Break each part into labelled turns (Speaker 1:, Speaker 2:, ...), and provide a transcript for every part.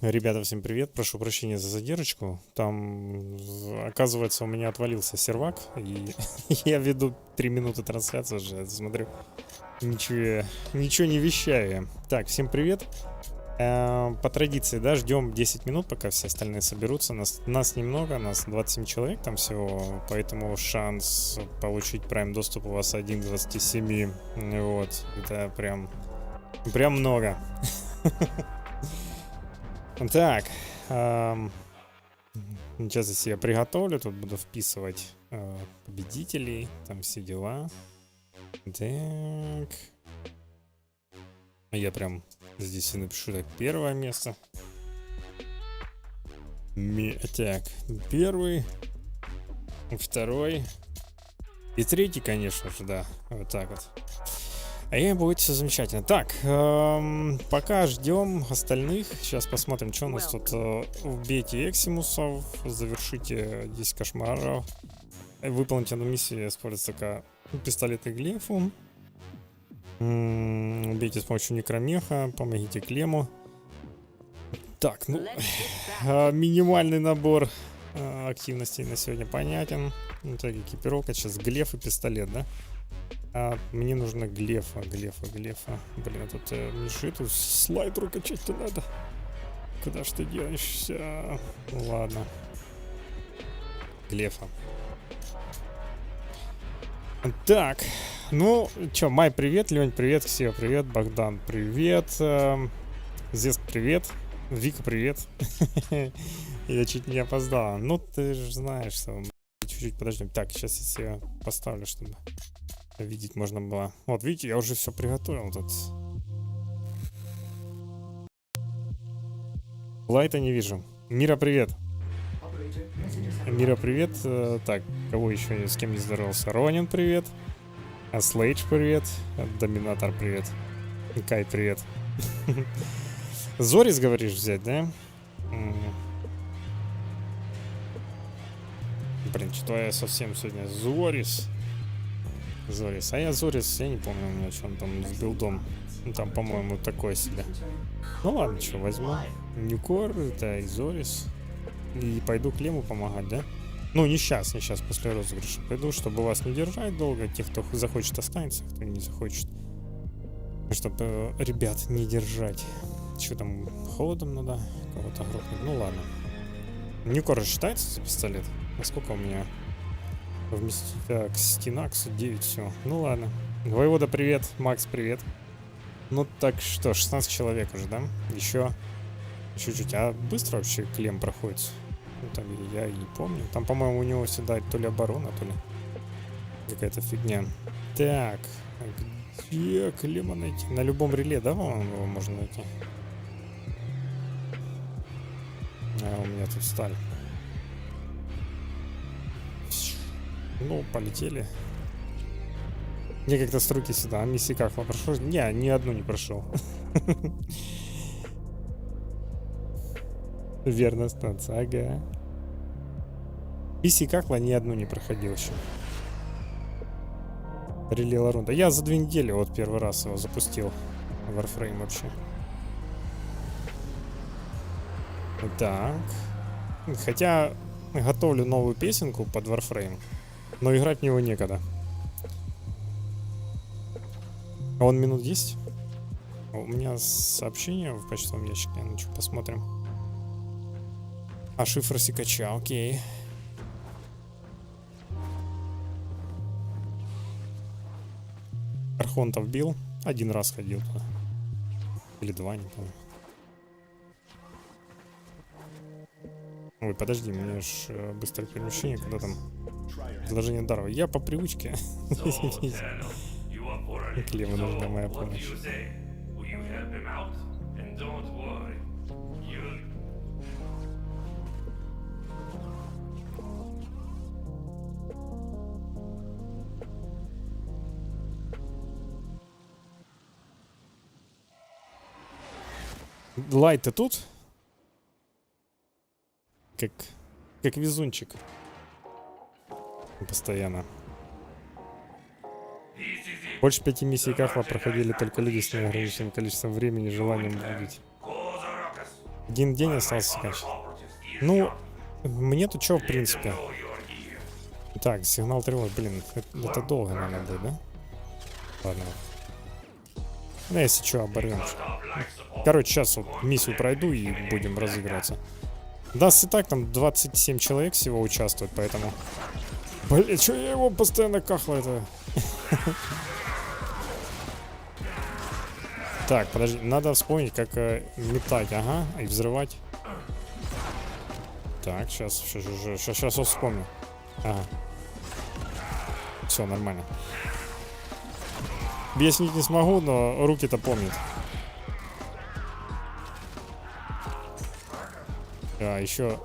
Speaker 1: Ребята, всем привет. Прошу прощения за задержку. Там, оказывается, у меня отвалился сервак, и я веду 3 минуты трансляции уже, смотрю. Ничего не вещаю. Так, всем привет. По традиции, да, ждем 10 минут, пока все остальные соберутся. Нас немного, нас 27 человек там всего, поэтому шанс получить прайм доступ у вас 1 к 27. Вот, это прям много. Так, сейчас я себе приготовлю, тут буду вписывать победителей, там все дела. Так, я прям здесь и напишу так, первое место. Так, первый, второй и третий, конечно же, да, вот так вот. И будет все замечательно. Так, пока ждем остальных. Сейчас посмотрим, что у нас тут. Убейте Эксимусов, завершите 10 кошмаров, выполните одну миссию, используйте пистолет и глефу. Убейте с помощью некромеха, помогите Клему. Так, ну, минимальный набор активностей на сегодня понятен. Так, экипировка, сейчас глеф и пистолет, да? Мне нужно глефа. Блин, тут мешит, тут слайдеру качать-то надо. Куда ж ты денешься? Ладно. Глефа. Так, ну, чё, Май, привет, Лень, привет, Ксия, привет, Богдан, привет, Зест, привет, Вика, привет. Я чуть не опоздала. Ну, ты же знаешь, что чуть-чуть подождем. Так, сейчас я себе поставлю, чтобы видеть можно было. Вот, видите, я уже все приготовил тут. Лайта не вижу. Мира, привет. Мира, привет. Так, кого еще, с кем не здоровался? Ронин, привет. Слейдж, привет. Доминатор, привет. Кай, привет. Зорис, говоришь, взять, да? Блин, что я совсем сегодня Зорис. А я Зорис, я не помню, у меня что он там с билдом. Ну, там, по-моему, такое себе. Ну ладно, что, возьму Нюкор, это и Зорис. И пойду Клему помогать, да? Ну, не сейчас, после розыгрыша. Пойду, чтобы вас не держать долго. Тех, кто захочет, останется, кто не захочет. Чтобы ребят не держать. Что там, холодом надо кого-то грохнуть? Ну ладно. Нюкор считается за пистолет? А сколько у меня? Вместе, так, Стенакс 9, все. Ну ладно. Воевода, привет. Макс, привет. Ну так что, 16 человек уже, да? Еще чуть-чуть. А быстро вообще Клем проходит? Ну, там я и не помню. Там, по-моему, у него всегда то ли оборона, то ли какая-то фигня. Так, где Клема найти? На любом реле, да, по-моему, его можно найти? А, у меня тут сталь. Ну, полетели. Я как-то с руки сюда. А миссии как прошел? Не, ни одну не прошел. Верно, станция, ага. Миссии Какла ни одну не проходил еще. Реле Ларунда. Я за 2 недели вот первый раз его запустил. Warframe вообще. Так. Хотя готовлю новую песенку под Warframe, но играть в него некогда. А он минут 10? У меня сообщение в почтовом ящике. Ну что, посмотрим. А шифр сикача, окей. Архонтов бил. 1 раз ходил туда. Или 2, не помню. Ой, подожди, мне ж быстрое перемещение, куда там? Предложение дарова. Я по привычке. Клема нужна моя помощь. Лайт, ты тут? Как везунчик. Постоянно. Больше 5 миссий Кахла проходили только люди с неограниченным количеством времени и желанием будить. Один день остался, конечно. Ну, мне тут что, в принципе. Так, сигнал тревоги. Блин, это долго, наверное, будет, да? Ладно. Ну, если что, оборвем. Короче, сейчас вот миссию пройду и будем разыгрываться. Даст и так, там 27 человек всего участвует, поэтому... Блин, что я его постоянно кахло это? Так, подожди, надо вспомнить, как метать, ага, и взрывать. Так, сейчас я вспомню. Ага. Все, нормально. Объяснить не смогу, но руки-то помнят. Да, еще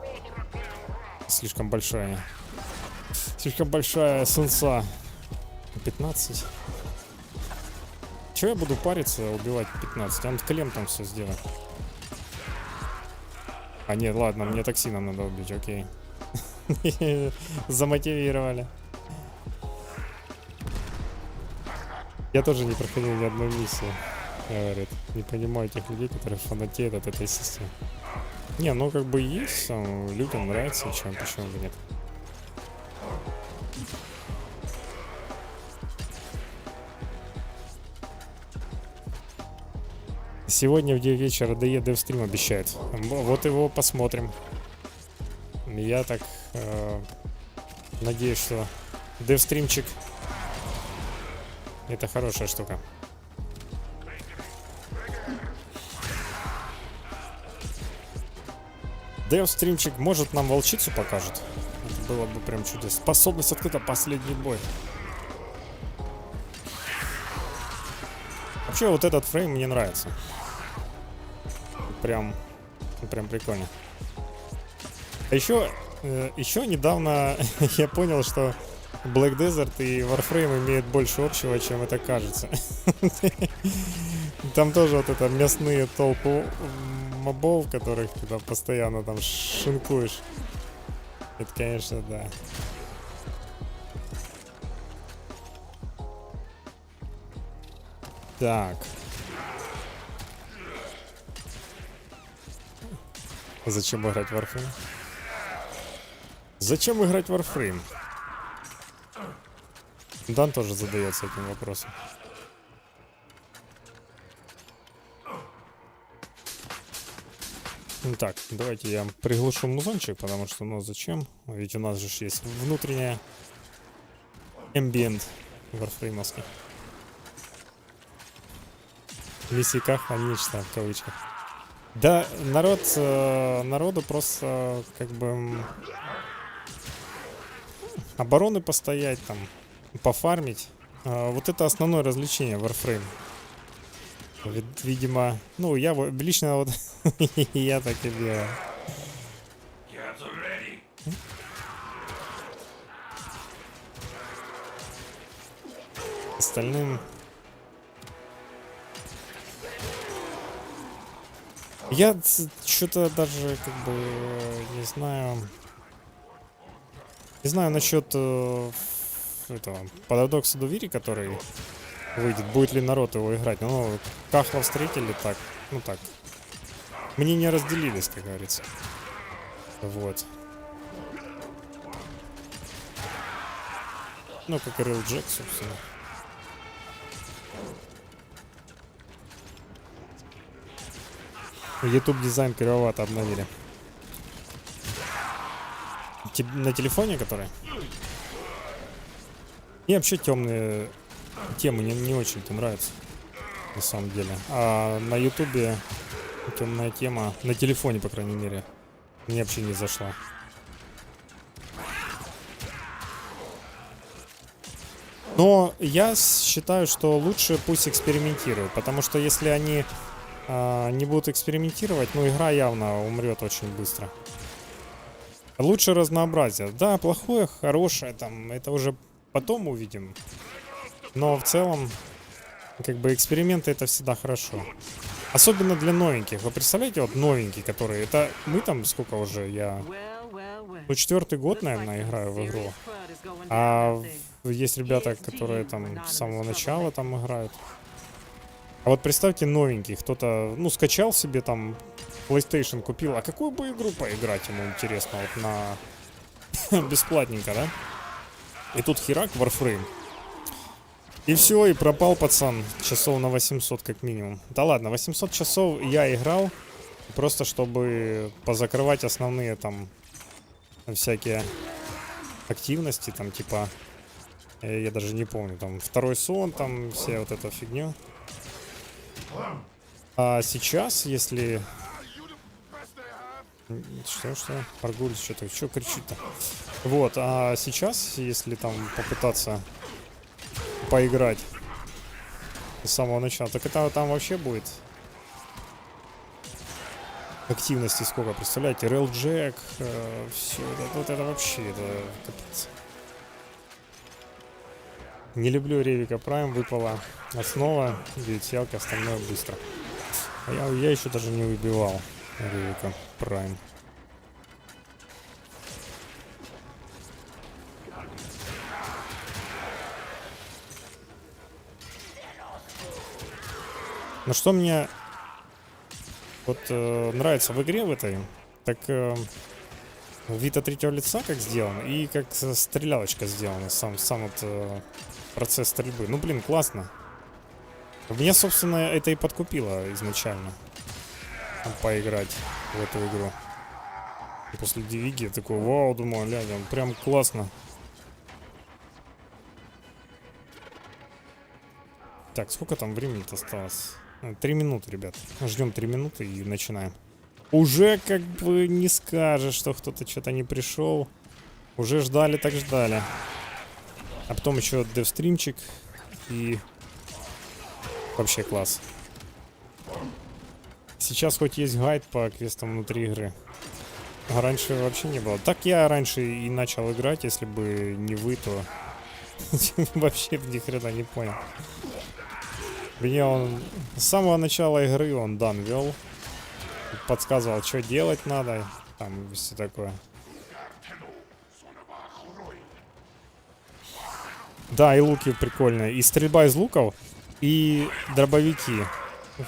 Speaker 1: слишком большая. Слишком большая сенса. 15. Че я буду париться, убивать 15? Он клем там все сделает. А нет, ладно, мне токсином надо убить, окей. Замотивировали. Я тоже не проходил ни одной миссии, говорит. Не понимаю тех людей, которые фанатеют от этой системы. Не, ну как бы есть, людям нравится, почему бы нет. Сегодня в 9 вечера доеду в стрим, обещает. Вот его посмотрим. Я так надеюсь, что девстримчик это хорошая штука. Девстримчик может нам волчицу покажет. Это было бы прям чудесно. Способность открыта, последний бой. Вообще вот этот фрейм мне нравится. Прям прикольно. А еще недавно я понял, что Black Desert и Warframe имеют больше общего, чем это кажется. Там тоже вот это мясные толпы мобов, которых ты там постоянно там шинкуешь. Это, конечно, да. Так. Зачем играть в Warframe? Зачем играть в Warframe? Дан тоже задается этим вопросом. Так, давайте я приглушу музончик, потому что, ну, зачем? Ведь у нас же есть внутренняя ambient варфреймовский. Лисиках, а нечто в кавычках. Да, народу просто как бы обороны постоять там, пофармить. Вот это основное развлечение Warframe. Видимо, ну я лично вот я так и делаю. Остальным я что-то даже как бы не знаю насчет этого парадокса Дувири, который выйдет, будет ли народ его играть. Ну, Кахла встретили так, ну так. Мнения разделились, как говорится. Вот. Ну, как и Рил Джек, собственно. YouTube дизайн кривовато обновили. На телефоне, который? Мне вообще темные темы не очень-то нравятся. На самом деле. А на ютубе темная тема, на телефоне, по крайней мере, мне вообще не зашла. Но я считаю, что лучше пусть экспериментируют. Потому что если они не будут экспериментировать, ну игра явно умрет очень быстро. Лучше разнообразие. Да, плохое, хорошее, там, это уже потом увидим. Но в целом, как бы эксперименты это всегда хорошо. Особенно для новеньких. Вы представляете, вот новенькие, которые... Это мы там сколько уже, я... Ну, 4-й год, наверное, играю в игру. А есть ребята, которые там с самого начала там играют. А вот представьте, новенький, кто-то, ну, скачал себе там, PlayStation купил, а какую бы игру поиграть ему интересно, вот на бесплатненько, да? И тут херак, Warframe. И все, и пропал пацан, часов на 800 как минимум. Да ладно, 800 часов я играл, просто чтобы позакрывать основные там всякие активности, там типа, я даже не помню, там второй сон, там вся вот эта фигня. А сейчас, если... Что? Аргулис, что-то, что кричит-то? Вот, а сейчас, если там попытаться поиграть с самого начала, так это там вообще будет активности сколько, представляете? Рейл-джек, все, вот это вообще, это капец. Не люблю Ревика Прайм, выпала основа, величалка, остальное быстро. А я еще даже не выбивал Ревика Прайм. Но что мне вот нравится в игре в этой, так вид от третьего лица как сделан, и как стрелялочка сделана, сам вот процесс стрельбы. Ну, блин, классно. Меня, собственно, это и подкупило изначально поиграть в эту игру. И после Дивиги я такой, вау, думаю, ля, прям классно. Так, сколько там времени-то осталось? 3 минуты, ребят. Ждем 3 минуты и начинаем. Уже как бы не скажешь, что кто-то что-то не пришел. Уже ждали, так ждали. А потом еще девстримчик. И вообще класс. Сейчас хоть есть гайд по квестам внутри игры. А раньше вообще не было. Так я раньше и начал играть, если бы не вы, то вообще ни хрена не понял. Меня он с самого начала игры он дан вел. Подсказывал, что делать надо. Там все такое. Да, и луки прикольные. И стрельба из луков, и дробовики.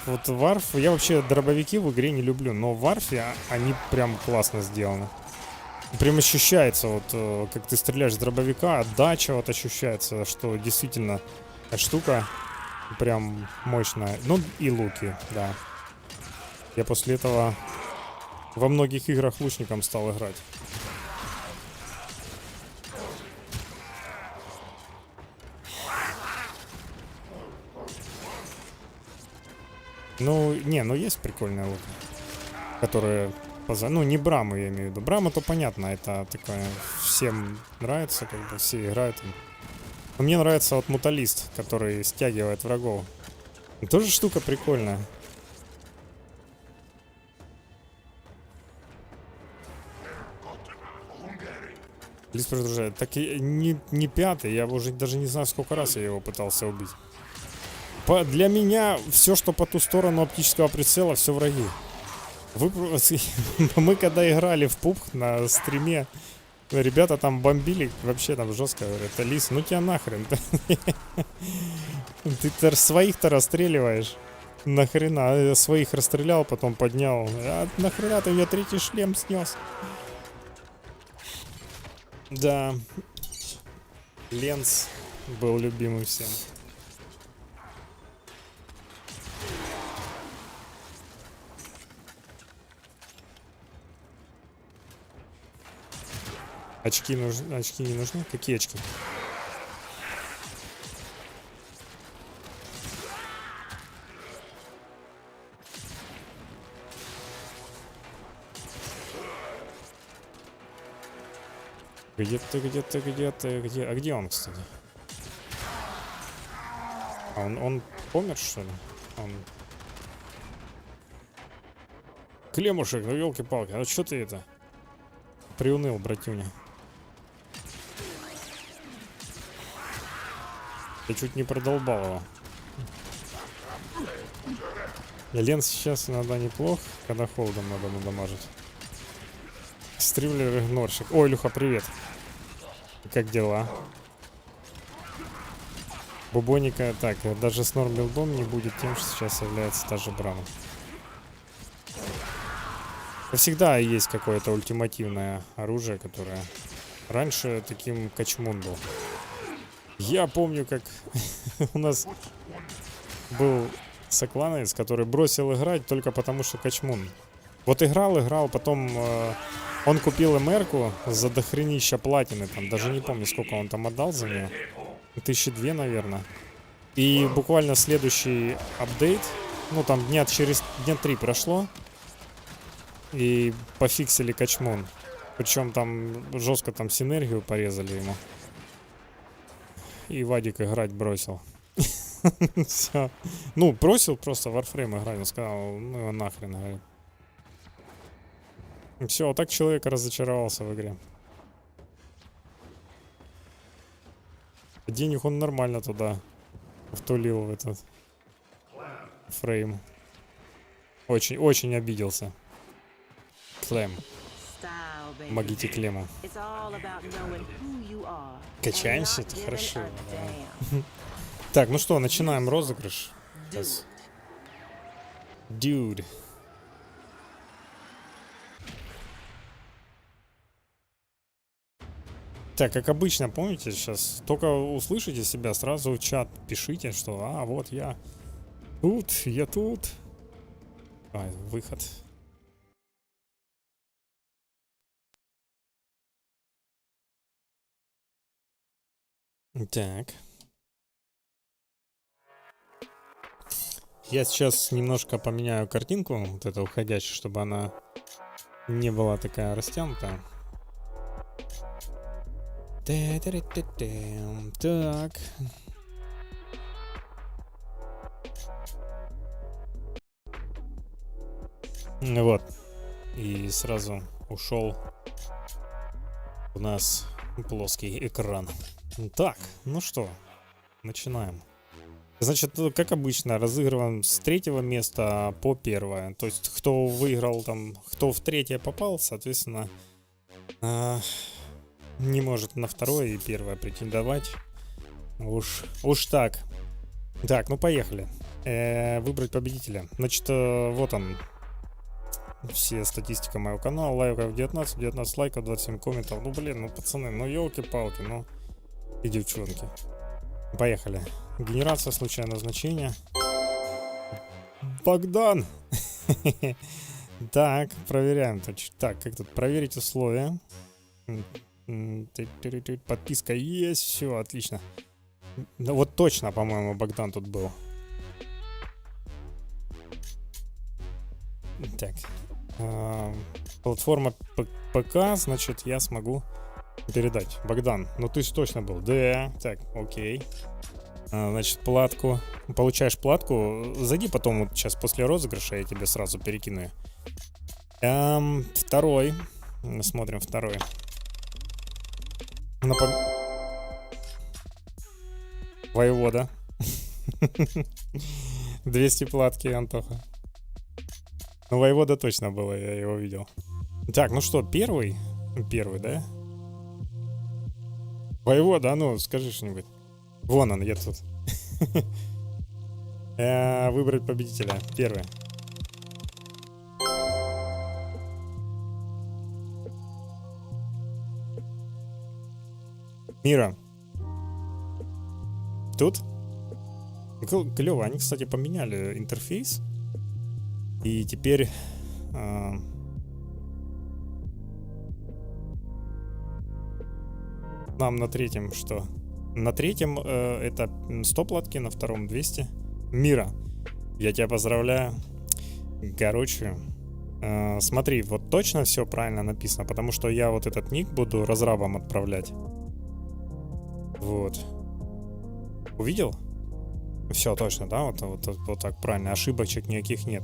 Speaker 1: Вот Варф, я вообще дробовики в игре не люблю, но в Варфе они прям классно сделаны. Прям ощущается, вот как ты стреляешь с дробовика, отдача вот ощущается, что действительно штука прям мощная. Ну и луки, да. Я после этого во многих играх лучником стал играть. Ну, не, ну есть прикольные луки, которые... Ну, не Брамы, я имею в виду. Брама, то понятно, это такое... Всем нравится, как бы все играют. Но мне нравится вот муталист, который стягивает врагов. Тоже штука прикольная. Lispert уже... Так и не пятый, я уже даже не знаю, сколько раз я его пытался убить. Для меня все, что по ту сторону оптического прицела, все враги. Мы когда играли в пуб на стриме, ребята там бомбили вообще там жестко. Говорят, Лис, ну тебя нахрен. Ты своих-то расстреливаешь. Нахрена? Своих расстрелял, потом поднял. А нахрена ты мне третий шлем снес? Да. Ленс был любимым всем. Очки нужны? Очки не нужны? Какие очки? Где ты? А где он, кстати? А он помер, что ли? Он... Клемушек, ну елки-палки, а что ты это? Приуныл, братюня. Я чуть не продолбал его. Ленс сейчас иногда неплох, когда холодом надо надамажить. Стримлер игнорщик. Ой, Илюха, привет. Как дела? Бубоника, так, даже с норм билдом не будет тем, что сейчас является та же брама. Всегда есть какое-то ультимативное оружие, которое раньше таким качмун был. Я помню, как у нас был сокланец, который бросил играть только потому, что качмун. Вот играл, потом он купил МР-ку за дохренища платины, там, даже не помню, сколько он там отдал за нее. 1002, наверное. И буквально следующий апдейт, ну там дня 3 прошло, и пофиксили качмун. Причем там жестко там синергию порезали ему. И Вадик играть бросил. Все. Ну, бросил просто Warframe играть. Он сказал, ну его нахрен, говорит. Все, вот так человек разочаровался в игре. Денег он нормально туда втулил в этот фрейм. Очень обиделся. Клем. Помогите Клему. Качаемся, это хорошо. Да. Так, ну что, начинаем розыгрыш. Сейчас. Dude. Так, как обычно, помните, сейчас только услышите себя, сразу в чат пишите, что вот я тут. Выход. Так. Я сейчас немножко поменяю картинку, вот эту уходящую, чтобы она не была такая растянутая. Так. Вот. И сразу ушел у нас плоский экран. Так, ну что, начинаем. Значит, как обычно, разыгрываем с 3-го места по 1-е. То есть, кто выиграл там, кто в 3-е попал, соответственно, не может на 2-е и 1-е претендовать. Уж так. Так, ну поехали. Выбрать победителя. Значит, вот он. Все статистика моего канала. Лайков 19 лайков, 27 комментов. Ну блин, ну пацаны, ну елки-палки, ну и девчонки. Поехали. Генерация случайного значения. Богдан! Так, проверяем. Так, как тут проверить условия. Подписка есть, все, отлично. Ну вот точно, по-моему, Богдан тут был. Так. Платформа ПК, значит, я смогу передать. Богдан, ну ты точно был. Да, так, окей. Значит, платку. Получаешь платку. Зайди потом, вот сейчас после розыгрыша я тебе сразу перекину. Второй. Смотрим второй. Воевода. 200 платки, Антоха. Ну, воевода точно было, я его видел. Так, ну что, первый, да? Воевода, ну, скажи что-нибудь. Вон он, я тут. Выбрать победителя. Первый. Мира. Тут? Клево. Они, кстати, поменяли интерфейс. И теперь... нам на 3-м что? На 3-м это 100 платки, на 2-м 200. Мира, я тебя поздравляю. Короче, смотри, вот точно все правильно написано, потому что я вот этот ник буду разрабам отправлять. Вот. Увидел? Все точно, да? Вот так правильно. Ошибочек никаких нет.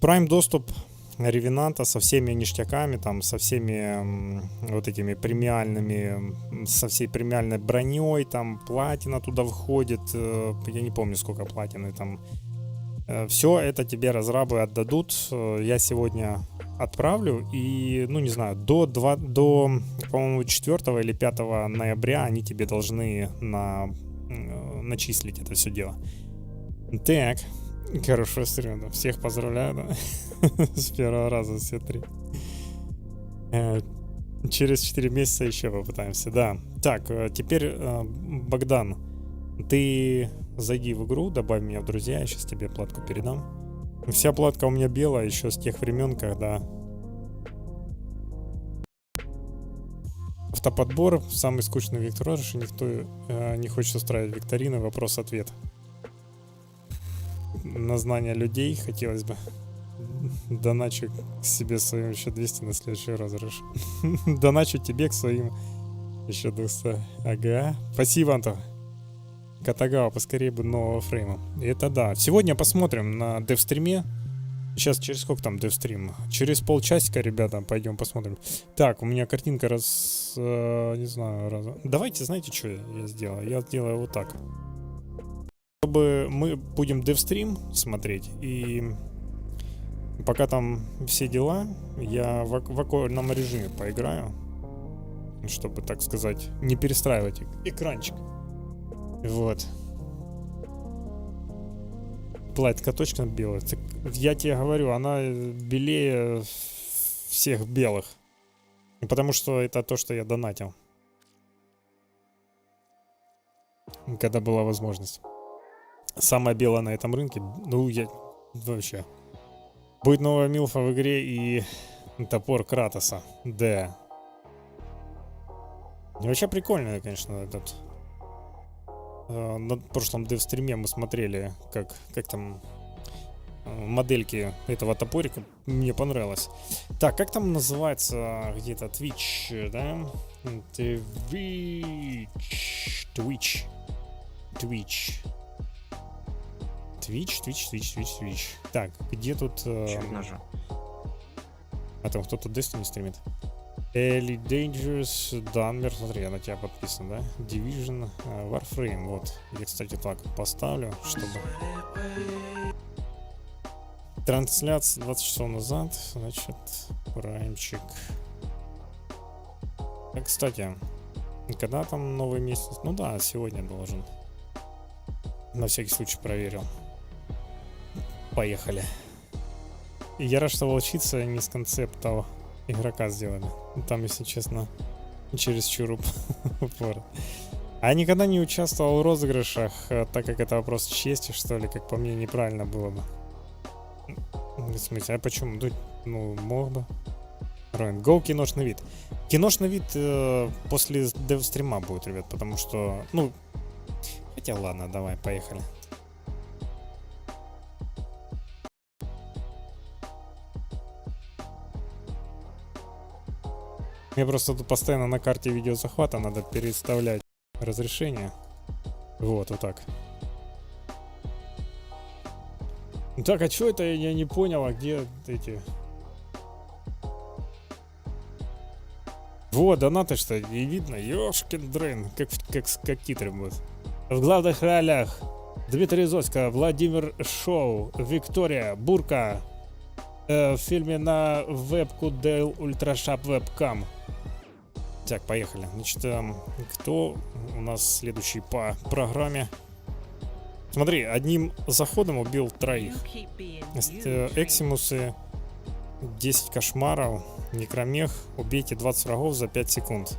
Speaker 1: Прайм доступ Revenant со всеми ништяками, там, со всеми вот этими премиальными, со всей премиальной броней, там, платина туда входит, я не помню, сколько платины, там, Все это тебе разрабы отдадут. Я сегодня отправлю. И, ну, не знаю, до по-моему, 4 или 5 ноября они тебе должны начислить это все дело. Так. Хорошо, стрим. Всех поздравляю, да? С первого раза все 3. Через 4 месяца еще попытаемся, да. Так, теперь, Богдан, ты зайди в игру, добавь меня в друзья, я сейчас тебе платку передам. Вся платка у меня белая, еще с тех времен, когда... Автоподбор, самый скучный вектор розыгрыша, никто не хочет устраивать викторины, вопрос-ответ. На знания людей хотелось бы. Доначу к себе своим еще 200 на следующий розыгрыш. Доначу тебе к своим еще 200. Ага. Спасибо, Антон. Катагава, поскорее бы нового фрейма. Это да. Сегодня посмотрим на девстриме. Сейчас через сколько там девстрим? Через полчасика, ребята, пойдем посмотрим. Так, у меня картинка не знаю, Давайте, знаете, что я сделаю? Я сделаю вот так. Чтобы мы будем девстрим смотреть, и пока там все дела, я в окольном режиме поиграю, чтобы, так сказать, не перестраивать экранчик. Вот. Платька точно белая. Я тебе говорю, она белее всех белых. Потому что это то, что я донатил. Когда была возможность. Самая белая на этом рынке. Ну, я... Вообще. Будет новая милфа в игре и топор Кратоса. Да. И вообще прикольно, конечно, этот... На прошлом девстриме мы смотрели, как там модельки этого топорика. Мне понравилось. Так, как там называется где-то Twitch, да? Twitch. Так, где тут... А там кто-то Destiny стримит? Elite Dangerous, Данмер, смотри, я на тебя подписан, да? Division, Warframe, вот. Я, кстати, так поставлю, чтобы... Трансляция 20 часов назад, значит, праймчик. Кстати, когда там новый месяц? Ну да, сегодня должен. На всякий случай проверил. Поехали. И я рад, что волчица не с концепта игрока сделали. Там, если честно, чересчур упор. А я никогда не участвовал в розыгрышах, так как это вопрос чести, что ли, как по мне, неправильно было бы. В смысле, а почему? Ну, мог бы. Go киношный вид. Киношный вид после девстрима будет, ребят, потому что, ну, хотя ладно, давай, поехали. Мне просто тут постоянно на карте видеозахвата надо переставлять разрешение. Вот так. Так, а что это? Я не понял, а где эти... Вот, донаты, что не видно. Ёшкин дрын, как титры будут. В главных ролях Дмитрий Зоська, Владимир Шоу, Виктория Бурка. В фильме на вебку Dell Ultrashap Webcam. Так, поехали. Значит, кто у нас следующий по программе? Смотри, одним заходом убил 3. Эксимусы, 10 кошмаров, некромех, убейте 20 врагов за 5 секунд.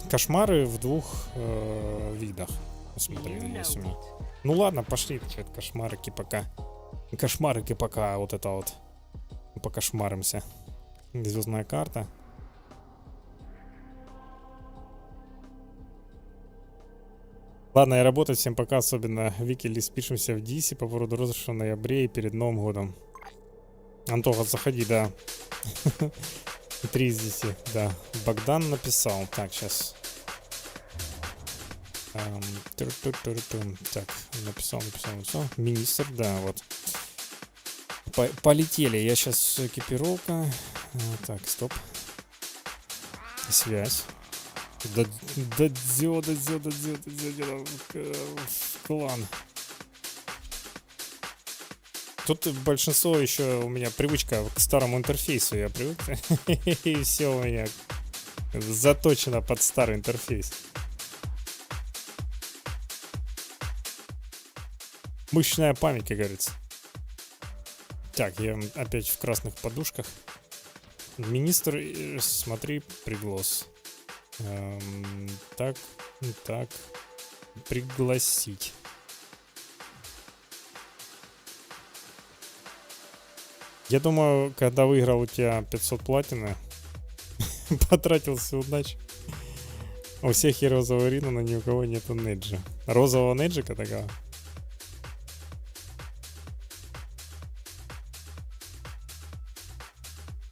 Speaker 1: Кошмары в 2 видах. Смотри, есть у меня. Ну ладно, пошли, кошмарики пока. Кошмарики пока, вот это вот. Покошмаримся. Звездная карта. Ладно, я работать, всем пока, особенно Вики, Лис, пишемся в Дисе по поводу розыгрыша в ноябре и перед Новым годом. Антоха, заходи, да. 3 из 10, да. Богдан написал. Так, сейчас. Так, написал. Министр, да, вот. Полетели. Я сейчас экипировка. Так, стоп. Связь. клан. Тут большинство еще у меня привычка к старому интерфейсу. Я привык. И все у меня заточено под старый интерфейс. Мышечная память, как говорится. Так, я опять в красных подушках. Министр, смотри, приглас. Так, так. Пригласить. Я думаю, когда выиграл у тебя 500 платины, потратился удачи. У всех есть розовая Рина, но ни у кого нету неджа. Розового неджика такого.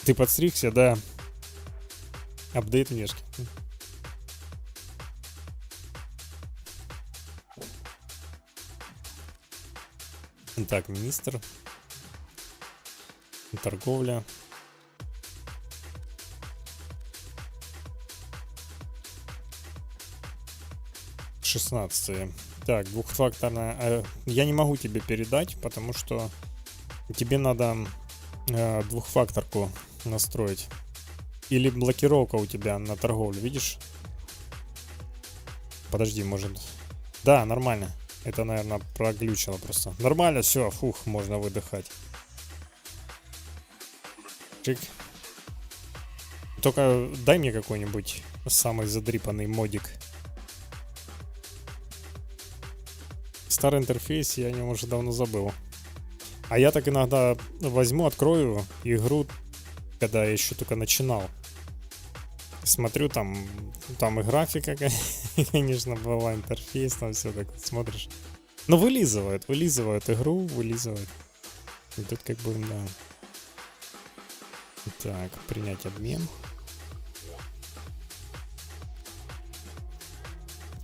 Speaker 1: Ты подстригся, да. Апдейт внешки. Так, министр. Торговля. Шестнадцатое. Так, двухфакторная. Я не могу тебе передать, потому что тебе надо двухфакторку настроить. Или блокировка у тебя на торговлю, видишь? Подожди, может... Да, нормально. Это, наверное, проглючило просто. Нормально, все, фух, можно выдыхать. Чик. Только дай мне какой-нибудь самый задрипанный модик. Старый интерфейс я о нем уже давно забыл. А я так иногда возьму, открою игру, когда я еще только начинал. Смотрю, там и графика, конечно, была, интерфейс, там все так смотришь. Но вылизывают игру, вылизывают. И тут как бы, да. Так, принять обмен.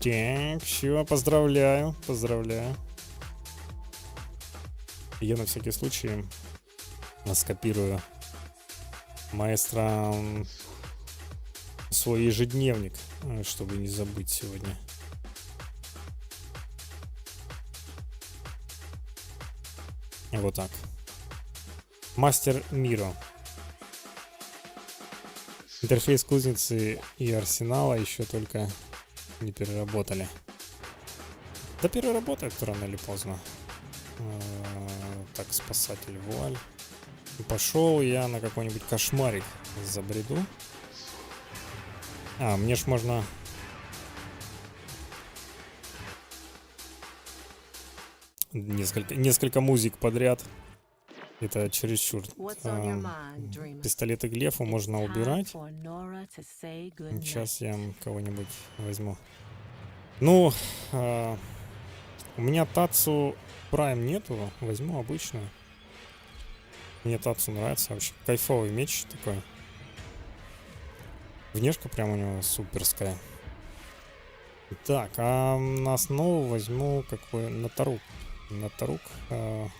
Speaker 1: Так, все, поздравляю. Я на всякий случай скопирую маэстро свой ежедневник, чтобы не забыть сегодня. Вот так. Мастер мира. Интерфейс кузницы и арсенала еще только не переработали. Да переработают рано или поздно. Так, спасатель, вуаль. Пошел я на какой-нибудь кошмарик забреду. Мне ж можно... Несколько музык подряд. Это чересчур. Пистолеты Глефу можно убирать. Сейчас я кого-нибудь возьму. Ну, у меня Тацу прайм нету. Возьму обычную. Мне Тацу нравится вообще. Кайфовый меч такой. Внешка прям у него суперская. Так, а на основу возьму какой Наторук. Наторук?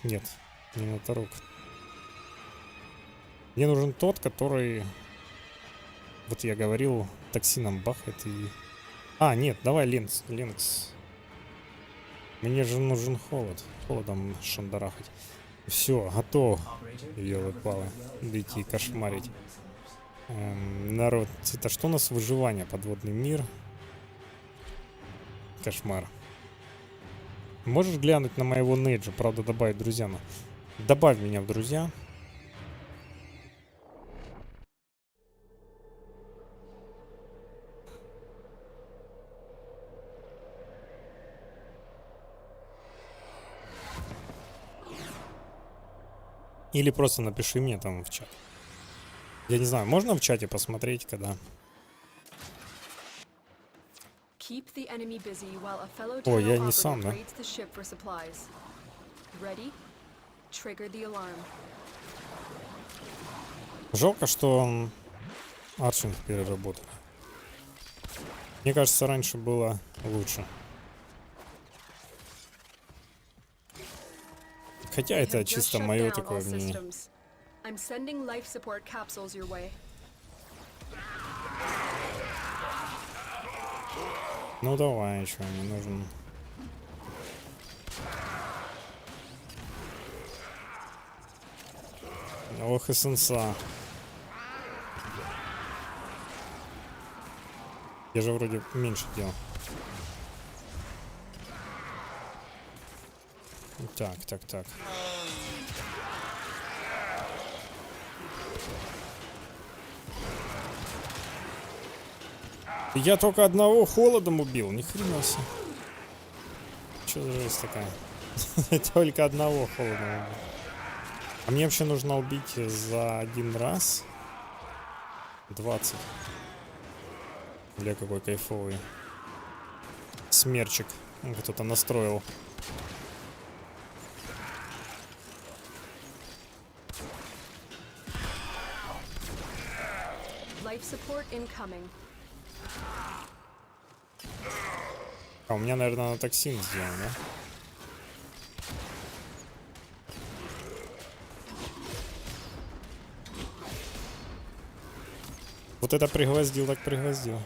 Speaker 1: Нет, не Наторук. Мне нужен тот, который, вот я говорил, токсином бахает и... нет, давай Линкс. Мне же нужен холод. Холодом шандарахать. Все, готов. Ёлы-палы. Идти кошмарить. Народ, это что у нас? Выживание, подводный мир. Кошмар. Можешь глянуть на моего Неджа? Правда, добавить друзья. Добавь меня в друзья. Или просто напиши мне там в чат. Я не знаю, можно в чате посмотреть, когда... О, я не сам, да? Жалко, что аршинг переработали. Мне кажется, раньше было лучше. Хотя это чисто мое такое мнение. Ну давай, что мне нужен. Ох и сенса. Я же вроде меньше делал. Так. Я только одного холодом убил, ни хрена себе. Что за жесть такая? Только одного холодом убил. А мне вообще нужно убить за один раз 20. Бля, какой кайфовый смерчик. Кто-то настроил. А у меня, наверное, на токсин сделан, да? Вот это пригвоздил, так пригвоздил.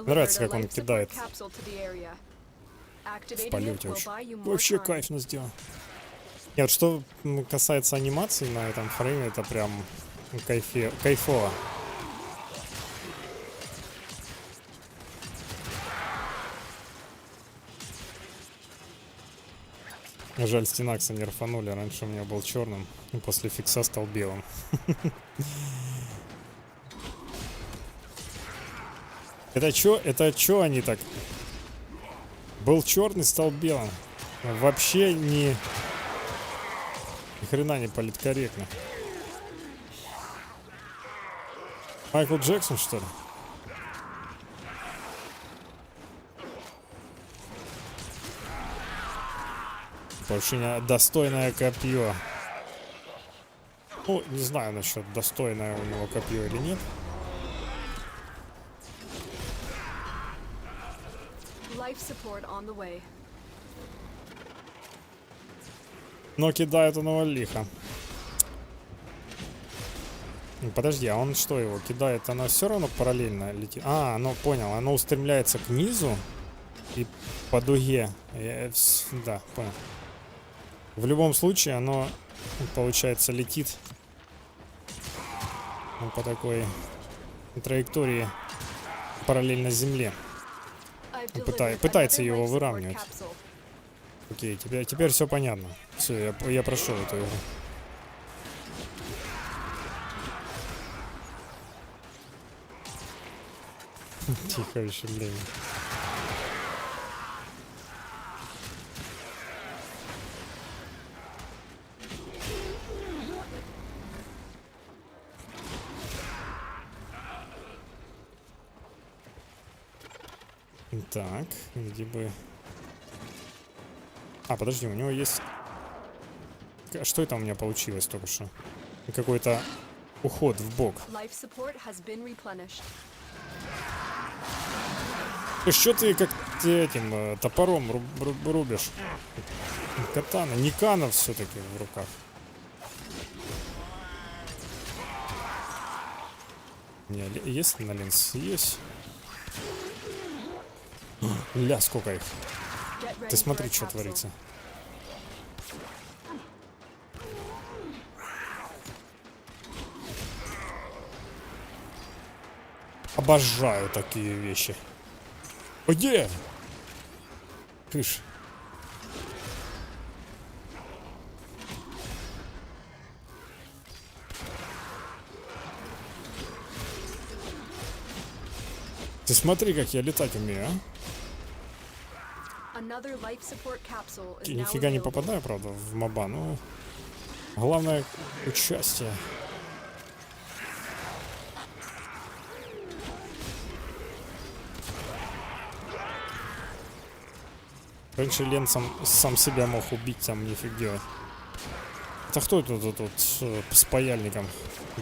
Speaker 1: Нравится, как он кидает в полете. Вообще кайфно сделал. Нет, что касается анимации на этом фрейме, это прям кайфово. Жаль, стенакса не рфанули. Раньше у меня был черным, и после фикса стал белым. Это чё они так? Был черный, стал белым. Вообще ни хрена не политкорректно. Майкл Джексон, что ли? Вообще достойное копье. Ну, не знаю насчет достойное у него копье или нет. Но кидает он его лихо. Подожди, а он что его кидает? Она все равно параллельно летит. А, ну понял, оно устремляется к низу и по дуге. Да, понял. В любом случае оно, получается, летит по такой траектории параллельно Земле. Пытается его выравнивать. Окей, теперь все понятно. Все, я прошел эту игру. Тихо еще, блин. Так, где бы... А, подожди, у него есть... Что это у меня получилось только что? Какой-то уход в бок. Что ты как этим топором рубишь? Катана, не кана все-таки в руках. У меня есть на линз? Есть. Ля, сколько их. Ты смотри, что творится. Обожаю такие вещи. Где? Кыш. Ты смотри, как я летать умею, а? Нифига не попадаю, правда, в моба, но главное участие. Раньше Лен сам себя мог убить, там нифиг делать. Это кто тут с паяльником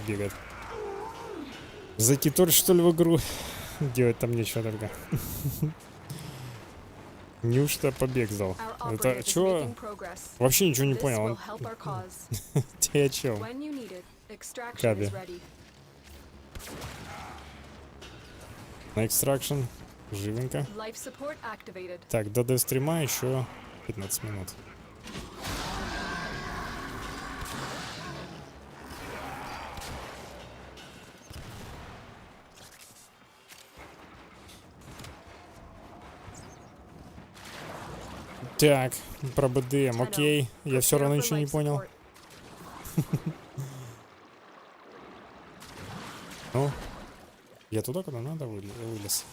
Speaker 1: бегает? Зайти тоже, что ли, в игру? Делать там нечего только. Неужто побег сдал? Это чё? Вообще ничего не понял. Ты о чем? Каби. На экстракшн. Живенько. Так, до стрима еще 15 минут. Так, про БДМ, окей. Я все равно ничего не понял. Ну, я туда, куда надо, вылез.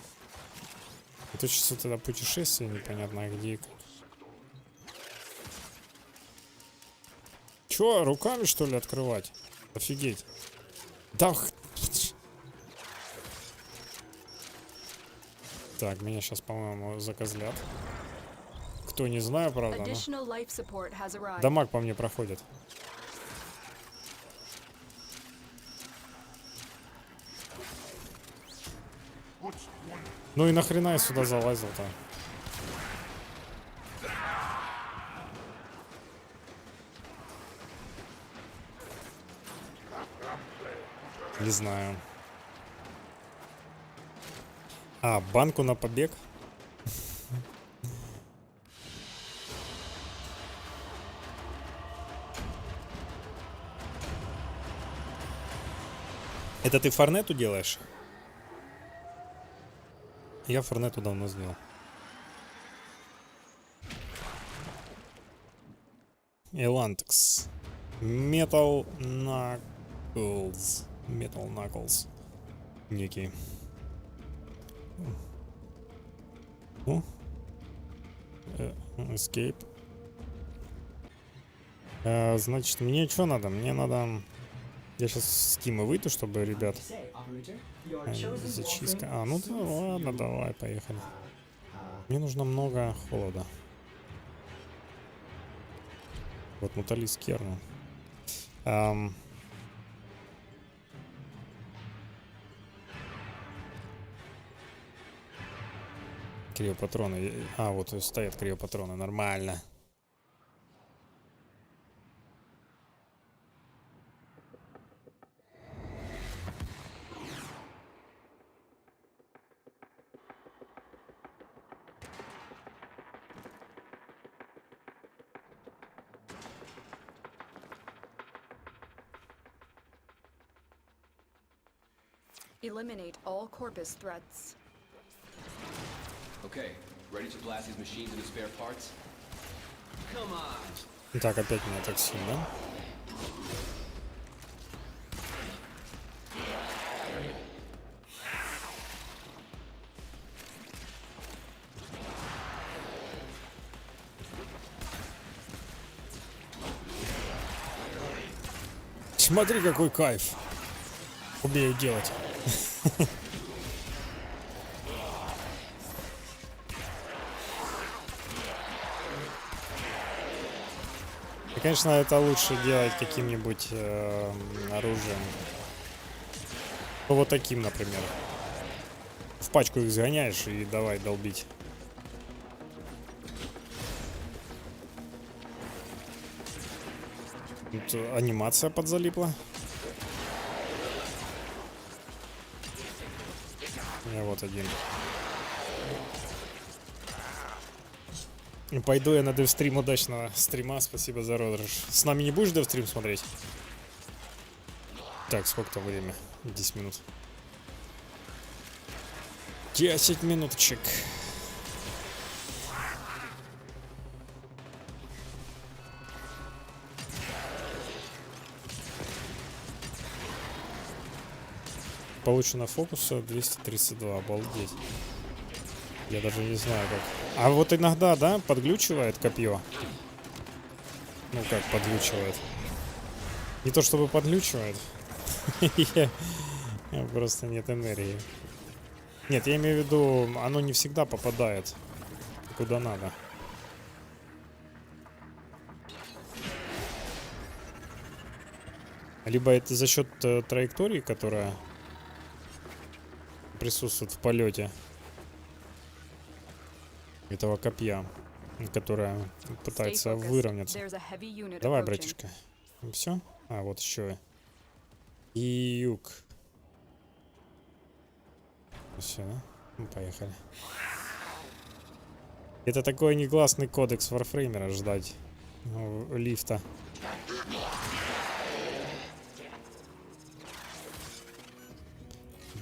Speaker 1: Это сейчас вот это путешествие непонятно где и как. Чё, руками что ли открывать? Офигеть. Да. Так, меня сейчас, по-моему, закозлят. Кто не знаю, правда, но... Дамаг по мне проходит. Ну и нахрена я сюда залазил-то? Не знаю. А, банку на побег? Это ты форнету делаешь? Я форнету давно сделал. Элантекс. Metal Knuckles. Metal Knuckles. Некий. Escape. Значит, мне что надо? Мне надо... Я сейчас с Тима выйду, чтобы, ребят... Зачистка. А, ну да, ладно, давай, поехали. Мне нужно много холода. Вот муталист керну. Криопатроны. А, вот стоят криопатроны, нормально.
Speaker 2: Eliminate all corpus threats.
Speaker 3: Okay, ready to blast these machines into spare parts? Come on.
Speaker 1: Так, опять меня так сильно. Смотри, какой кайф. Умею делать. И, конечно, это лучше делать каким-нибудь оружием. Ну, вот таким, например. В пачку их сгоняешь и давай долбить. Тут анимация подзалипла. Вот один. Пойду я на девстрим. Удачного стрима. Спасибо за розыгрыш. С нами не будешь девстрим смотреть? Так, сколько-то время? 10 минут. 10 минуточек. Получено фокуса 232, обалдеть. Я даже не знаю как. А вот иногда, да, подглючивает копье. Ну как подглючивает? Не то чтобы подглючивает. Просто нет энергии. Нет, я имею в виду, оно не всегда попадает куда надо. Либо это за счет траектории, которая присутствует в полете этого копья, которая пытается выровняться. Давай, братишка. Все? А, вот еще. И юг. Все, да? Ну, поехали. Это такой негласный кодекс варфреймера ждать лифта.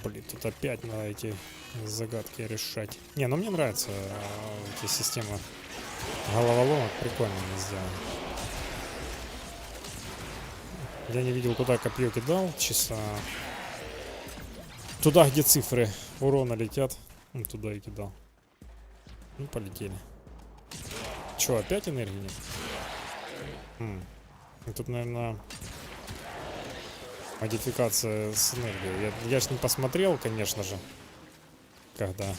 Speaker 1: Блин, тут опять надо эти загадки решать. Не, ну мне нравятся эти системы головоломок, прикольно они сделаны. Я не видел, куда копье кидал, часа. Туда, где цифры урона летят. Ну, туда и кидал. Ну, полетели. Че, опять энергии нет? Тут, наверное, модификация с энергией. Я ж не посмотрел, конечно же, когда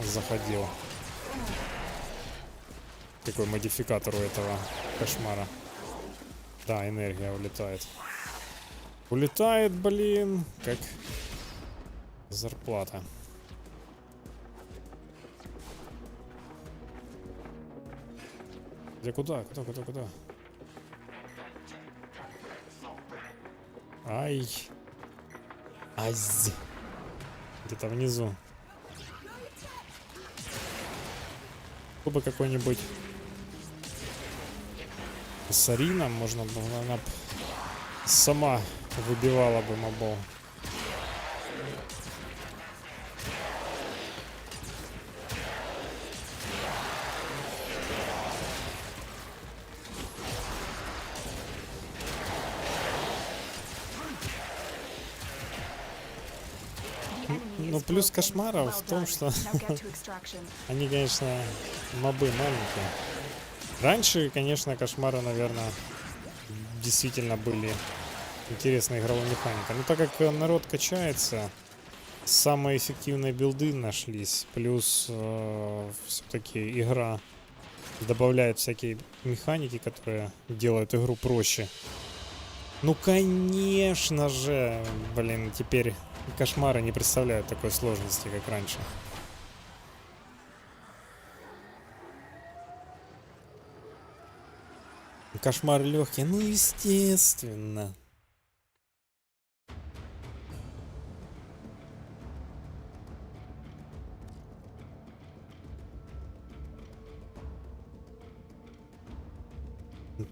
Speaker 1: заходил. Какой модификатор у этого кошмара. Да, энергия улетает. Улетает, блин, как зарплата. Где куда? Куда? Ай. Азь. Где-то внизу. Бы какой-нибудь с Арином можно было, она сама выбивала бы мобов. Ну, плюс кошмара в том, что они, конечно, мобы маленькие. Раньше, конечно, кошмары, наверное, действительно были интересной игровой механикой. Но так как народ качается, самые эффективные билды нашлись. Плюс все-таки игра добавляет всякие механики, которые делают игру проще. Ну, конечно же, блин, теперь кошмары не представляют такой сложности, как раньше. Кошмар легкий, ну естественно.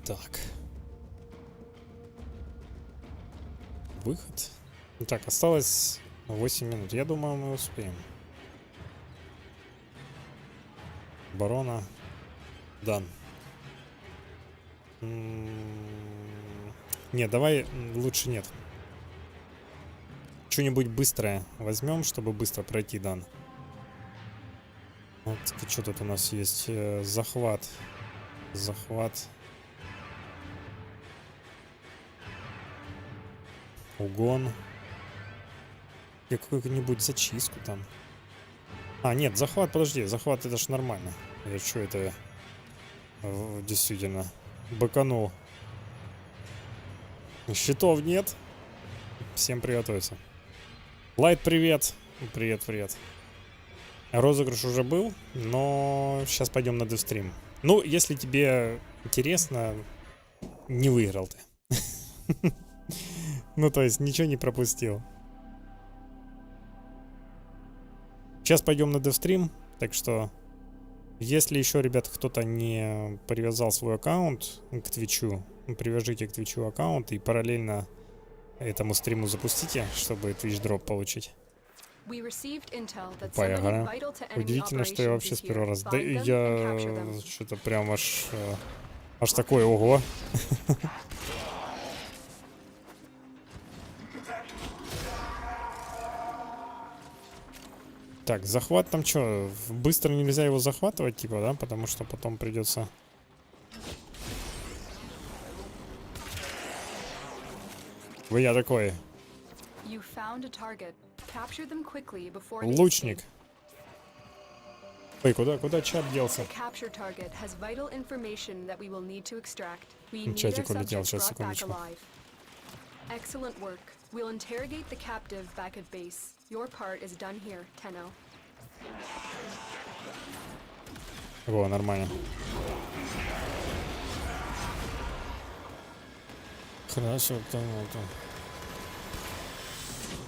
Speaker 1: Так. Выход. Так, осталось 8 минут. Я думаю, мы успеем. Барона. Дан. Нет, давай лучше нет. Что-нибудь быстрое возьмем, чтобы быстро пройти дан. Вот что тут у нас есть? Захват. Захват. Угон. Я какую-нибудь зачистку там. А, нет, захват, подожди. Захват это ж нормально. Я что это действительно быканул. Щитов нет. Всем приготовиться. Лайт, привет. Привет. Розыгрыш уже был, но сейчас пойдем на СТРИМ. Ну, если тебе интересно, не выиграл ты. Ну, то есть, ничего не пропустил. Сейчас пойдем на СТРИМ, так что, если еще, ребят, кто-то не привязал свой аккаунт к Твичу, привяжите к Твичу аккаунт и параллельно этому стриму запустите, чтобы Twitch дроп получить. Поиграем. Удивительно, что я вообще с первого раза. Да я что-то прям аж такое, ого. Так, захват там что? Быстро нельзя его захватывать, типа, да? Потому что потом придется... Я такой. Лучник. Ой, куда чат делся? Чатик улетел, сейчас, секундочку.
Speaker 2: We'll interrogate the captive back at base. Your part is done here, Tenno.
Speaker 1: Во, нормально. Хорошо, там.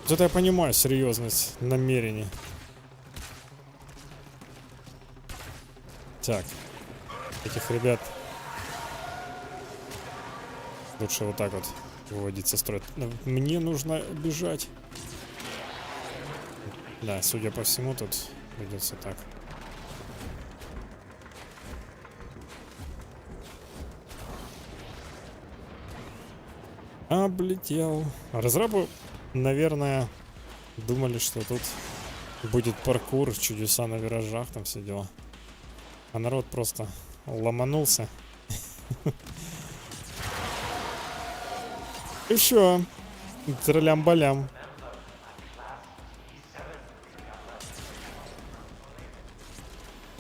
Speaker 1: Вот это я понимаю серьезность намерений. Так. Этих ребят лучше вот так вот выводить со строя. Мне нужно бежать. Да, судя по всему, тут придется так. Облетел. Разрабы, наверное, думали, что тут будет паркур, чудеса на виражах, там все дела. А народ просто ломанулся. И все. Троллям-балям.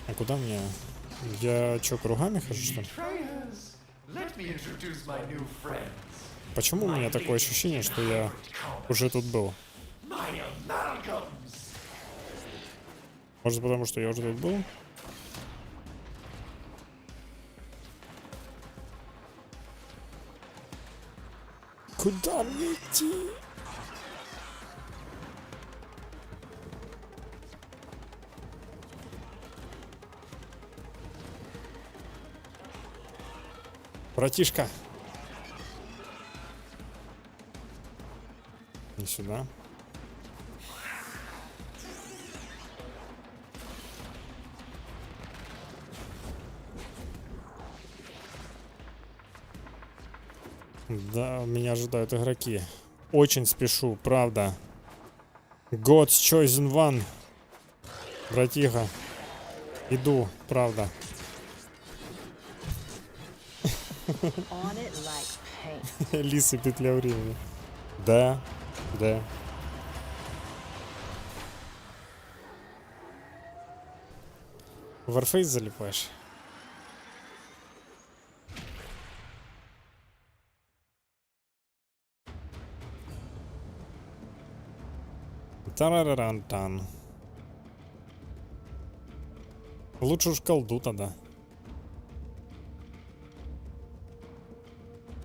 Speaker 1: А куда мне? Я чё, кругами хожу, что ли? Почему у меня такое ощущение, что я уже тут был? Может, потому что я уже тут был? Куда мне идти? Братишка. Не сюда. Да, меня ожидают игроки. Очень спешу, правда. God's chosen one. Братиха. Иду, правда. Лисы, петля времени. Да, да. Warframe залипаешь? Тарарарантан. Лучше уж колду тогда.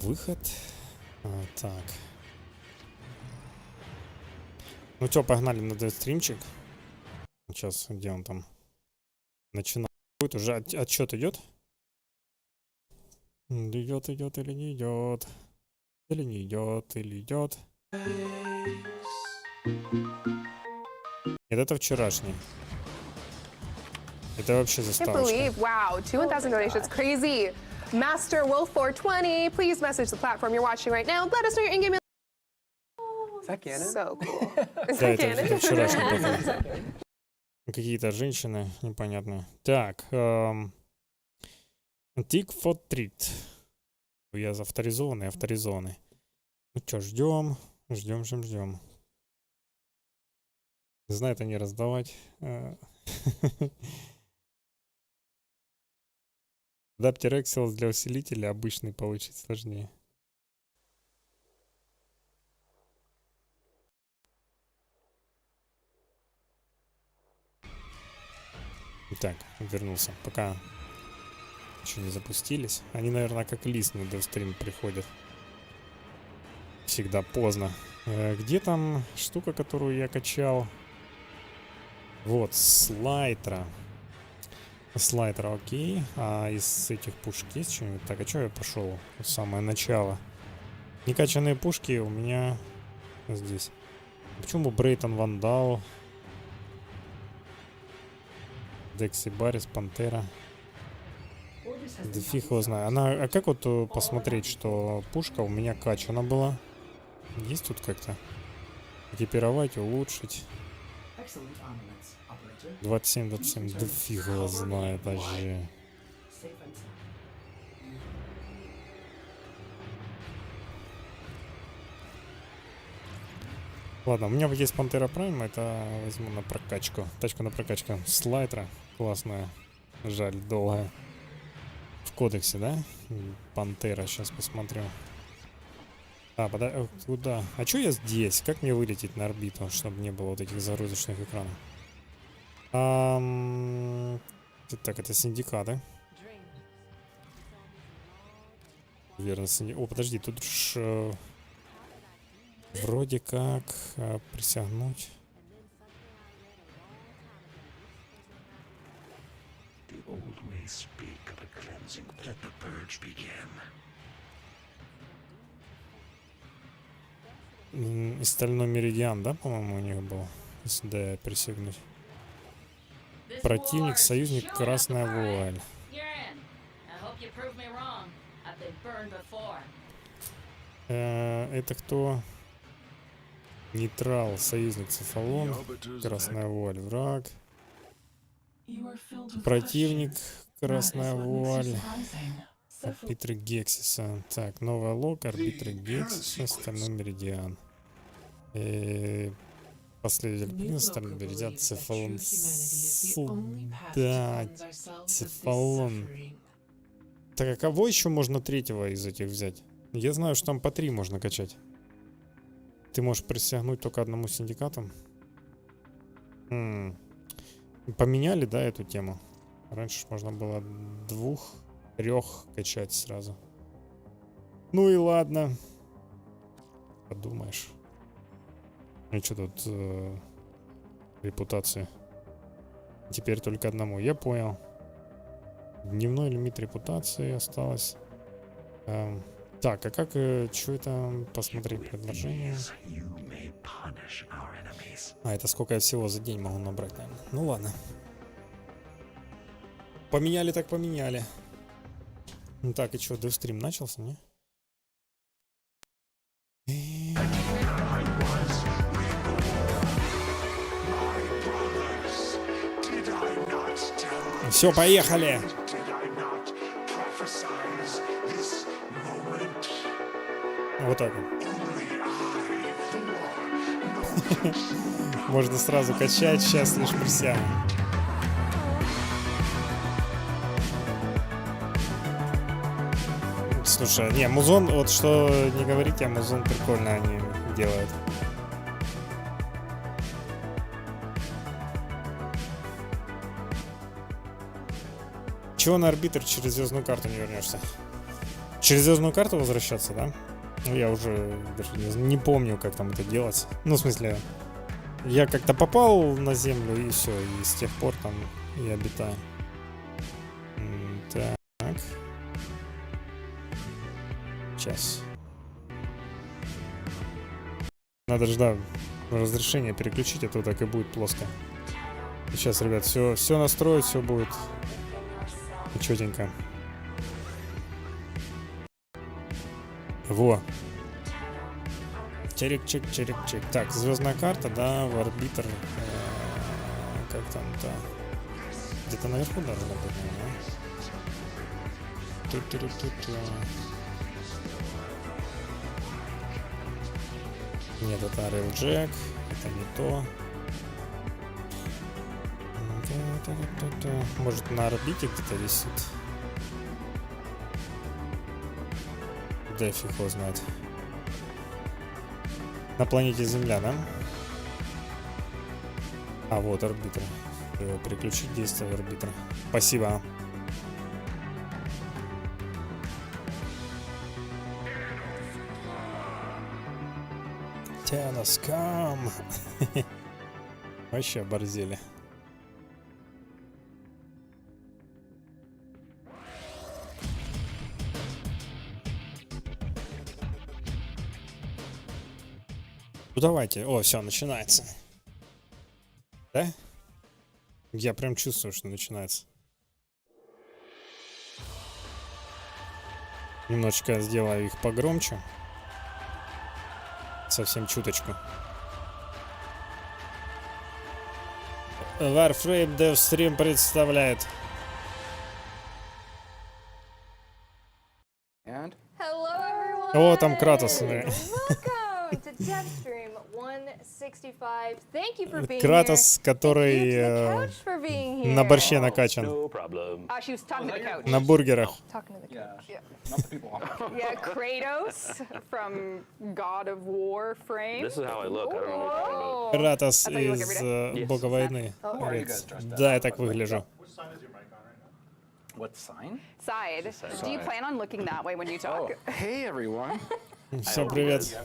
Speaker 1: Выход. Так. Ну чё, погнали на стримчик. Сейчас, где он там? Начинает. Будет уже отчет идет? Идет, идет или не идет? Или не идет, или идет? Нет, это вчерашний. Это вообще заставочка.
Speaker 4: Wow, 2,000 donations, crazy. Master Wolf 420, please message the platform you're watching right now. Let us know your in-game.
Speaker 5: Is that canon?
Speaker 4: So cool. Is
Speaker 1: Да,
Speaker 4: that
Speaker 1: это
Speaker 4: canon?
Speaker 1: вчерашний пока. Какие-то женщины непонятные. Так. Tick for treat. Я авторизованный. Ну что, ждем. Ждем. Знает они раздавать. Адаптер Excel для усилителя обычный получить сложнее. Так, вернулся. Пока еще не запустились. Они, наверное, как лист на девстрим приходят. Всегда поздно. Где там штука, которую я качал? Вот, слайдера. Слайдер, окей. А из этих пушек есть что-нибудь? Так, а что я пошел? В самое начало. Некачанные пушки у меня здесь. Почему Брейтон Вандал? Декси Баррис, Пантера. Да фиг его знаю. А как вот посмотреть, что пушка у меня качана была? Есть тут как-то? Экипировать, улучшить. 27. Да фиг его знает даже. Ладно, у меня есть Пантера Прайм, это возьму на прокачку. Тачку на прокачку. Слайдера классная. Жаль, долгая. В кодексе, да? Пантера, сейчас посмотрю. Куда? А чё я здесь? Как мне вылететь на орбиту, чтобы не было вот этих загрузочных экранов? Так, это синдикаты. Верно, О, подожди, тут ж... вроде как присягнуть. Стальной меридиан, да, по-моему, у них был? Если да, присягнуть. Противник, союзник, красная вуаль. Это кто? Нейтрал, союзник, цефалон, красная вуаль, враг. Противник, красная вуаль. Арбитры Гексиса. Так, новая лог, арбитры Гексиса, стальной меридиан. Последователь принца, стальной меридиан, цефалон. Да, цефалон. Так, а кого еще можно третьего из этих взять? Я знаю, что там по 3 можно качать. Ты можешь присягнуть только одному синдикату. Поменяли, да, эту тему? Раньше можно было 2-3 качать сразу. Ну и ладно. Подумаешь. Ну что тут репутация? Теперь только одному. Я понял. Дневной лимит репутации осталось. Так, а как, что это, посмотреть предложение? А, это сколько я всего за день могу набрать, наверное. Ну ладно. Поменяли так поменяли. Ну так, и что, СТРИМ начался, не? Все, поехали! Вот так вот. Можно сразу качать, сейчас лишь присягу. Слушай, не, музон, вот что не говорите, а музон прикольно они делают. Чего на арбитр через звездную карту не вернешься? Через звездную карту возвращаться, да? Ну, я уже даже не помню, как там это делать. Ну, в смысле, я как-то попал на землю и все, и с тех пор там и обитаю. Так. Сейчас. Надо же, да, разрешение переключить, а то так и будет плоско. Сейчас, ребят, все настроить, все будет четенько. Во. Черик-чик, черик-чик. Так, звездная карта, да, в арбитр. Как там-то? Где-то наверху должно быть, наверное. Нет, это Рейлджек. Это не то. Может, на орбите где-то висит. Да фиг его знает. На планете Земля, да? А, вот арбитр. Переключить действие арбитра. Спасибо. Теноскам. Вообще оборзели. Ну давайте. О, все, начинается. Да? Я прям чувствую, что начинается. Немножечко сделаю их погромче. Совсем чуточку. Warframe СТРИМ представляет.
Speaker 5: And?
Speaker 4: Hello, everyone.
Speaker 1: О, там Кратос.
Speaker 4: Welcome to DevStream 165. Thank you for being
Speaker 1: Кратос,
Speaker 4: here.
Speaker 1: который
Speaker 4: Thank you to the couch for being here.
Speaker 1: на борще накачан.
Speaker 4: She was talking to the couch.
Speaker 1: На бургерах.
Speaker 4: Talking to the couch. Yeah.
Speaker 5: Not the people on.
Speaker 4: Yeah, Kratos from God of Warframe.
Speaker 6: This is how I look. I don't know what you're talking about.
Speaker 1: Кратос
Speaker 4: I thought you look
Speaker 1: из
Speaker 4: every
Speaker 1: Бога войны. Говорит, да, я так выгляжу.
Speaker 5: What sign?
Speaker 7: Side. Do you plan on looking that way when you talk?
Speaker 5: Hey, everyone.
Speaker 1: Всем привет.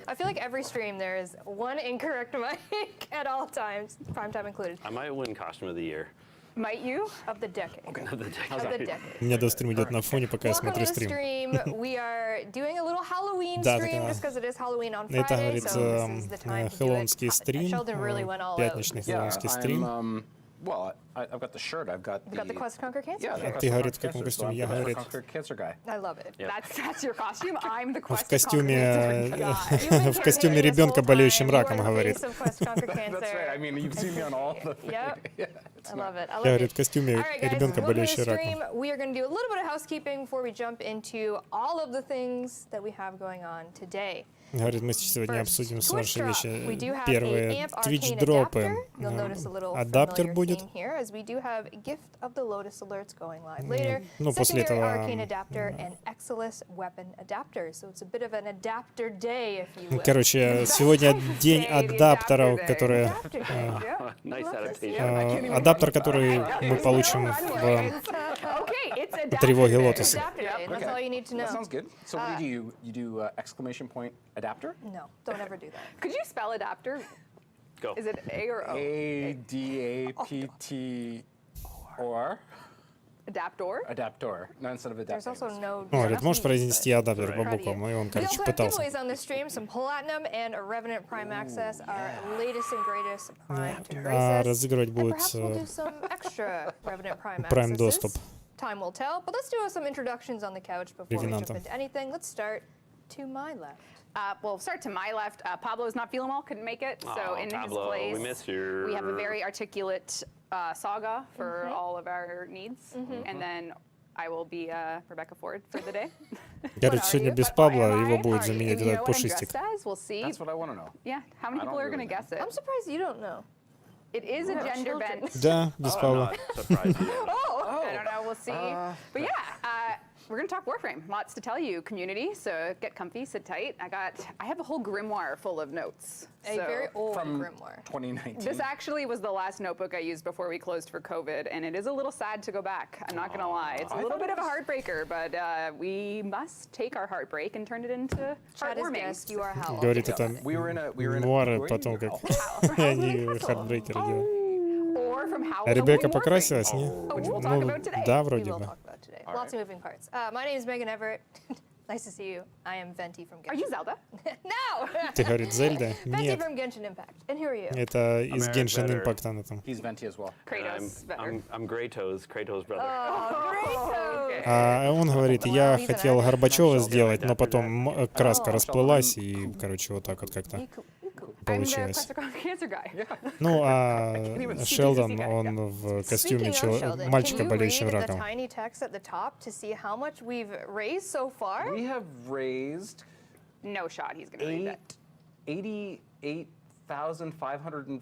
Speaker 4: I feel like every stream there is one incorrect mic at all times, prime time included.
Speaker 6: I might win costume of the year.
Speaker 7: Might you?
Speaker 2: of the decade.
Speaker 6: Of the
Speaker 2: Of the decade.
Speaker 1: У меня достстрим идет на фоне, пока я
Speaker 2: Welcome
Speaker 1: смотрю
Speaker 2: to the
Speaker 1: стрим.
Speaker 2: stream. We are doing a little Halloween
Speaker 1: Да,
Speaker 2: stream
Speaker 1: такая-
Speaker 2: just because it is Halloween on
Speaker 1: Это,
Speaker 2: Friday,
Speaker 1: говорится,
Speaker 2: so this is the time to do
Speaker 1: хэллоуинский
Speaker 2: it.
Speaker 1: стрим,
Speaker 2: Sheldon really went all out.
Speaker 1: пятничный
Speaker 5: Yeah,
Speaker 1: хэллоуинский стрим.
Speaker 5: well, I've got the shirt. I've got
Speaker 2: You got the Quest to Conquer Cancer?
Speaker 5: Yeah,
Speaker 2: shirt?
Speaker 1: Ты, говорит, в каком костюме? Я, говорит,
Speaker 5: cancer guy.
Speaker 2: I love it.
Speaker 7: That's your costume. I'm the
Speaker 1: в
Speaker 7: quest to
Speaker 1: костюме,
Speaker 7: conquer cancer guy.
Speaker 2: You've been
Speaker 1: в костюме
Speaker 2: campaigning this
Speaker 1: ребенка,
Speaker 2: whole
Speaker 1: болеющим
Speaker 2: time. You
Speaker 1: раком,
Speaker 2: are the
Speaker 1: говорит.
Speaker 2: face of Quest to Conquer Cancer.
Speaker 5: That's right. I mean, you've seen me on all the.
Speaker 2: Yep. I love it. I love
Speaker 1: Я, говорит,
Speaker 2: it.
Speaker 1: в костюме
Speaker 2: All right, guys,
Speaker 1: ребенка,
Speaker 2: welcome to the
Speaker 1: болеющего
Speaker 2: stream.
Speaker 1: раком.
Speaker 2: We are going to do a little bit of housekeeping before we jump into all of the things that we have going on today.
Speaker 1: Говорит, мы сегодня обсудим с вашей
Speaker 2: Twitch drop. We do
Speaker 1: вещи.
Speaker 2: have
Speaker 1: Первые
Speaker 2: a amp
Speaker 1: Twitch
Speaker 2: arcane
Speaker 1: дропы.
Speaker 2: adapter. You'll notice a little
Speaker 1: Адаптер
Speaker 2: familiar
Speaker 1: будет.
Speaker 2: theme here, as we do have a gift of the Lotus alerts going live later.
Speaker 1: Ну, после
Speaker 2: Secondary
Speaker 1: этого,
Speaker 2: arcane adapter and Exilus weapon adapter. So it's a bit of an adapter day, if you will.
Speaker 1: Короче, сегодня день адаптеров, которые...
Speaker 2: Adapter day. Yeah.
Speaker 6: Nice
Speaker 2: Love this.
Speaker 6: adaptation.
Speaker 1: Адаптер, который мы получим в
Speaker 7: Okay, it's a
Speaker 1: тревоге Лотоса.
Speaker 2: Adapter day, and that's all you need to know.
Speaker 5: That sounds good. So what do you do? You do exclamation point adapter?
Speaker 2: No, don't ever do that.
Speaker 7: Could you spell adapter?
Speaker 6: Go.
Speaker 7: Is it A or O?
Speaker 5: ADAPTOR.
Speaker 7: Adaptor?
Speaker 5: Adaptor. No, instead of
Speaker 2: There's
Speaker 5: adapter.
Speaker 2: also no.
Speaker 1: Говорит, можешь произнести адаптер по
Speaker 2: Proud of
Speaker 1: буквам?
Speaker 2: you.
Speaker 1: И он,
Speaker 2: We
Speaker 1: короче,
Speaker 2: also have
Speaker 1: пытался.
Speaker 2: giveaways on the stream, some platinum and a Revenant Prime access, our latest and greatest Prime to grace
Speaker 1: А
Speaker 2: us.
Speaker 1: разыгрывать
Speaker 2: And
Speaker 1: будет
Speaker 2: perhaps we'll do some extra Revenant Prime
Speaker 1: Prime
Speaker 2: accesses.
Speaker 1: доступ.
Speaker 2: Time will tell, but let's do some introductions on the couch before we
Speaker 1: Revenant.
Speaker 2: jump into anything. Let's start to my left.
Speaker 7: Well, start to my left. Pablo's not feeling well, couldn't make it. So
Speaker 6: Aw,
Speaker 7: in his
Speaker 6: Pablo,
Speaker 7: place,
Speaker 6: we miss you.
Speaker 7: we have a very articulate Saga for all of our needs. And then I will be Rebecca Ford for the day.
Speaker 1: Говорит, сегодня без Павла его будет
Speaker 7: Are you-
Speaker 1: заменять
Speaker 7: you know
Speaker 1: этот
Speaker 7: what I'm
Speaker 1: пушистик.
Speaker 7: dressed as? We'll see.
Speaker 5: That's what I want to know.
Speaker 7: Yeah, how many
Speaker 5: I
Speaker 7: people
Speaker 5: don't
Speaker 7: are going
Speaker 5: really
Speaker 7: to guess it?
Speaker 2: I'm surprised you don't know.
Speaker 7: It is a gender
Speaker 2: children.
Speaker 7: bent.
Speaker 1: Да, без Павла.
Speaker 6: Not surprised yet.
Speaker 7: I don't know. We'll see. But yeah, we're gonna talk Warframe. Lots to tell you, community. So get comfy, sit tight. I have a whole grimoire full of notes.
Speaker 2: A
Speaker 7: So
Speaker 2: very old
Speaker 5: From
Speaker 2: grimoire.
Speaker 5: 2019.
Speaker 7: this actually was the last notebook I used before we closed for COVID, and it is a little sad to go back. I'm not gonna lie. It's a little bit of a heartbreaker, but we must take our heartbreak and turn it into
Speaker 2: Chat is
Speaker 7: heartwarming.
Speaker 2: guest, you are Hal.
Speaker 1: Говорит, это
Speaker 5: We were in a. We were in a.
Speaker 1: муары
Speaker 5: we were in
Speaker 1: потом
Speaker 5: a-
Speaker 1: как...
Speaker 5: Oh,
Speaker 1: Они хардбрейкеры делают.
Speaker 7: Or from how
Speaker 1: А Ребекка покрасилась, не?
Speaker 7: Which we'll talk
Speaker 1: Ну,
Speaker 7: about today.
Speaker 1: да,
Speaker 2: We
Speaker 1: вроде
Speaker 2: will
Speaker 1: бы.
Speaker 2: talk about today. Lots of moving parts. My name is Megan Everett. Nice to see you. I am Venti from
Speaker 7: Are
Speaker 2: Genshin.
Speaker 7: you Zelda?
Speaker 2: No!
Speaker 1: Ты, говорит, Зельда?
Speaker 2: Venti
Speaker 1: Нет.
Speaker 2: from Genshin Impact. And who are you?
Speaker 1: Это из
Speaker 6: American
Speaker 1: Genshin
Speaker 6: better.
Speaker 1: Impact она там.
Speaker 5: He's venti as well.
Speaker 7: Kratos. better.
Speaker 6: I'm Kratos' brother.
Speaker 7: Okay.
Speaker 1: А он говорит, я
Speaker 2: He's an
Speaker 1: хотел
Speaker 2: actor.
Speaker 1: Горбачева сделать, но потом краска расплылась, и, короче, вот так вот как-то
Speaker 2: You cool.
Speaker 7: I'm the
Speaker 1: получилось.
Speaker 7: Quest to Conquer Cancer guy.
Speaker 1: Ну, а Шелдон, он в костюме
Speaker 2: Speaking of Sheldon,
Speaker 1: мальчика,
Speaker 2: can you
Speaker 1: болеющего
Speaker 2: read the
Speaker 1: раком.
Speaker 2: tiny text at the top to see how much we've raised so far?
Speaker 5: We have raised
Speaker 7: No shot he's gonna read that.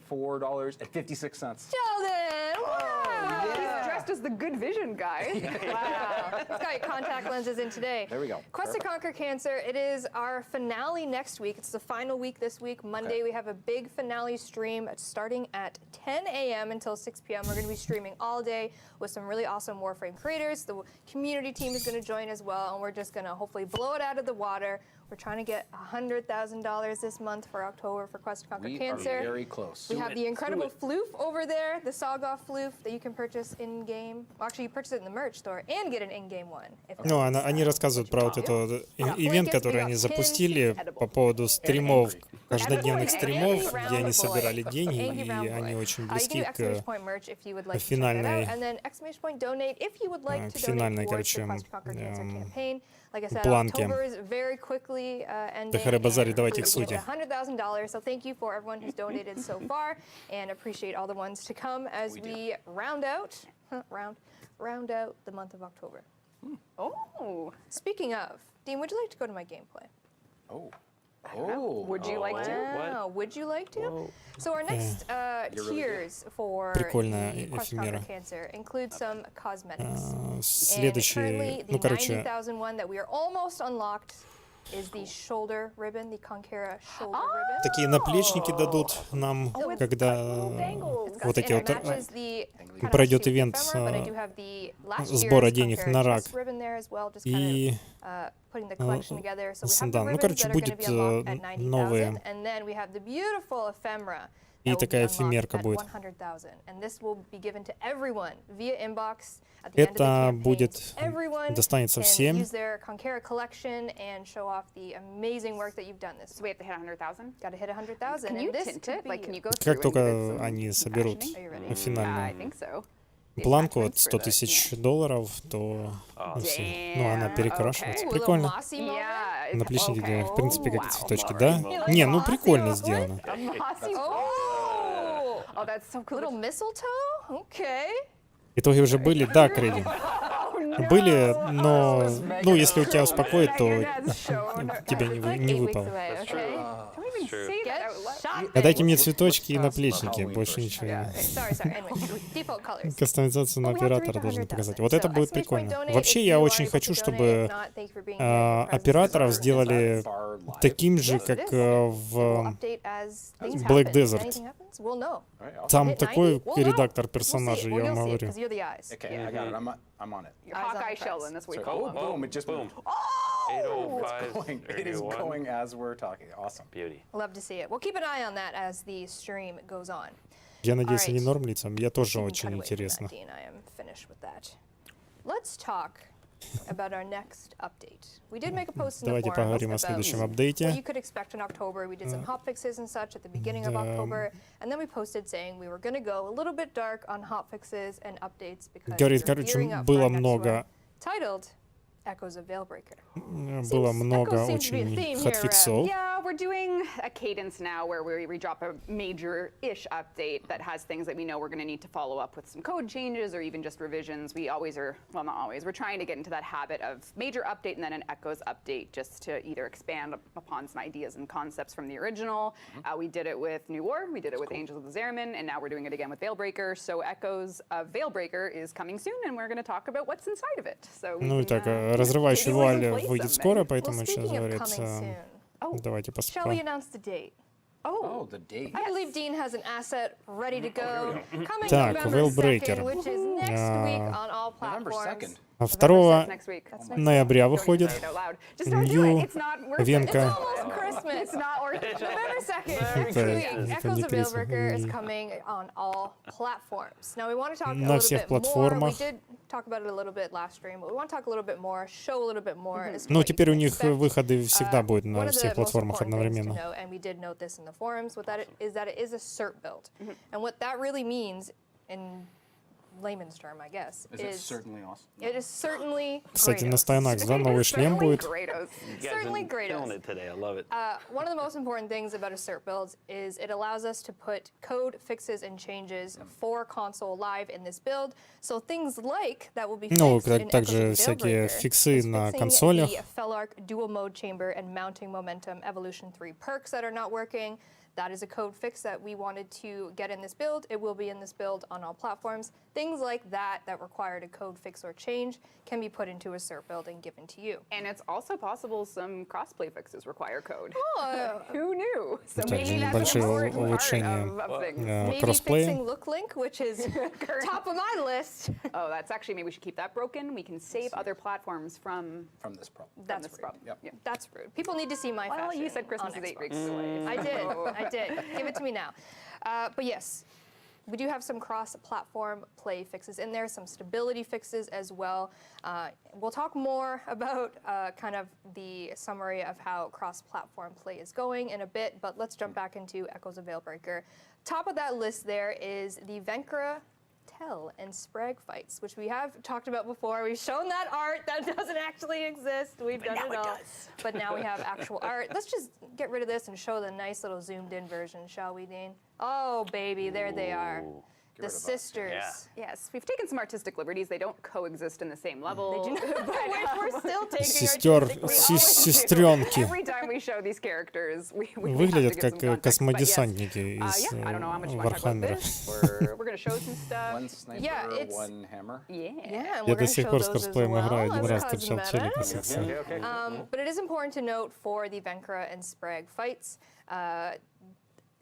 Speaker 5: $88,504.56.
Speaker 2: Sheldon! Wow!
Speaker 7: He's dressed as the good vision guy.
Speaker 2: Wow. He's got your contact lenses in today.
Speaker 5: There we go.
Speaker 2: Quest to Conquer Cancer. It is our finale next week. It's the final week this week. Monday, we have a big finale stream starting at 10 a.m. until 6 p.m. We're going to be streaming all day with some really awesome Warframe creators. The community team is going to join as well, and we're just going to hopefully blow it out of the water. We're trying to get $100,000 this month for October for Quest to Conquer
Speaker 5: We
Speaker 2: Cancer.
Speaker 5: are very close.
Speaker 2: We have the incredible floof over there, the Saga floof that you can purchase in-game. Well, actually, you purchase it in the merch store and get an in-game one. if
Speaker 1: Ну,
Speaker 2: that's,
Speaker 1: они рассказывают про вот этот ивент, который они запустили по поводу стримов, каждодневных стримов, где они собирали деньги, и они очень близки к финальной, планке. Тахарабазаре, давайте к сути.
Speaker 2: $100,000. So thank you for everyone who's donated so far, and appreciate all the ones to come as we round out the month of October.
Speaker 7: Oh.
Speaker 2: Speaking of, Dean, would you like to go to my gameplay?
Speaker 5: Oh. Oh.
Speaker 7: Would you like to?
Speaker 2: Wow, would you like to? So our next tiers for
Speaker 1: Прикольная
Speaker 2: the Quest to Conquer
Speaker 1: эфемера.
Speaker 2: Cancer include some cosmetics. And
Speaker 1: Следующий,
Speaker 2: currently, the
Speaker 1: ну, короче,
Speaker 2: 90,000 one that we are almost unlocked is the shoulder ribbon, the Conquera shoulder ribbon.
Speaker 1: такие наплечники дадут нам, когда вот эти вот пройдет ивент сбора денег на рак. И да, ну, короче, будет новые И
Speaker 2: that will be
Speaker 1: такая
Speaker 2: unlocked
Speaker 1: эфемерка
Speaker 2: at
Speaker 1: будет.
Speaker 2: 100,000. And this will be given to everyone via inbox at the end of the
Speaker 1: Это
Speaker 2: campaign.
Speaker 1: будет,
Speaker 2: So everyone
Speaker 1: достанется
Speaker 2: can
Speaker 1: всем.
Speaker 2: use their Conquera collection and show off the amazing work that you've done this
Speaker 7: So we have to hit 100,000.
Speaker 2: Got to hit 100,000.
Speaker 7: Can
Speaker 2: and
Speaker 7: you
Speaker 2: this
Speaker 7: tint
Speaker 2: could
Speaker 7: it?
Speaker 2: be
Speaker 7: Like, can you
Speaker 2: you.
Speaker 7: go through
Speaker 1: Как
Speaker 7: and
Speaker 1: только
Speaker 7: give it some
Speaker 1: они соберут
Speaker 2: Are you ready?
Speaker 7: I
Speaker 1: финальную
Speaker 7: think so. The
Speaker 1: планку от
Speaker 7: attachments
Speaker 1: 100
Speaker 7: for the-
Speaker 1: тысяч долларов, то все. Ну, она
Speaker 7: Damn,
Speaker 1: перекрашивается.
Speaker 2: Ooh, a little
Speaker 1: Прикольно.
Speaker 2: mossy moment.
Speaker 7: Yeah.
Speaker 1: Наплечники,
Speaker 7: okay.
Speaker 1: в принципе, как
Speaker 7: Wow.
Speaker 1: цветочки, да?
Speaker 6: Like
Speaker 1: Не, ну
Speaker 2: mossy
Speaker 1: прикольно
Speaker 2: moment?
Speaker 1: сделано.
Speaker 7: A mossy.
Speaker 2: Oh,
Speaker 7: Oh, that's so cool.
Speaker 2: little mistletoe. Okay.
Speaker 1: Итоги уже были, да, Крэди. Были, но, ну, если у тебя успокоит, то тебя не
Speaker 2: 8
Speaker 1: выпало.
Speaker 2: weeks away. Okay.
Speaker 7: Don't even
Speaker 6: True.
Speaker 7: say
Speaker 2: Get
Speaker 7: that out loud.
Speaker 2: shot.
Speaker 1: А дайте мне цветочки и наплечники, больше ничего не
Speaker 7: Yeah.
Speaker 1: надо.
Speaker 2: Sorry. Anyway, default colors.
Speaker 1: Кастомизацию на
Speaker 2: Oh, we have to reach
Speaker 1: оператора должны
Speaker 2: 100,000.
Speaker 1: показать. Вот это
Speaker 2: So,
Speaker 1: будет
Speaker 2: exclamation point
Speaker 1: прикольно.
Speaker 2: donate
Speaker 1: Вообще,
Speaker 2: if
Speaker 1: я
Speaker 2: you are
Speaker 1: очень
Speaker 2: able
Speaker 1: хочу,
Speaker 2: to donate.
Speaker 1: чтобы
Speaker 2: If not, thank you for being here. Your presence
Speaker 1: операторов
Speaker 2: is
Speaker 1: сделали
Speaker 5: Far live.
Speaker 1: таким же,
Speaker 2: Yes, it
Speaker 1: как
Speaker 2: is. We'll
Speaker 1: в
Speaker 2: update as things
Speaker 1: Black
Speaker 2: happen. If
Speaker 1: Desert.
Speaker 2: anything happens, we'll know.
Speaker 5: All right, awesome.
Speaker 1: Там
Speaker 2: Hit
Speaker 1: такой
Speaker 2: 90, we'll know.
Speaker 1: редактор
Speaker 2: We'll see it.
Speaker 1: персонажей,
Speaker 2: Well,
Speaker 1: я
Speaker 2: you'll
Speaker 1: вам
Speaker 2: see it,
Speaker 1: говорю.
Speaker 2: 'cause you're the eyes.
Speaker 5: Okay, I got it. I'm on it.
Speaker 7: Your
Speaker 2: Eyes on
Speaker 7: Hawkeye
Speaker 2: the
Speaker 7: Sheldon,
Speaker 2: prize.
Speaker 7: that's what we
Speaker 5: Sorry.
Speaker 7: call
Speaker 5: Oh,
Speaker 7: him.
Speaker 5: boom! It just
Speaker 6: Boom.
Speaker 5: moved.
Speaker 6: 805.
Speaker 5: It is going as we're talking. Awesome.
Speaker 6: Beauty.
Speaker 2: Love to see it. We'll keep an eye on that as the stream goes on.
Speaker 1: Я надеюсь, они
Speaker 2: Alright.
Speaker 1: нормлятся. Мне тоже
Speaker 2: You can
Speaker 1: очень
Speaker 2: cut away from
Speaker 1: интересно.
Speaker 2: that, Dean. I am finished with that. Let's talk about our next update. We did make a post in the
Speaker 1: Давайте
Speaker 2: forums
Speaker 1: поговорим о
Speaker 2: about
Speaker 1: следующем
Speaker 2: what
Speaker 1: апдейте.
Speaker 2: you could expect in October. We did some hotfixes and such at the beginning of
Speaker 1: Да.
Speaker 2: October, and then we posted saying we were going to go a little bit dark on hotfixes and updates because
Speaker 1: Говорит,
Speaker 2: we're
Speaker 1: короче,
Speaker 2: gearing up for
Speaker 1: было
Speaker 2: our next
Speaker 1: много-
Speaker 2: one, titled Echoes of Veilbreaker.
Speaker 1: Было много
Speaker 2: echoes seems to be a
Speaker 1: очень
Speaker 2: theme here,
Speaker 1: хатфиксов.
Speaker 7: Yeah, we're doing a cadence now where we drop a major-ish update that has things that we know we're going to need to follow up with some code changes or even just revisions. We always are, well, not always, we're trying to get into that habit of major update and then an Echoes update just to either expand upon some ideas and concepts from the original. We did it with New War, we did it with Angels of the Zariman, and now we're doing it again with Veilbreaker. So Echoes of Veilbreaker is coming soon, and we're going to talk about what's inside of it. So we
Speaker 1: Ну и
Speaker 7: can,
Speaker 1: так, разрывающий
Speaker 7: maybe we can
Speaker 1: вуаль
Speaker 7: play
Speaker 1: выйдет
Speaker 7: some
Speaker 1: скоро,
Speaker 7: then.
Speaker 1: поэтому
Speaker 2: Well,
Speaker 1: сейчас
Speaker 2: speaking of
Speaker 1: говорится,
Speaker 2: coming soon,
Speaker 1: давайте
Speaker 2: shall we
Speaker 1: поспорим.
Speaker 2: announce the date?
Speaker 5: Oh, the date.
Speaker 2: I believe Dean has an asset ready to go. Coming
Speaker 1: Так,
Speaker 2: November
Speaker 1: Veilbreaker.
Speaker 2: 2nd, which is next week on all
Speaker 5: November
Speaker 2: platforms.
Speaker 5: 2nd.
Speaker 1: А
Speaker 7: That's
Speaker 1: 2
Speaker 7: next week.
Speaker 1: ноября
Speaker 7: Don't even
Speaker 1: выходит
Speaker 7: say it out loud. Just don't do
Speaker 1: New
Speaker 7: it. It's not worth it.
Speaker 1: Венка.
Speaker 2: It's almost Christmas.
Speaker 7: It's not worth it.
Speaker 2: November 2nd,
Speaker 1: Это-
Speaker 2: next week.
Speaker 1: это
Speaker 2: Echoes
Speaker 1: не
Speaker 2: of
Speaker 1: Christmas.
Speaker 2: Veilbreaker is coming on all platforms. Now we want to talk a
Speaker 1: На
Speaker 2: little
Speaker 1: всех
Speaker 2: bit more. We
Speaker 1: платформах.
Speaker 2: did talk about it a little bit last stream, but we want to talk a little bit more, show a little bit more. as to
Speaker 1: Ну,
Speaker 2: what you
Speaker 1: теперь у
Speaker 2: can
Speaker 1: них
Speaker 2: expect.
Speaker 1: выходы всегда будут
Speaker 2: One
Speaker 1: на
Speaker 2: of the
Speaker 1: всех
Speaker 2: most
Speaker 1: платформах
Speaker 2: important things to
Speaker 1: одновременно.
Speaker 2: know, and we did note this in the forums, is that it is a cert build. And what that really means, in layman's term, I guess,
Speaker 5: Is it certainly awesome?
Speaker 2: it is certainly
Speaker 1: Кстати, на
Speaker 2: Kratos.
Speaker 1: Steinach, да, новый шлем будет.
Speaker 7: Kratos.
Speaker 6: You guys
Speaker 2: Certainly
Speaker 6: been killing
Speaker 2: Kratos.
Speaker 6: it today. I love it.
Speaker 2: One of the most important things about a cert build is it allows us to put code fixes and changes for console live in this build. So things like that will be fixed
Speaker 1: Ну,
Speaker 2: in
Speaker 1: также
Speaker 2: Echoes of
Speaker 1: всякие
Speaker 2: Veilbreaker
Speaker 1: фиксы
Speaker 2: is
Speaker 1: на
Speaker 2: fixing
Speaker 1: консолях.
Speaker 2: the Felarc dual mode chamber and mounting momentum evolution 3 perks that are not working. That is a code fix that we wanted to get in this build. It will be in this build on all platforms. Things like that required a code fix or change can be put into a cert build and given to you.
Speaker 7: And it's also possible some crossplay fixes require code.
Speaker 2: Oh,
Speaker 7: Who knew? So
Speaker 1: Также
Speaker 7: maybe that's an
Speaker 1: небольшие
Speaker 7: important part
Speaker 1: улучшения
Speaker 7: of things.
Speaker 2: maybe
Speaker 1: кроссплея.
Speaker 2: fixing look link, which is top of my list.
Speaker 7: Oh, that's actually, maybe we should keep that broken. We can save other platforms from
Speaker 5: From this problem.
Speaker 2: That's
Speaker 7: this
Speaker 2: rude.
Speaker 7: problem.
Speaker 5: Yep.
Speaker 7: Yeah.
Speaker 2: That's rude. People need to see my
Speaker 7: Well,
Speaker 2: fashion.
Speaker 7: you said Christmas
Speaker 2: on
Speaker 7: is 8
Speaker 2: Xbox.
Speaker 7: weeks away.
Speaker 2: I did. Give it to me now. But yes, we do have some cross-platform play fixes in there, some stability fixes as well. We'll talk more about kind of the summary of how cross-platform play is going in a bit, but let's jump back into Echoes of Veilbreaker. Top of that list there is the Venkra Tell and Sprague fights, which we have talked about before. We've shown that art that doesn't actually exist. We've done it all. But now we have actual art. Let's just get rid of this and show the nice little zoomed in version, shall we, Dean? Oh, baby, there they are. The sisters.
Speaker 6: Yeah.
Speaker 7: Yes, we've taken some artistic liberties. They don't coexist in the same level.
Speaker 2: Did you know? We're still taking
Speaker 1: Сестер,
Speaker 2: artistic liberties.
Speaker 1: сестренки.
Speaker 7: Every time we show these characters, we have to
Speaker 1: Выглядят
Speaker 7: give
Speaker 1: как
Speaker 7: some context. But yes,
Speaker 1: космодесантники из
Speaker 7: yeah, I don't know how much you want to talk about
Speaker 1: Вархаммера.
Speaker 7: this. We're going to show some stuff.
Speaker 5: One sniper,
Speaker 2: Yeah, it's-
Speaker 5: one hammer.
Speaker 7: Yeah.
Speaker 2: Yeah, and
Speaker 1: Я
Speaker 2: we're
Speaker 1: до
Speaker 2: going to
Speaker 1: сих
Speaker 2: show
Speaker 1: пор с
Speaker 2: those as
Speaker 1: косплеем
Speaker 2: well
Speaker 1: играю. Один
Speaker 2: as
Speaker 1: раз встречал
Speaker 2: cosmetics.
Speaker 1: челика с Икса.
Speaker 2: But it is important to note for the Venkra and Sprague fights,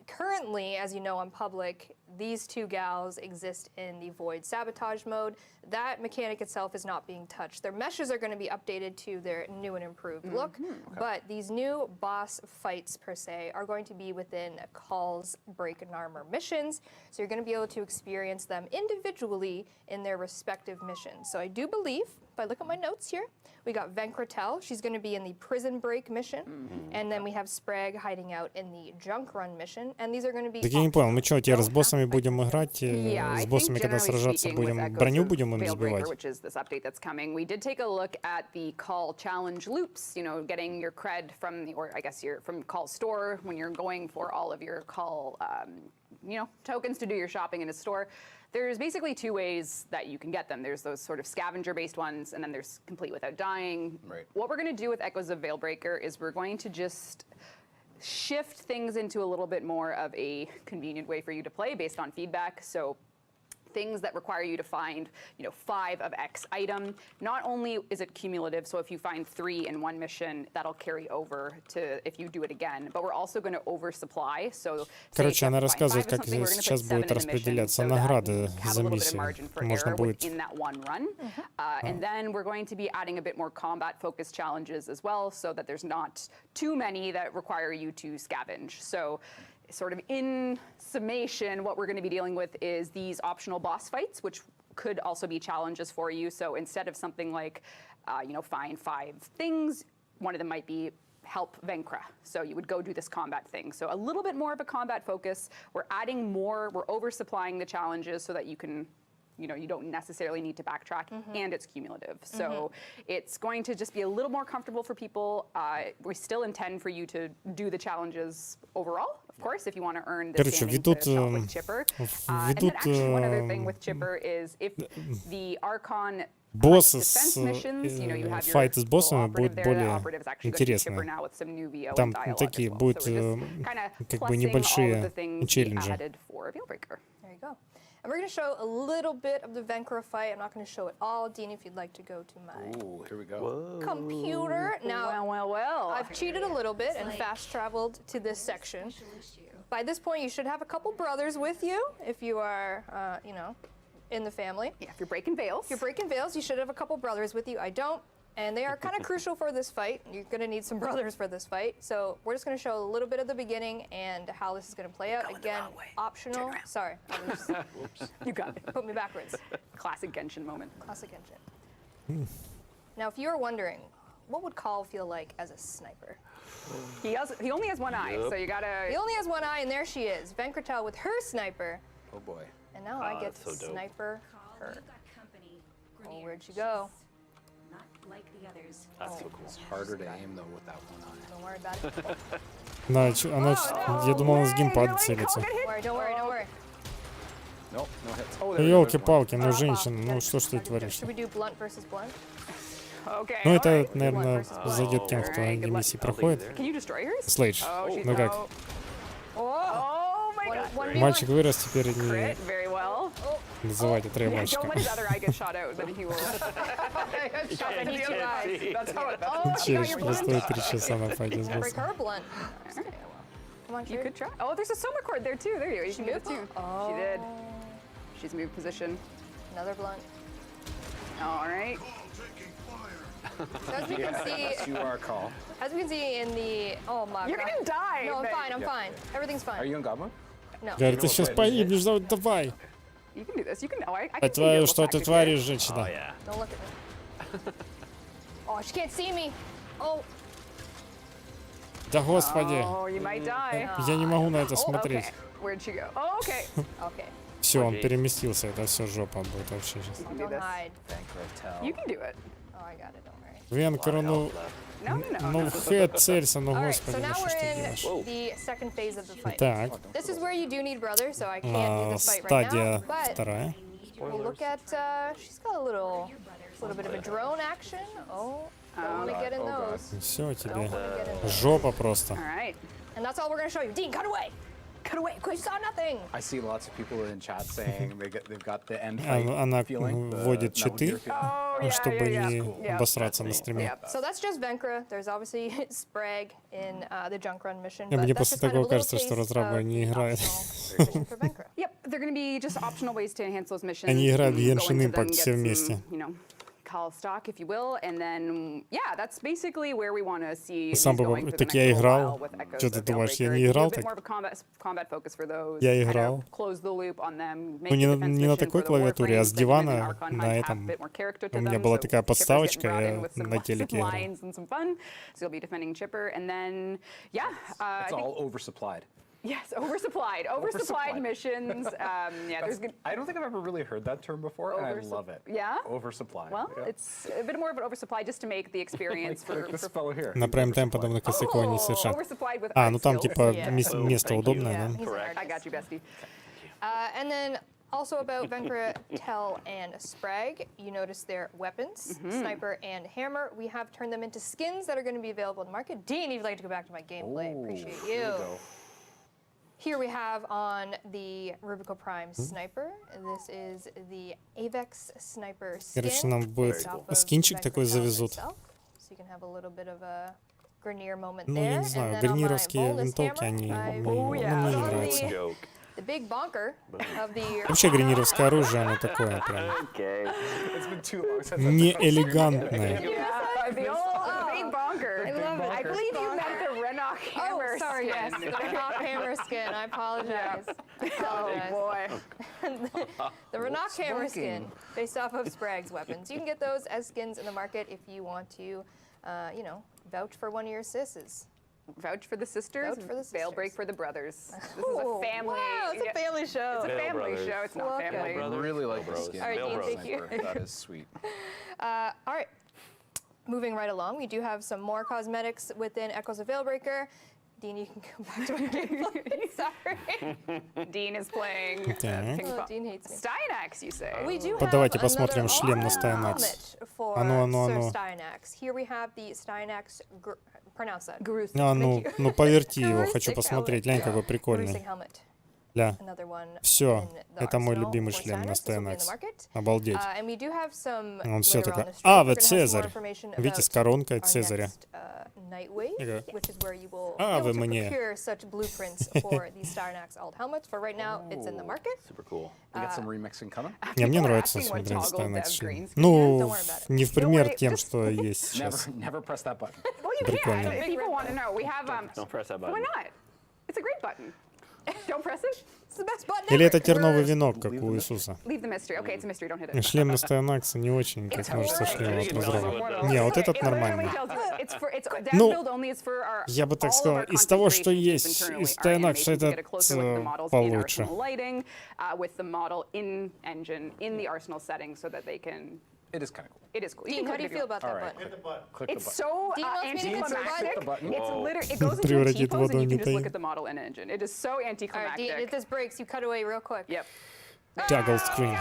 Speaker 2: currently, as you know, on public, these two gals exist in the Void Sabotage mode. That mechanic itself is not being touched. Their meshes are going to be updated to their new and improved look, but these new boss fights, per se, are going to be within Call's Break and Armor missions, so you're going to be able to experience them individually in their respective missions. So I do believe, if I look at my notes here, we got Venkratel. She's going to be in the Prison Break mission, and then we have Sprague hiding out in the Junk Run mission, and these are going to be...
Speaker 1: Так я не понял, мы что, теперь с боссами будем играть? С боссами, когда сражаться будем, броню будем им сбивать?
Speaker 7: Which is this update that's coming. We did take a look at the Call challenge loops, you know, getting your cred from the, or I guess from Call store when you're going for all of your Call, you know, tokens to do your shopping in a store. There's basically two ways that you can get them. There's those sort of scavenger-based ones, and then there's complete without dying.
Speaker 5: Right.
Speaker 7: What we're going to do with Echoes of Veilbreaker is we're going to just shift things into a little bit more of a convenient way for you to play based on feedback. So things that require you to find, you know, 5 of X item. Not only is it cumulative, so if you find 3 in one mission, that'll carry over to if you do it again. But we're also going to oversupply. So,
Speaker 1: короче, она рассказывает, как сейчас будут распределяться награды за миссию. Можно будет...
Speaker 7: in that one run. And then we're going to be adding a bit more combat-focused challenges as well, so that there's not too many that require you to scavenge. So sort of in summation, what we're going to be dealing with is these optional boss fights, which could also be challenges for you. So instead of something like, you know, find 5 things, one of them might be help Venkra. So you would go do this combat thing. So a little bit more of a combat focus. We're adding more, we're oversupplying the challenges so that you can, you know, you don't necessarily need to backtrack, and it's cumulative. So it's going to just be a little more comfortable for people. We still intend for you to do the challenges overall, of course, if you want to earn the standing to shop with Chipper. And then actually one other thing with Chipper is if the Archon defense missions, you know, you have your
Speaker 1: файты с боссами будут
Speaker 7: the
Speaker 1: более
Speaker 7: operative is actually going to be Chipper
Speaker 1: интересные.
Speaker 7: now with some new VO
Speaker 1: Там
Speaker 7: and dialogue
Speaker 1: такие
Speaker 7: as well.
Speaker 1: будут
Speaker 7: So we're just kinda
Speaker 1: как бы
Speaker 7: plussing all of the
Speaker 1: небольшие
Speaker 7: things we
Speaker 1: челленджи.
Speaker 7: added for Veilbreaker.
Speaker 2: There you go. And we're going to show a little bit of the Venkra fight. I'm not going to show it all. Dean, if you'd like to go to my
Speaker 5: Ooh, here we go.
Speaker 2: computer. Now,
Speaker 7: Well.
Speaker 2: I've cheated a little bit and fast-traveled to this section. By this point, you should have a couple brothers with you if you are, you know, in the family.
Speaker 7: Yeah, if you're breaking veils.
Speaker 2: If you're breaking veils, you should have a couple brothers with you. I don't, and they are kind of crucial for this fight. You're going to need some brothers for this fight. So we're just going to show a little bit of the beginning and how this is going to play out. Again, optional. Sorry, I was
Speaker 7: You got it.
Speaker 2: put me backwards.
Speaker 7: Classic Genshin moment.
Speaker 2: Classic Genshin. Now, if you were wondering, what would Call feel like as a sniper?
Speaker 7: He only has one eye, so you gotta.
Speaker 2: He only has one eye, and there she is, Venkratel with her sniper.
Speaker 5: Oh boy.
Speaker 2: And now I get to
Speaker 6: that's so dope.
Speaker 2: sniper her.
Speaker 8: You got company.
Speaker 2: Oh, where'd she go?
Speaker 8: Not like the others.
Speaker 6: That's so cool.
Speaker 5: It's harder to aim though with that one eye.
Speaker 2: Don't worry about it.
Speaker 1: Я думал, она с геймпада целится.
Speaker 2: Don't worry, don't worry.
Speaker 5: Nope, no hits. Oh, there we go.
Speaker 1: Ёлки-палки, ну женщина, ну что ж ты творишь?
Speaker 2: Should we do blunt versus blunt?
Speaker 7: Okay.
Speaker 1: Ну это,
Speaker 7: alright.
Speaker 1: наверное, зайдет тем, кто
Speaker 7: Alright, good luck.
Speaker 1: миссии проходит.
Speaker 7: Can you destroy hers?
Speaker 1: Слэдж,
Speaker 7: Oh, she's
Speaker 1: ну как?
Speaker 7: Oh my god.
Speaker 2: One
Speaker 1: Мальчик вырос, теперь не
Speaker 7: Crit, very well.
Speaker 1: называть это
Speaker 7: Yeah,
Speaker 1: мальчиком.
Speaker 7: don't let his other eye get shot out, then he will. Shot in the other eye. That's how it. Oh, you got
Speaker 1: Через
Speaker 7: your
Speaker 1: просто
Speaker 7: blunt.
Speaker 1: 3 часа на файте с
Speaker 2: Break
Speaker 1: боссом.
Speaker 2: her blunt. Come on,
Speaker 7: You
Speaker 2: Kira.
Speaker 7: could try. Oh, there's a soma cord there too. There you go. You can do it too.
Speaker 2: Oh.
Speaker 7: She did. She's moved position.
Speaker 2: Another blunt.
Speaker 7: All right.
Speaker 2: So as we can see,
Speaker 5: You are Call.
Speaker 2: as we can see in the, oh my
Speaker 7: You're
Speaker 2: god.
Speaker 7: gonna die.
Speaker 2: No, I'm
Speaker 7: but
Speaker 2: fine, I'm fine. Everything's
Speaker 5: Are
Speaker 2: fine.
Speaker 5: you in God mode?
Speaker 2: No.
Speaker 1: Говорит, ты сейчас погибнешь, давай.
Speaker 7: You can do this. You can. Oh, I
Speaker 1: А
Speaker 7: can see
Speaker 1: твою,
Speaker 7: beautiful
Speaker 1: что ты
Speaker 7: tactics
Speaker 1: творишь,
Speaker 6: Oh
Speaker 1: женщина?
Speaker 6: yeah.
Speaker 2: Don't look at me. Oh, she can't see me. Oh,
Speaker 1: Да
Speaker 7: there.
Speaker 1: господи,
Speaker 7: Oh, you might die.
Speaker 1: я не могу на это
Speaker 7: Oh,
Speaker 1: смотреть.
Speaker 7: okay. Where'd she go? Oh, okay.
Speaker 2: okay.
Speaker 1: Все, он переместился, это все жопа будет вообще сейчас.
Speaker 7: You can do
Speaker 2: Don't
Speaker 7: this.
Speaker 2: hide.
Speaker 7: You can do it.
Speaker 2: Oh, I got it, don't worry.
Speaker 1: Венкер, ну,
Speaker 7: No, no, no.
Speaker 1: ну в хэт целься, ну
Speaker 2: Alright, so
Speaker 1: господи, ну
Speaker 2: now
Speaker 1: что ж
Speaker 2: we're
Speaker 1: ты
Speaker 2: in
Speaker 1: делаешь?
Speaker 2: the second phase of the fight.
Speaker 1: Так,
Speaker 2: This is where you do need brothers, so I can't do this fight right
Speaker 1: стадия
Speaker 2: now. But
Speaker 1: вторая.
Speaker 2: we'll look at, she's got a little bit of a drone action. Oh, don't want to get in those.
Speaker 1: Все, тебе
Speaker 2: Don't want to get in those.
Speaker 1: жопа просто.
Speaker 7: All right.
Speaker 2: And that's all we're going to show you. Dean, cut away! Cut away, because you saw nothing!
Speaker 5: I see lots of people in chat saying they've got the end fight
Speaker 1: Она
Speaker 5: feeling.
Speaker 1: вводит
Speaker 5: Metal Gear
Speaker 1: читы,
Speaker 5: feeling.
Speaker 7: Oh, yeah,
Speaker 1: чтобы
Speaker 7: yeah,
Speaker 1: не
Speaker 7: yeah. Yeah.
Speaker 1: обосраться на стриме.
Speaker 7: Yep.
Speaker 2: So that's just Venkra. There's obviously Sprague in the Junk Run mission.
Speaker 1: И
Speaker 2: but
Speaker 1: мне
Speaker 2: that's
Speaker 1: после
Speaker 2: just kind of a
Speaker 1: такого
Speaker 2: little
Speaker 1: кажется, что
Speaker 2: taste
Speaker 1: разрабы
Speaker 2: of
Speaker 1: не
Speaker 2: the
Speaker 1: играют.
Speaker 2: optional version for Venkra.
Speaker 7: Yep. They're going to be just optional ways to enhance those missions.
Speaker 1: Они играют в
Speaker 7: You can go
Speaker 1: Genshin
Speaker 7: into them,
Speaker 1: Impact
Speaker 7: get
Speaker 1: все
Speaker 7: some,
Speaker 1: вместе.
Speaker 7: you know, call stock, if you will, and then yeah, that's basically where we want to see these
Speaker 1: Сам
Speaker 7: going for the
Speaker 1: так
Speaker 7: next
Speaker 1: я
Speaker 7: little
Speaker 1: играл.
Speaker 7: while with Echoes
Speaker 1: Что ты
Speaker 7: of
Speaker 1: думаешь, я
Speaker 7: Veilbreaker.
Speaker 1: не
Speaker 7: Do a
Speaker 1: играл
Speaker 7: bit
Speaker 1: так?
Speaker 7: more of a combat focus for those.
Speaker 1: Я
Speaker 7: kind of
Speaker 1: играл.
Speaker 7: Close the loop on them. Make
Speaker 1: Ну, не
Speaker 7: the
Speaker 1: на,
Speaker 7: defense
Speaker 1: не на
Speaker 7: mission
Speaker 1: такой
Speaker 7: for the
Speaker 1: клавиатуре, а с
Speaker 7: Warframe,
Speaker 1: дивана
Speaker 7: Sentiment and Archon
Speaker 1: на
Speaker 7: have a
Speaker 1: этом.
Speaker 7: bit more character to
Speaker 1: У меня
Speaker 7: them,
Speaker 1: была
Speaker 7: so
Speaker 1: такая
Speaker 7: Chipper's
Speaker 1: подставочка,
Speaker 7: getting brought in
Speaker 1: я
Speaker 7: with some
Speaker 1: на телеке играл.
Speaker 7: lines and some fun. So you'll be defending Chipper, and then yeah, I
Speaker 5: It's
Speaker 7: think
Speaker 5: all oversupplied.
Speaker 7: yes, oversupplied missions. Yeah, there's good.
Speaker 5: I don't think I've ever really heard that term before, and I love it.
Speaker 7: Yeah?
Speaker 5: Oversupplied.
Speaker 7: Well,
Speaker 5: yeah.
Speaker 7: it's a bit more of an oversupply just to make the experience
Speaker 5: like this fellow here.
Speaker 1: На прайм-тайм подобных косяков не совершат.
Speaker 7: oversupplied with
Speaker 1: А,
Speaker 7: art
Speaker 1: ну там
Speaker 7: skills.
Speaker 1: типа
Speaker 2: Yeah.
Speaker 1: место
Speaker 6: Thank you.
Speaker 1: удобное,
Speaker 2: Yeah,
Speaker 1: да?
Speaker 2: he's an
Speaker 6: Correct.
Speaker 7: I
Speaker 2: artist.
Speaker 7: got you, bestie.
Speaker 2: And then also about Venkra, Tel, and Sprague, you notice their weapons, sniper and hammer. We have turned them into skins that are going to be available in the market. Dean, if you'd like to go back to my gameplay, appreciate you.
Speaker 5: Here we go.
Speaker 2: Here we have on the Rubico Prime sniper. This is the Avex sniper skin.
Speaker 1: Короче, нам будет
Speaker 2: based off of
Speaker 1: скинчик
Speaker 2: Venkra
Speaker 1: такой
Speaker 2: Tel
Speaker 1: завезут.
Speaker 2: itself. So you can have a little bit of a Grenier moment
Speaker 1: Ну,
Speaker 2: there.
Speaker 1: я не
Speaker 2: And
Speaker 1: знаю,
Speaker 2: then on my
Speaker 1: гринировские
Speaker 2: bonus
Speaker 1: винтовки,
Speaker 2: hammer,
Speaker 1: они
Speaker 2: I've
Speaker 1: ну, мне не
Speaker 2: drawn
Speaker 1: нравятся.
Speaker 2: the-
Speaker 6: Joke.
Speaker 2: The big bonker of the
Speaker 1: Вообще гринировское оружие, оно такое прям
Speaker 6: Okay.
Speaker 5: It's been too long since I've
Speaker 1: не
Speaker 5: been on stream.
Speaker 1: элегантное.
Speaker 7: Yeah, the old big bonker.
Speaker 2: I love it.
Speaker 7: I believe you meant the Renok hammer.
Speaker 2: Oh, sorry, yes,
Speaker 7: skin.
Speaker 2: the Renok hammer skin. I apologize. I apologize.
Speaker 7: Boy.
Speaker 2: The Renok hammer skin, based off of Sprague's weapons. You can get those as skins in the market if you want to, you know, vouch for one of your sisses.
Speaker 7: Vouch for the sisters.
Speaker 2: Vouch for the
Speaker 7: Veil break
Speaker 2: sisters.
Speaker 7: for the brothers. This is a family.
Speaker 2: Wow, it's a family show.
Speaker 7: It's a
Speaker 6: Veil
Speaker 7: family
Speaker 6: brothers.
Speaker 7: show. It's not
Speaker 2: Welcome.
Speaker 7: family.
Speaker 6: Veil
Speaker 5: I
Speaker 6: brothers.
Speaker 5: really like
Speaker 6: Veil
Speaker 5: the
Speaker 6: bros.
Speaker 5: skin.
Speaker 2: All right,
Speaker 6: Veil
Speaker 2: Dean,
Speaker 6: bros.
Speaker 2: thank you.
Speaker 5: Sniper. That is sweet.
Speaker 2: All right. Moving right along, we do have some more cosmetics within Echoes of Veilbreaker. Dean, you can come back to my gameplay. Sorry.
Speaker 7: Dean is playing
Speaker 1: Так.
Speaker 7: ping
Speaker 2: Oh,
Speaker 7: pong.
Speaker 2: Dean hates me.
Speaker 7: Stynax, you say?
Speaker 2: We do
Speaker 1: Давайте
Speaker 2: have
Speaker 1: посмотрим
Speaker 2: another
Speaker 1: шлем на
Speaker 2: helmet
Speaker 1: Stynax.
Speaker 2: for
Speaker 1: А ну,
Speaker 2: Sir Stynax. Here we have the Stynax, pronounce that.
Speaker 1: А ну, ну поверти его,
Speaker 2: Grustic
Speaker 1: хочу посмотреть. Глянь, какой
Speaker 2: Grustic
Speaker 1: прикольный.
Speaker 2: helmet.
Speaker 1: Ля,
Speaker 2: Another one
Speaker 1: Всё,
Speaker 2: in the
Speaker 1: это мой
Speaker 2: arsenal
Speaker 1: любимый
Speaker 2: for
Speaker 1: шлем на
Speaker 2: Stynax. This will be in the
Speaker 1: Stynax.
Speaker 2: market.
Speaker 1: Обалдеть.
Speaker 2: And we do have some
Speaker 1: Он все
Speaker 2: later on
Speaker 1: такое.
Speaker 2: the stream.
Speaker 1: А,
Speaker 2: We're
Speaker 1: вы
Speaker 2: gonna have some more
Speaker 1: Цезарь.
Speaker 2: information
Speaker 1: Видите, с
Speaker 2: about
Speaker 1: коронкой
Speaker 2: our
Speaker 1: Цезаря.
Speaker 2: next, Night Wave,
Speaker 1: Ага.
Speaker 2: which is where you will
Speaker 1: А,
Speaker 2: be
Speaker 1: вы
Speaker 2: able to
Speaker 1: мне.
Speaker 2: procure such blueprints for the Stynax alt helmets. For right now, it's in the market.
Speaker 6: Super cool.
Speaker 5: We got some remixing coming.
Speaker 1: Не, мне
Speaker 7: People are
Speaker 1: нравится
Speaker 7: asking what
Speaker 1: смотреть
Speaker 7: toggle
Speaker 1: Stynax
Speaker 7: dev
Speaker 1: шлем.
Speaker 7: green screen
Speaker 1: Ну,
Speaker 2: Don't worry about it.
Speaker 1: не в
Speaker 7: Don't
Speaker 1: пример
Speaker 7: worry,
Speaker 1: тем,
Speaker 7: just-
Speaker 1: что есть сейчас.
Speaker 5: Never press that button.
Speaker 7: Well, you
Speaker 1: Прикольно.
Speaker 7: can. If people want to know, we have
Speaker 6: Don't press that
Speaker 7: Why
Speaker 6: button.
Speaker 7: not? It's a great button. Don't press it.
Speaker 2: It's the best button
Speaker 1: Или
Speaker 2: ever.
Speaker 1: это терновый венок, как у Иисуса.
Speaker 7: Leave the mystery. Okay, it's a mystery. Don't hit it.
Speaker 1: Шлем на Stynax не очень, как кажется, шлем от разработчика. Не, вот этот
Speaker 7: It literally
Speaker 1: нормальный.
Speaker 7: tells you it's for it's
Speaker 1: Ну,
Speaker 7: down build only. It's for our
Speaker 1: я бы так
Speaker 7: all of
Speaker 1: сказал,
Speaker 7: our
Speaker 1: из того, что
Speaker 7: content
Speaker 1: есть
Speaker 7: creations
Speaker 1: из
Speaker 7: internally, our
Speaker 1: Stynax,
Speaker 7: animations, get a
Speaker 1: этот
Speaker 7: closer look at the models in
Speaker 1: получше.
Speaker 7: arsenal lighting, with the model in engine in the arsenal settings, so that they can.
Speaker 5: It is kind of cool.
Speaker 7: It is cool.
Speaker 2: Dean,
Speaker 7: can
Speaker 2: how
Speaker 7: click
Speaker 2: do you
Speaker 7: if
Speaker 2: feel about
Speaker 5: All
Speaker 2: that
Speaker 5: right.
Speaker 2: button?
Speaker 5: Click the
Speaker 7: It's
Speaker 5: button.
Speaker 7: so
Speaker 2: Dean wants me to hit the
Speaker 7: anticlimactic.
Speaker 5: button. Click the button.
Speaker 7: It's
Speaker 6: Whoa.
Speaker 7: literally it goes into a
Speaker 1: Превратит
Speaker 7: T-pose,
Speaker 1: воду
Speaker 7: and you
Speaker 1: не
Speaker 7: can just
Speaker 1: тай.
Speaker 7: look at the model in engine. It is so
Speaker 2: All right,
Speaker 7: anticlimactic.
Speaker 2: Dean, if this breaks, you cut away real quick.
Speaker 7: Yep.
Speaker 1: Тягл скрин.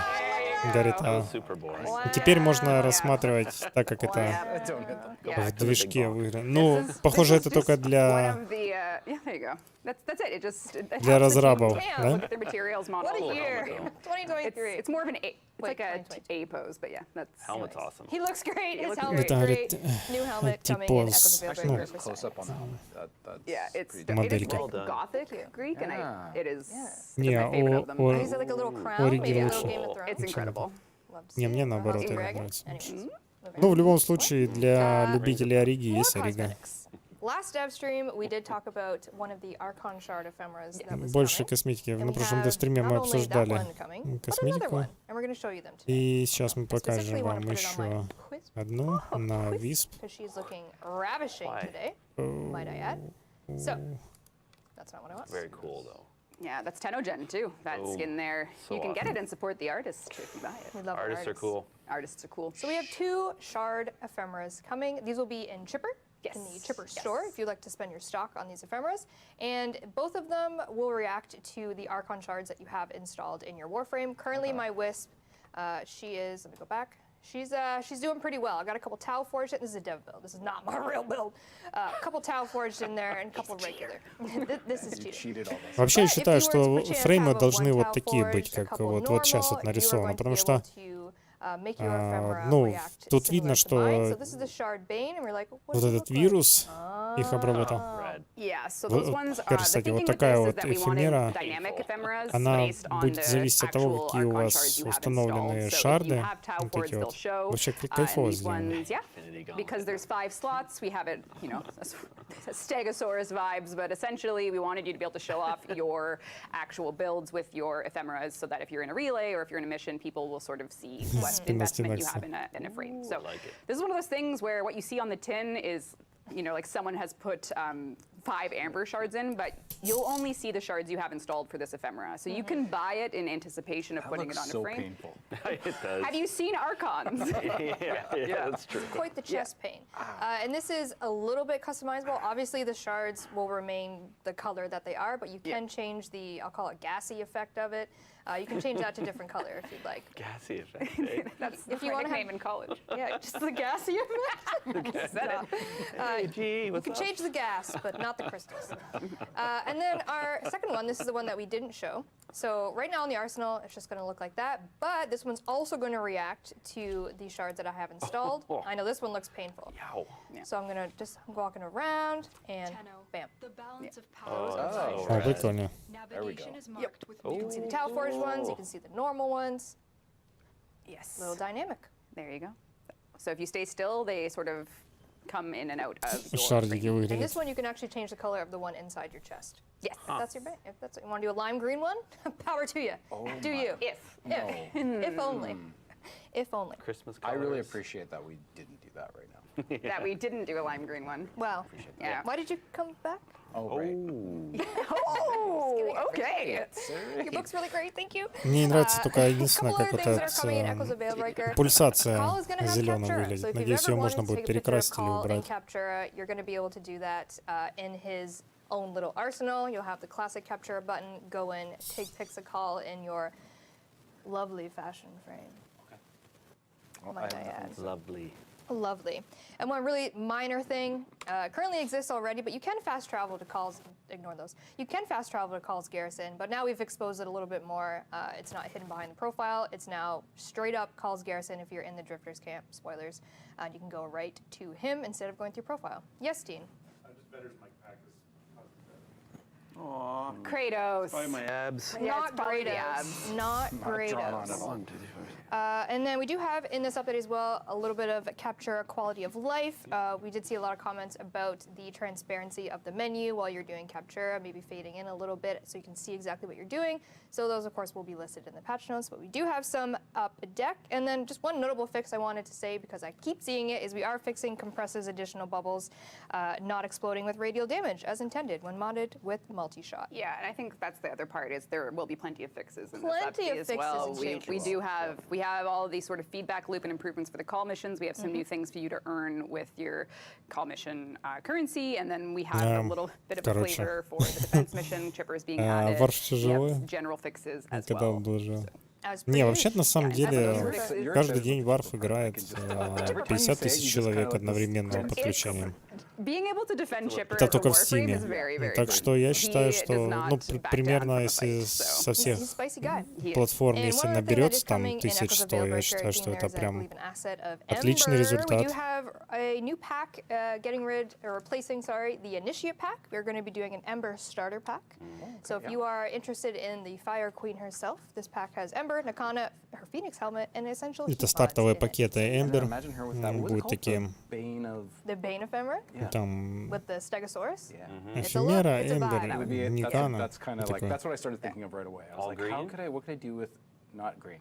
Speaker 1: Говорит,
Speaker 6: That
Speaker 1: а
Speaker 6: was super boring.
Speaker 1: теперь можно рассматривать, так как это
Speaker 5: Don't hit the
Speaker 7: Yeah.
Speaker 1: в движке в игре. Ну, похоже, это только
Speaker 7: One
Speaker 1: для
Speaker 7: of the, yeah, there you go. That's it. It just it
Speaker 1: Для
Speaker 7: helps the team
Speaker 1: разрабов,
Speaker 2: да?
Speaker 7: look at their materials model.
Speaker 2: What a
Speaker 6: Cool
Speaker 2: year.
Speaker 6: helmet,
Speaker 2: 2023.
Speaker 7: It's more of an A. It's
Speaker 2: Wait,
Speaker 7: like a
Speaker 2: 2022.
Speaker 7: A pose, but yeah, that's.
Speaker 6: Helmet's awesome.
Speaker 2: He looks great. His
Speaker 7: looks
Speaker 2: helmet's
Speaker 1: great.
Speaker 2: great.
Speaker 1: Это
Speaker 2: New helmet coming in
Speaker 1: типоз.
Speaker 2: Echoes of
Speaker 5: Actually,
Speaker 2: Veilbreaker
Speaker 5: there's
Speaker 2: for
Speaker 5: close up on
Speaker 2: Stynax.
Speaker 5: that. That's
Speaker 7: Yeah, it's
Speaker 5: pretty
Speaker 7: it is
Speaker 1: Модельки.
Speaker 7: like
Speaker 6: Well done.
Speaker 7: Gothic Greek, and it is
Speaker 1: Не,
Speaker 7: my favorite of them.
Speaker 1: о-
Speaker 2: Is it like a little crown? Maybe a little
Speaker 1: Оригинал.
Speaker 2: Game of Thrones?
Speaker 7: It's incredible.
Speaker 2: Love to
Speaker 1: Не,
Speaker 2: see
Speaker 1: мне
Speaker 2: it.
Speaker 1: наоборот
Speaker 2: House of
Speaker 1: это
Speaker 2: Dragon?
Speaker 1: нравится.
Speaker 2: Anyways, moving
Speaker 1: Ну,
Speaker 2: on.
Speaker 1: в любом случае, для любителей Ориги
Speaker 2: More
Speaker 1: есть Орига.
Speaker 2: cosmetics. Last dev stream, we did talk about one of the Archon shard ephemeras that was
Speaker 1: Больше
Speaker 2: coming.
Speaker 1: косметики.
Speaker 2: And
Speaker 1: На
Speaker 2: we
Speaker 1: прошлом
Speaker 2: have
Speaker 1: дестриме
Speaker 2: not
Speaker 1: мы
Speaker 2: only that
Speaker 1: обсуждали
Speaker 2: one coming, but another
Speaker 1: косметику.
Speaker 2: one, and we're going to show you them today.
Speaker 1: И сейчас мы
Speaker 2: I
Speaker 1: покажем
Speaker 2: specifically
Speaker 1: вам
Speaker 2: want to put it on my
Speaker 1: еще
Speaker 2: quiz
Speaker 1: одну на Висп.
Speaker 2: because she's looking ravishing
Speaker 6: Why?
Speaker 2: today, might I add. So, that's not what I want.
Speaker 6: Very cool though.
Speaker 7: Yeah, that's Tenogen too. That
Speaker 6: Oh,
Speaker 7: skin there.
Speaker 6: so
Speaker 7: You can get
Speaker 6: awesome.
Speaker 7: it and support the artist if you buy it.
Speaker 2: We love our
Speaker 6: Artists are cool.
Speaker 7: Artists are cool.
Speaker 2: So we have two shard ephemeras coming. These will be in Chipper, in the
Speaker 7: Yes,
Speaker 2: Chipper
Speaker 7: yes.
Speaker 2: store, if you'd like to spend your stock on these ephemeras. And both of them will react to the Archon shards that you have installed in your Warframe. Currently, my Wisp, she is, let me go back. She's doing pretty well. I got a couple Tau forged. This is a dev build. This is not my real build. A couple Tau forged in there and a couple regular. This is
Speaker 5: You
Speaker 2: cheating.
Speaker 5: cheated all this.
Speaker 1: Вообще я
Speaker 2: But if
Speaker 1: считаю,
Speaker 2: you were to
Speaker 1: что
Speaker 2: perchance
Speaker 1: фреймы
Speaker 2: have a
Speaker 1: должны
Speaker 2: one
Speaker 1: вот
Speaker 2: Tau
Speaker 1: такие
Speaker 2: forged,
Speaker 1: быть,
Speaker 2: a
Speaker 1: как
Speaker 2: couple
Speaker 1: вот сейчас вот
Speaker 2: normal, you are
Speaker 1: нарисовано,
Speaker 2: going to
Speaker 1: потому
Speaker 2: be
Speaker 1: что
Speaker 2: able to, make your ephemera
Speaker 1: ну,
Speaker 2: react
Speaker 1: тут
Speaker 2: similar
Speaker 1: видно,
Speaker 2: to mine.
Speaker 1: что
Speaker 2: So this is the shard bane, and we're like, what
Speaker 1: вот
Speaker 2: does it
Speaker 1: этот
Speaker 2: look like?
Speaker 1: вирус их обработал.
Speaker 6: Red.
Speaker 7: Yeah, so those ones are the
Speaker 1: Кстати, вот
Speaker 7: thinking with
Speaker 1: такая
Speaker 7: this is
Speaker 1: вот
Speaker 7: that we wanted
Speaker 1: эфемера,
Speaker 7: dynamic ephemeras
Speaker 1: она
Speaker 7: based on
Speaker 1: будет
Speaker 7: the
Speaker 1: зависеть от того,
Speaker 7: actual
Speaker 1: какие у
Speaker 7: con
Speaker 1: вас
Speaker 7: shards you have
Speaker 1: установленные
Speaker 7: installed. So if you
Speaker 1: шарды.
Speaker 7: have tile
Speaker 1: Вот
Speaker 7: boards,
Speaker 1: такие
Speaker 7: they'll
Speaker 1: вот.
Speaker 7: show.
Speaker 1: Вообще
Speaker 7: And
Speaker 1: кайфово
Speaker 7: these
Speaker 1: сделано.
Speaker 7: ones, yeah, because there's 5 slots, we have it, you know, Stegosaurus vibes, but essentially we wanted you to be able to show off your actual builds with your ephemeras so that if you're in a relay or if you're in a mission, people will sort of see what investment you have in a frame. So this is one of those things where what you see on the tin is, you know, like someone has put 5 amber shards in, but you'll only see the shards you have installed for this ephemera. So you can buy it in anticipation of
Speaker 5: That
Speaker 7: putting it
Speaker 5: looks
Speaker 7: on
Speaker 5: so
Speaker 7: a frame.
Speaker 5: painful.
Speaker 6: It does.
Speaker 7: Have you seen Archons?
Speaker 6: yeah, that's true.
Speaker 2: Quite the chest paint. And this is a little bit customizable. Obviously, the shards will remain the color that they are, but you can change the, I'll call it gassy effect of it. You can change that to different color if you'd like.
Speaker 6: Gassy effect. Eh?
Speaker 7: That's
Speaker 2: If you
Speaker 7: my
Speaker 2: want to
Speaker 7: nickname
Speaker 2: have,
Speaker 7: in college.
Speaker 2: yeah, just the gassy effect.
Speaker 7: Said it.
Speaker 6: Hey, gee,
Speaker 2: You
Speaker 6: what's
Speaker 2: can
Speaker 6: up?
Speaker 2: change the gas, but not the crystals. And then our second one, this is the one that we didn't show. So right now in the arsenal, it's just going to look like that. But this one's also going to react to the shards that I have installed. I know this one looks painful.
Speaker 6: Yow.
Speaker 2: So I'm going to just walking around and bam.
Speaker 8: The balance of
Speaker 6: Oh,
Speaker 8: power.
Speaker 6: that's so
Speaker 1: О,
Speaker 6: rad.
Speaker 1: прикольно.
Speaker 8: Navigation is marked with
Speaker 2: You can see the tile forged ones, you can see the normal ones.
Speaker 7: Yes.
Speaker 2: A little dynamic.
Speaker 7: There you go. So if you stay still, they sort of come in and out of your
Speaker 1: Шардики
Speaker 7: frame.
Speaker 2: And
Speaker 1: выглядят.
Speaker 2: this one you can actually change the color of the one inside your chest.
Speaker 7: Yes.
Speaker 2: If that's your bait. If that's you want to do a lime green one, power to you. Do you?
Speaker 7: If.
Speaker 2: If only. If only.
Speaker 6: Christmas
Speaker 5: I
Speaker 6: colors.
Speaker 5: really appreciate that we didn't do that right now.
Speaker 7: That we didn't do a lime green one.
Speaker 2: Wow.
Speaker 7: Yeah.
Speaker 2: Why did you come back?
Speaker 5: Oh, right.
Speaker 7: Oh, okay.
Speaker 2: Your book's really great, thank you.
Speaker 1: Мне не нравится только
Speaker 2: A
Speaker 1: единственное,
Speaker 2: couple
Speaker 1: как
Speaker 2: other
Speaker 1: вот
Speaker 2: things that are
Speaker 1: эта
Speaker 2: coming in Echoes of Veilbreaker.
Speaker 1: пульсация
Speaker 2: Call is gonna have
Speaker 1: зеленым
Speaker 2: Captura. So
Speaker 1: выглядит.
Speaker 2: if you've
Speaker 1: Надеюсь,
Speaker 2: ever
Speaker 1: ее
Speaker 2: wanted
Speaker 1: можно
Speaker 2: to
Speaker 1: будет
Speaker 2: take a picture of
Speaker 1: перекрасить или
Speaker 2: Call in
Speaker 1: убрать.
Speaker 2: Captura, you're going to be able to do that in his own little arsenal. You'll have the classic Captura button. Go in, take pics of Call in your lovely fashion frame. Might I add.
Speaker 6: Lovely.
Speaker 2: Lovely. And one really minor thing currently exists already, but you can fast travel to Call's. Ignore those. You can fast travel to Call's garrison, but now we've exposed it a little bit more. It's not hidden behind the profile. It's now straight up Call's garrison if you're in the Drifters camp. Spoilers. And you can go right to him instead of going through profile. Yes, Dean.
Speaker 7: Kratos.
Speaker 6: Probably my abs.
Speaker 7: Yeah,
Speaker 2: Not
Speaker 7: it's probably the
Speaker 2: Kratos.
Speaker 7: abs.
Speaker 2: Not
Speaker 5: drawn on at
Speaker 2: Kratos.
Speaker 5: all.
Speaker 6: 1, 2, 3, 4.
Speaker 2: And then we do have in this update as well a little bit of capture quality of life. We did see a lot of comments about the transparency of the menu while you're doing Captura, maybe fading in a little bit so you can see exactly what you're doing. So those, of course, will be listed in the patch notes, but we do have some up deck. And then just one notable fix I wanted to say, because I keep seeing it, is we are fixing Compress's additional bubbles not exploding with radial damage as intended when modded with multi-shot.
Speaker 7: Yeah, and I think that's the other part is there will be plenty of fixes in
Speaker 2: Plenty
Speaker 7: this update
Speaker 2: of
Speaker 7: as
Speaker 2: fixes
Speaker 7: well.
Speaker 2: and
Speaker 7: We
Speaker 2: changes.
Speaker 7: do have all of these sort of feedback loop and improvements for the call missions. We have some new things for you to earn with your call mission currency, and then we have a little bit of a
Speaker 1: короче.
Speaker 7: flavor for the defense mission, chippers being added.
Speaker 1: Варф
Speaker 7: We have
Speaker 1: тяжелый.
Speaker 7: general fixes as
Speaker 1: Когда
Speaker 7: well.
Speaker 1: он был жив.
Speaker 2: As
Speaker 1: Не,
Speaker 2: per
Speaker 1: вообще на самом
Speaker 7: Yeah,
Speaker 1: деле
Speaker 7: you're
Speaker 1: каждый
Speaker 5: excited.
Speaker 1: день Варф играет 50 тысяч человек одновременного подключения.
Speaker 7: Being able to defend chipper
Speaker 1: Это
Speaker 7: as a
Speaker 1: только в
Speaker 7: Warframe
Speaker 1: Steam.
Speaker 7: is very, very
Speaker 1: Так
Speaker 7: good.
Speaker 1: что я считаю,
Speaker 7: He
Speaker 1: что
Speaker 7: does not
Speaker 1: ну,
Speaker 7: back down
Speaker 1: примерно
Speaker 7: from a
Speaker 1: если
Speaker 7: fight, so.
Speaker 1: со всех
Speaker 2: He's a spicy guy.
Speaker 1: платформ,
Speaker 2: And
Speaker 1: если
Speaker 2: one other thing that
Speaker 1: наберется
Speaker 2: is
Speaker 1: там
Speaker 2: coming in
Speaker 1: 1100,
Speaker 2: Echoes of
Speaker 1: я
Speaker 2: Veilbreaker,
Speaker 1: считаю, что
Speaker 2: Dean,
Speaker 1: это
Speaker 2: there's, I
Speaker 1: прям
Speaker 2: believe, an asset of
Speaker 1: отличный
Speaker 2: Ember.
Speaker 1: результат.
Speaker 2: We do have a new pack getting rid or replacing, the Initiate pack. We're going to be doing an Ember starter pack. So if you are interested in the Fire Queen herself, this pack has Ember, Nakana, her Phoenix helmet, and essential
Speaker 1: Это
Speaker 2: heat
Speaker 1: стартовые
Speaker 2: pods in it.
Speaker 1: пакеты
Speaker 5: And then
Speaker 1: Эмбер
Speaker 5: imagine her with that. What was it
Speaker 1: будут
Speaker 5: called?
Speaker 1: такие.
Speaker 5: The Bane of.
Speaker 2: The Bane Ephemera
Speaker 1: Там
Speaker 2: with the Stegosaurus.
Speaker 5: Yeah.
Speaker 2: It's a look,
Speaker 1: Эфемера,
Speaker 2: it's a
Speaker 1: Эмбер,
Speaker 2: vibe.
Speaker 5: It would be
Speaker 1: Никана.
Speaker 5: that's kind
Speaker 1: и
Speaker 5: of like
Speaker 1: такое.
Speaker 5: that's what I started thinking of right away. I was
Speaker 6: All
Speaker 5: like, how
Speaker 6: green?
Speaker 5: could I? What could I do with not green?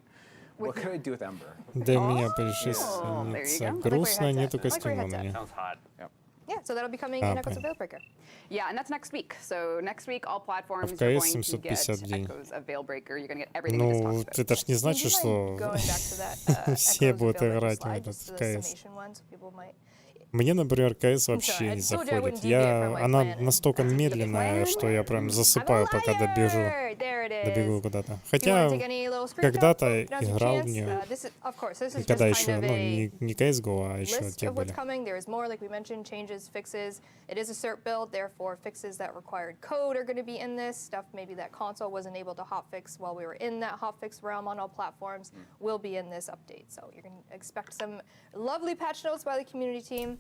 Speaker 5: What could I do with Ember?
Speaker 1: До меня
Speaker 7: there you
Speaker 1: пришествница.
Speaker 7: go.
Speaker 1: Грустно,
Speaker 2: I like where your
Speaker 1: нету
Speaker 2: head's at. I like where
Speaker 1: костюма
Speaker 2: your
Speaker 1: на
Speaker 2: head's
Speaker 1: ней.
Speaker 6: Sounds hot.
Speaker 2: Yeah, so that'll be coming in Echoes of
Speaker 1: понятно.
Speaker 2: Veilbreaker.
Speaker 7: Yeah, and that's next week. So next week, all platforms
Speaker 1: В
Speaker 7: are
Speaker 1: КС
Speaker 7: going to get
Speaker 1: 750 в день.
Speaker 7: Echoes of Veilbreaker. You're going to get everything we just
Speaker 1: Ну,
Speaker 7: talked about.
Speaker 1: это ж не
Speaker 2: Do
Speaker 1: значит,
Speaker 2: you mind
Speaker 1: что
Speaker 2: going back to that,
Speaker 1: все
Speaker 2: Echoes of
Speaker 1: будут
Speaker 2: Veilbreaker
Speaker 1: играть в
Speaker 2: slide,
Speaker 1: этот
Speaker 2: just the
Speaker 1: КС.
Speaker 2: summation one, so people might-
Speaker 1: Мне, например, КС
Speaker 2: sorry,
Speaker 1: вообще
Speaker 2: I
Speaker 1: не
Speaker 2: told you I wouldn't
Speaker 1: заходит.
Speaker 2: deviate from my
Speaker 1: Она
Speaker 2: plan.
Speaker 1: настолько медленная, что я прям засыпаю, пока добежу.
Speaker 2: There it
Speaker 1: Добегу
Speaker 2: is.
Speaker 1: куда-то.
Speaker 2: Do you
Speaker 1: Хотя
Speaker 2: wanna take any little screenshots?
Speaker 1: когда-то
Speaker 2: Now's your
Speaker 1: играл в
Speaker 2: chance.
Speaker 1: нее,
Speaker 2: This is, of course, this is
Speaker 1: когда
Speaker 2: just
Speaker 1: еще,
Speaker 2: kind of
Speaker 1: ну,
Speaker 2: a
Speaker 1: не CSGO, а еще
Speaker 2: list
Speaker 1: те
Speaker 2: of what's
Speaker 1: были.
Speaker 2: coming. There is more, like we mentioned, changes, fixes. It is a cert build, therefore fixes that required code are going to be in this. Stuff maybe that console wasn't able to hotfix while we were in that hotfix realm on all platforms will be in this update. So you're going to expect some lovely patch notes by the community team.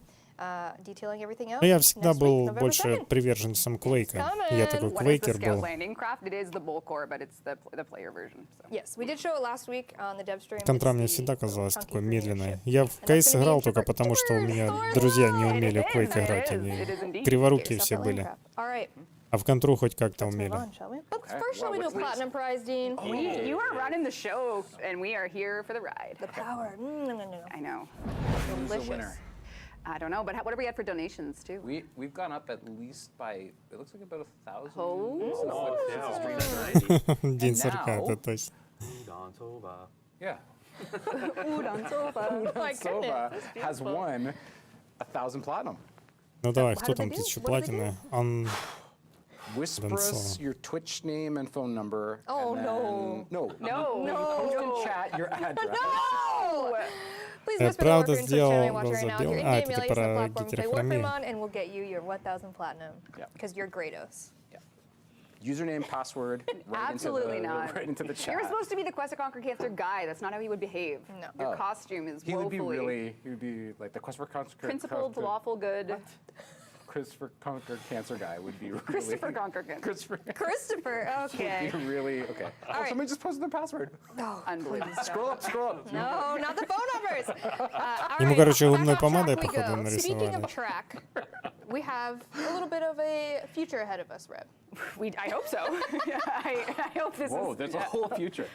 Speaker 2: detailing everything out.
Speaker 1: Но я всегда
Speaker 2: next week,
Speaker 1: был
Speaker 2: November
Speaker 1: больше
Speaker 2: 2nd.
Speaker 1: приверженцем Квейка. Я такой
Speaker 7: What is the
Speaker 1: Квейкер
Speaker 7: Scout
Speaker 1: был.
Speaker 7: Landing Craft? It is the bull core, but it's the player version. So.
Speaker 2: Yes, we did show it last week on the dev stream.
Speaker 1: Контра
Speaker 2: It's
Speaker 1: мне
Speaker 2: the
Speaker 1: всегда казалась
Speaker 2: chunky
Speaker 1: такой
Speaker 2: green
Speaker 1: медленной.
Speaker 2: ship.
Speaker 1: Я в
Speaker 2: And that's
Speaker 1: КС
Speaker 2: gonna be
Speaker 1: играл
Speaker 2: in
Speaker 1: только
Speaker 2: Shepard.
Speaker 1: потому, что у меня
Speaker 2: Sword
Speaker 1: друзья не
Speaker 2: Lord!
Speaker 1: умели в
Speaker 7: It
Speaker 1: Quake
Speaker 7: is,
Speaker 1: играть.
Speaker 7: it
Speaker 1: Они
Speaker 7: is indeed.
Speaker 1: криворукие
Speaker 2: Get
Speaker 1: все
Speaker 2: yourself that
Speaker 1: были.
Speaker 2: land crab. All right,
Speaker 1: А в контру хоть как-то
Speaker 2: let's move
Speaker 1: умели.
Speaker 2: on, shall we? But first, shall we do a platinum prize, Dean?
Speaker 7: You are running the show, and we are here for the ride.
Speaker 2: The power.
Speaker 7: I know.
Speaker 2: Delicious.
Speaker 7: I don't know, but what are we at for donations too?
Speaker 5: We've gone up at least by, it looks like about 1,000.
Speaker 7: Oh.
Speaker 1: День сурка,
Speaker 5: now-
Speaker 1: это точно.
Speaker 5: Yeah.
Speaker 2: Oh my
Speaker 5: Sova
Speaker 2: goodness.
Speaker 5: has won 1,000 platinum.
Speaker 1: Ну давай,
Speaker 2: How
Speaker 1: кто
Speaker 2: did
Speaker 1: там
Speaker 2: they do?
Speaker 1: тысячу
Speaker 2: What did they
Speaker 1: платины? Он...
Speaker 5: Whisper us your Twitch name and phone number.
Speaker 2: Oh,
Speaker 5: and
Speaker 2: no.
Speaker 5: then,
Speaker 7: No.
Speaker 5: Post in chat your address.
Speaker 2: No! Please
Speaker 1: Я
Speaker 2: whisper the
Speaker 1: правда
Speaker 2: Warframe Twitch
Speaker 1: сделал,
Speaker 2: channel you're watching
Speaker 1: был
Speaker 2: right now. If
Speaker 1: забил.
Speaker 2: you're
Speaker 1: А,
Speaker 2: in-game,
Speaker 1: это
Speaker 2: email
Speaker 1: ты
Speaker 2: us at the
Speaker 1: про
Speaker 2: platform, say
Speaker 1: гетерохромию.
Speaker 2: Warframe on, and we'll get you your 1,000 platinum.
Speaker 5: Yeah.
Speaker 2: Because you're Grados.
Speaker 5: Username, password,
Speaker 7: Absolutely not.
Speaker 5: right into the chat.
Speaker 7: You're supposed to be the Quest to Conquer Cancer guy. That's not how you would behave.
Speaker 2: No.
Speaker 7: Your costume is
Speaker 5: He would be
Speaker 7: woefully
Speaker 5: he would be like the Quest for Conquer.
Speaker 7: principled, lawful good.
Speaker 5: Christopher Conquer Cancer guy would be really.
Speaker 7: Christopher Conquer Cancer.
Speaker 5: Christopher.
Speaker 2: Christopher, okay.
Speaker 5: Be really okay. Oh,
Speaker 2: right.
Speaker 5: somebody just posted their password.
Speaker 2: Oh,
Speaker 7: Unbelievable.
Speaker 5: Scroll up, scroll up.
Speaker 2: no, not the phone numbers. All
Speaker 1: Ему,
Speaker 2: right,
Speaker 1: короче,
Speaker 2: back
Speaker 1: губной
Speaker 2: on
Speaker 1: помадой,
Speaker 2: track we
Speaker 1: походу,
Speaker 2: go. Speaking
Speaker 1: нарисовали.
Speaker 2: of track, we have a little bit of a future ahead of us, Reb.
Speaker 7: I hope so. I hope this
Speaker 5: Whoa,
Speaker 7: is.
Speaker 5: there's a whole future.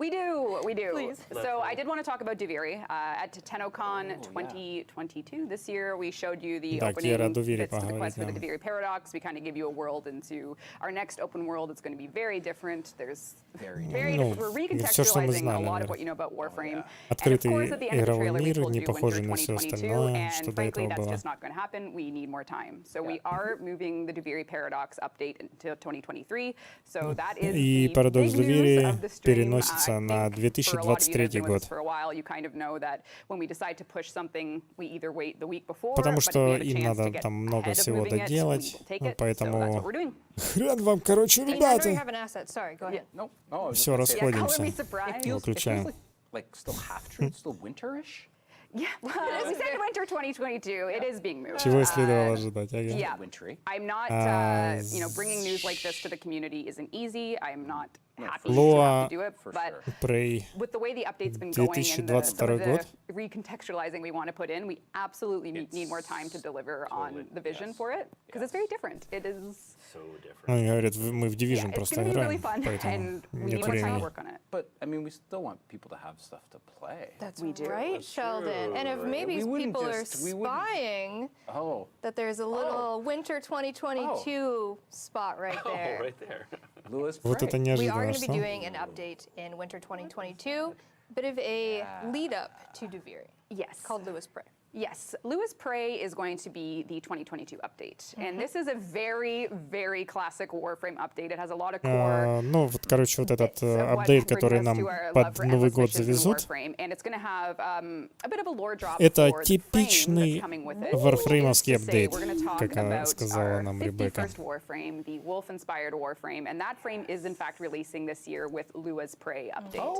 Speaker 7: We do.
Speaker 2: Please.
Speaker 7: So I did want to talk about Duviri. At TennoCon 2022 this year, we showed you the
Speaker 1: Да,
Speaker 7: opening
Speaker 1: Кира, Duviri
Speaker 7: bits to the
Speaker 1: поговорить
Speaker 7: quest for the
Speaker 1: нам.
Speaker 7: Duviri paradox. We kind of give you a world into our next open world. It's going to be very different. There's very
Speaker 1: Ну,
Speaker 7: different. We're
Speaker 1: всё, что мы
Speaker 7: recontextualizing a
Speaker 1: знали,
Speaker 7: lot of
Speaker 1: наверное.
Speaker 7: what you know about Warframe.
Speaker 1: Открытый
Speaker 7: And of course, at the end of the
Speaker 1: игровой
Speaker 7: trailer, we
Speaker 1: мир,
Speaker 7: told
Speaker 1: не
Speaker 7: you
Speaker 1: похожий
Speaker 7: winter
Speaker 1: на всё
Speaker 7: 2022,
Speaker 1: остальное, что
Speaker 7: and
Speaker 1: до
Speaker 7: frankly,
Speaker 1: этого
Speaker 7: that's
Speaker 1: было.
Speaker 7: just not going to happen. We need more time. So we are moving the Duviri paradox update until 2023. So that is
Speaker 1: И
Speaker 7: the
Speaker 1: парадокс
Speaker 7: big news
Speaker 1: Duviri
Speaker 7: of the stream.
Speaker 1: переносится
Speaker 7: I
Speaker 1: на
Speaker 7: think for a lot of you that have
Speaker 1: 2023
Speaker 7: been with us
Speaker 1: год.
Speaker 7: for a while, you kind of know that when we decide to push something, we either wait the week before,
Speaker 1: Потому
Speaker 7: but if we
Speaker 1: что
Speaker 7: had a
Speaker 1: им
Speaker 7: chance
Speaker 1: надо
Speaker 7: to get
Speaker 1: там много
Speaker 7: ahead of
Speaker 1: всего
Speaker 7: moving it, we
Speaker 1: доделать,
Speaker 7: will take
Speaker 1: ну,
Speaker 7: it. So that's what
Speaker 1: поэтому
Speaker 7: we're doing.
Speaker 1: хрен вам, короче,
Speaker 2: Dean, I know you
Speaker 1: ребята.
Speaker 2: have an asset. Sorry, go ahead.
Speaker 5: No, no. I was just
Speaker 1: Всё,
Speaker 5: gonna say,
Speaker 7: Yeah, color
Speaker 1: расходимся.
Speaker 7: me surprised.
Speaker 1: Выключаем.
Speaker 5: like still half true, still winterish.
Speaker 7: Yeah, well, we said winter 2022. It is being moved.
Speaker 1: Чего следовало ожидать, ага.
Speaker 7: Yeah.
Speaker 5: Wintry.
Speaker 7: I'm not, bringing news like this to the community isn't easy. I'm not happy to
Speaker 1: Лоа
Speaker 7: have to do it, but
Speaker 1: Prey.
Speaker 7: with the way the update's been going and some of
Speaker 1: 2022 год.
Speaker 7: the recontextualizing we want to put in, we absolutely need more time to deliver on the vision for it because it's very different. It is.
Speaker 1: Они говорят, мы в Division
Speaker 7: Yeah, it's
Speaker 1: просто
Speaker 7: going to be really
Speaker 1: играем,
Speaker 7: fun,
Speaker 1: поэтому
Speaker 7: and we
Speaker 1: нет
Speaker 7: need more time to
Speaker 1: времени.
Speaker 7: work on it.
Speaker 5: But I mean, we still want people to have stuff to play.
Speaker 2: That's
Speaker 7: We do.
Speaker 2: right, Sheldon. And if maybe
Speaker 5: We wouldn't
Speaker 2: people are
Speaker 5: just- we wouldn't-
Speaker 2: spying
Speaker 5: Oh,
Speaker 2: that there's a little winter 2022 spot right there.
Speaker 6: Right there.
Speaker 5: Lewis.
Speaker 1: Вот это
Speaker 2: We are
Speaker 1: неожиданно,
Speaker 2: going to be
Speaker 1: что?
Speaker 2: doing an update in winter 2022, bit of a lead up to Duviri
Speaker 7: Yes.
Speaker 2: called Lewis Prey.
Speaker 7: Yes, Lewis Prey is going to be the 2022 update. And this is a very, very classic Warframe update. It has a lot of core
Speaker 1: Ну, вот, короче, вот этот
Speaker 7: bits of what
Speaker 1: апдейт,
Speaker 7: brings
Speaker 1: который
Speaker 7: us
Speaker 1: нам
Speaker 7: to our love
Speaker 1: под
Speaker 7: for
Speaker 1: Новый
Speaker 7: endless
Speaker 1: год
Speaker 7: wishes in
Speaker 1: завезут.
Speaker 7: Warframe. And it's going to have a bit of a lore drop
Speaker 1: Это
Speaker 7: for the frame
Speaker 1: типичный
Speaker 7: that's coming with it.
Speaker 1: варфреймовский
Speaker 7: Which is to say
Speaker 1: апдейт,
Speaker 7: we're gonna talk
Speaker 1: как
Speaker 7: about
Speaker 1: сказала
Speaker 7: our
Speaker 1: нам Ребекка.
Speaker 7: 51st Warframe, the wolf-inspired Warframe. And that frame is, in fact, releasing this year with Lewis Prey update.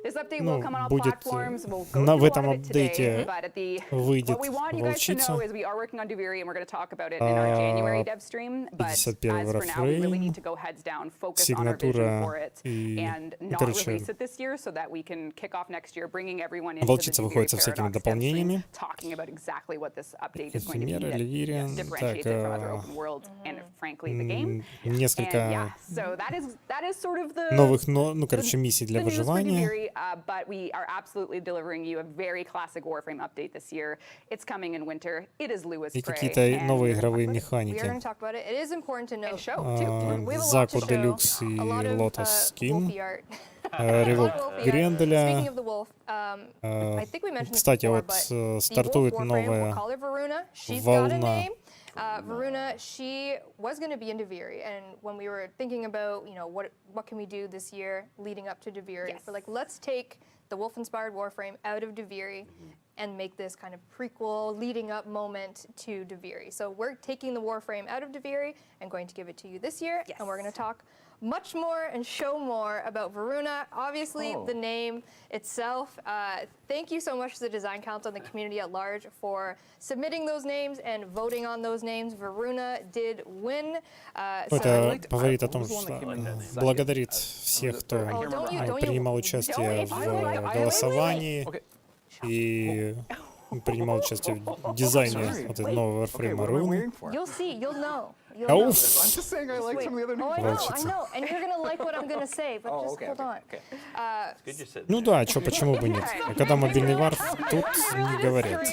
Speaker 7: This update will come on all
Speaker 1: будет,
Speaker 7: platforms. We'll go
Speaker 1: в
Speaker 7: through a lot
Speaker 1: этом
Speaker 7: of it today,
Speaker 1: апдейте
Speaker 7: but at the
Speaker 1: выйдет
Speaker 7: what we want you guys to know
Speaker 1: волчица,
Speaker 7: is we are working on Duviri and we're going to talk about it in our January dev stream. But as
Speaker 1: 51
Speaker 7: for now, we really
Speaker 1: Warframe,
Speaker 7: need to go heads down, focus on our vision
Speaker 1: сигнатура
Speaker 7: for it,
Speaker 1: и,
Speaker 7: and not
Speaker 1: короче,
Speaker 7: release it this year, so that we can kick off next year, bringing everyone into
Speaker 1: волчица
Speaker 7: the
Speaker 1: выходит
Speaker 7: Duviri
Speaker 1: со всякими
Speaker 7: Paradox dev stream,
Speaker 1: дополнениями.
Speaker 7: talking about exactly what this update is going to be
Speaker 1: Эфемера,
Speaker 7: that
Speaker 1: Ливириан,
Speaker 7: differentiates
Speaker 1: так,
Speaker 7: it from other open worlds and frankly the game. And
Speaker 1: несколько
Speaker 7: yeah, so that is sort of the
Speaker 1: новых, ну, короче, миссий для
Speaker 7: the news for
Speaker 1: выживания.
Speaker 7: Duviri, but we are absolutely delivering you a very classic Warframe update this year. It's coming in winter. It is Lewis
Speaker 1: И
Speaker 7: Prey.
Speaker 1: какие-то
Speaker 7: and
Speaker 1: новые
Speaker 7: we're
Speaker 1: игровые
Speaker 7: gonna talk about it.
Speaker 2: We are going
Speaker 1: механики.
Speaker 2: to talk about it. It is important to note.
Speaker 7: Show, too.
Speaker 2: We have a lot to
Speaker 1: Заку
Speaker 2: show.
Speaker 1: Делюкс и
Speaker 2: A lot of
Speaker 1: Лотос Скин.
Speaker 2: wolfy art.
Speaker 1: Револт
Speaker 2: Wolfy art. Speaking
Speaker 1: Гренделя.
Speaker 2: of the wolf, I think we mentioned
Speaker 1: Кстати,
Speaker 2: this before,
Speaker 1: вот
Speaker 2: but
Speaker 1: стартует
Speaker 2: the wolf Warframe,
Speaker 1: новая
Speaker 2: we'll call her Varuna. She's got a
Speaker 1: волна.
Speaker 2: name. Varuna, she was going to be in Duviri, and when we were thinking about, what can we do this year leading up to Duviri,
Speaker 7: Yes.
Speaker 2: we're like, let's take the wolf-inspired Warframe out of Duviri, and make this kind of prequel leading up moment to Deviri. So we're taking the Warframe out of Deviri and going to give it to you this year, and we're going to talk much more and show more about Varuna. Obviously, the name itself. Thank you so much to the Design Council and the community at large for submitting those names and voting on those names. Varuna did win.
Speaker 1: Это говорит о том, что благодарит всех, кто принимал участие в голосовании и принимал участие в дизайне вот этого нового Warframe Ruны.
Speaker 2: You'll see, you'll know. You'll
Speaker 1: Ауф!
Speaker 2: know.
Speaker 5: I'm just saying I like some of the other
Speaker 2: Oh,
Speaker 5: names.
Speaker 2: I know, and you're gonna like what I'm gonna say, but just hold on.
Speaker 6: Good you said
Speaker 1: Ну да, чё, почему бы нет? А когда мобильный варф, тут не говорят.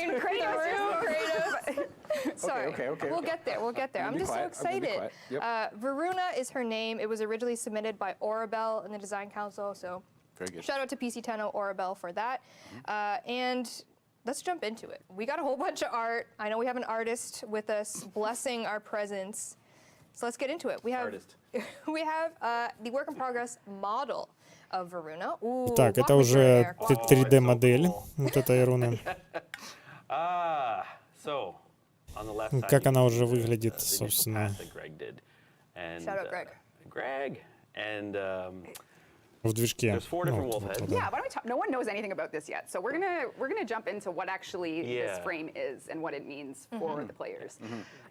Speaker 2: Sorry,
Speaker 5: okay.
Speaker 2: we'll get there. We'll get there. I'm
Speaker 5: be
Speaker 2: just so
Speaker 5: quiet. I'm gonna be
Speaker 2: excited.
Speaker 5: quiet.
Speaker 2: Varuna is her name. It was originally submitted by Orabel in the Design Council. So
Speaker 5: Very good.
Speaker 2: shout out to PC10 Orabel for that. And let's jump into it. We got a whole bunch of art. I know we have an artist with us blessing our presence. So let's get into it. We have the work in progress model of Varuna. Ooh,
Speaker 1: Так,
Speaker 2: walk
Speaker 1: это
Speaker 2: me through
Speaker 1: уже
Speaker 2: it, Eric.
Speaker 1: 3D-модель вот этой руны.
Speaker 6: So, on the left side,
Speaker 1: Как
Speaker 6: you
Speaker 1: она
Speaker 6: can
Speaker 1: уже
Speaker 6: see the
Speaker 1: выглядит,
Speaker 6: initial
Speaker 1: собственно.
Speaker 6: path that Greg did. And,
Speaker 2: Shout out Greg.
Speaker 6: Greg. And
Speaker 1: В движке.
Speaker 6: There's 4 different wolf heads.
Speaker 7: Yeah, why don't we talk? No one knows anything about this yet, so we're gonna jump into what actually this frame is and what it means for the players.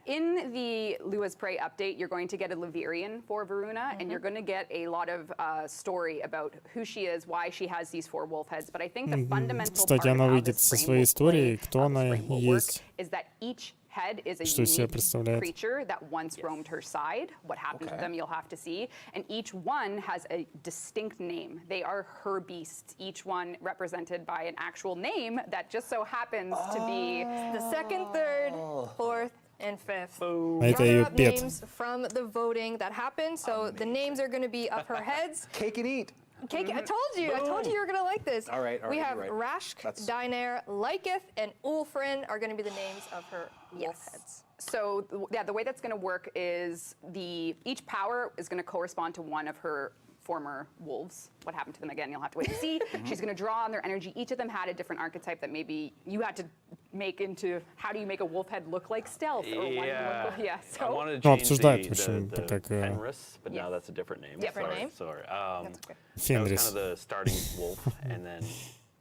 Speaker 7: In the Lua's Prey update, you're going to get a Levirian for Varuna, and you're going to get a lot of story about who she is, why she has these 4 wolf heads. But I think the fundamental
Speaker 1: Кстати,
Speaker 7: part
Speaker 1: она
Speaker 7: of how
Speaker 1: выйдет
Speaker 7: this
Speaker 1: со
Speaker 7: frame
Speaker 1: своей
Speaker 7: will
Speaker 1: историей,
Speaker 7: play,
Speaker 1: кто
Speaker 7: how
Speaker 1: она
Speaker 7: this frame will work,
Speaker 1: есть,
Speaker 7: is that each head is a
Speaker 1: что из себя
Speaker 7: unique
Speaker 1: представляет.
Speaker 7: creature that once roamed her side. What happened to them, you'll have to see. And each one has a distinct name. They are her beasts, each one represented by an actual name that just so happens to be
Speaker 2: The second, third, fourth, and fifth.
Speaker 1: Это ее
Speaker 2: Runner-up
Speaker 1: пет.
Speaker 2: names from the voting that happened. So the names are going to be of her heads.
Speaker 5: Cake and eat.
Speaker 2: Cake, I told you you were going to like this.
Speaker 5: All right,
Speaker 2: we
Speaker 5: you're
Speaker 2: have
Speaker 5: right.
Speaker 2: Rashk,
Speaker 5: That's-
Speaker 2: Daener, Lyketh, and Ulfrin are going to be the names of her wolf heads.
Speaker 7: So the way that's going to work is each power is going to correspond to one of her former wolves. What happened to them again, you'll have to wait and see. She's going to draw on their energy. Each of them had a different archetype that maybe you had to make into how do you make a wolf head look like stealth or one look
Speaker 6: I
Speaker 7: so
Speaker 6: wanted to
Speaker 1: Ну,
Speaker 6: change
Speaker 1: обсуждают,
Speaker 6: the,
Speaker 1: в общем,
Speaker 6: the
Speaker 1: как
Speaker 6: Fenris, but now that's a different name.
Speaker 2: Different
Speaker 6: sorry,
Speaker 2: name?
Speaker 6: Sorry.
Speaker 2: That's okay.
Speaker 6: That was
Speaker 1: Фенрис.
Speaker 6: kind of the starting wolf, and then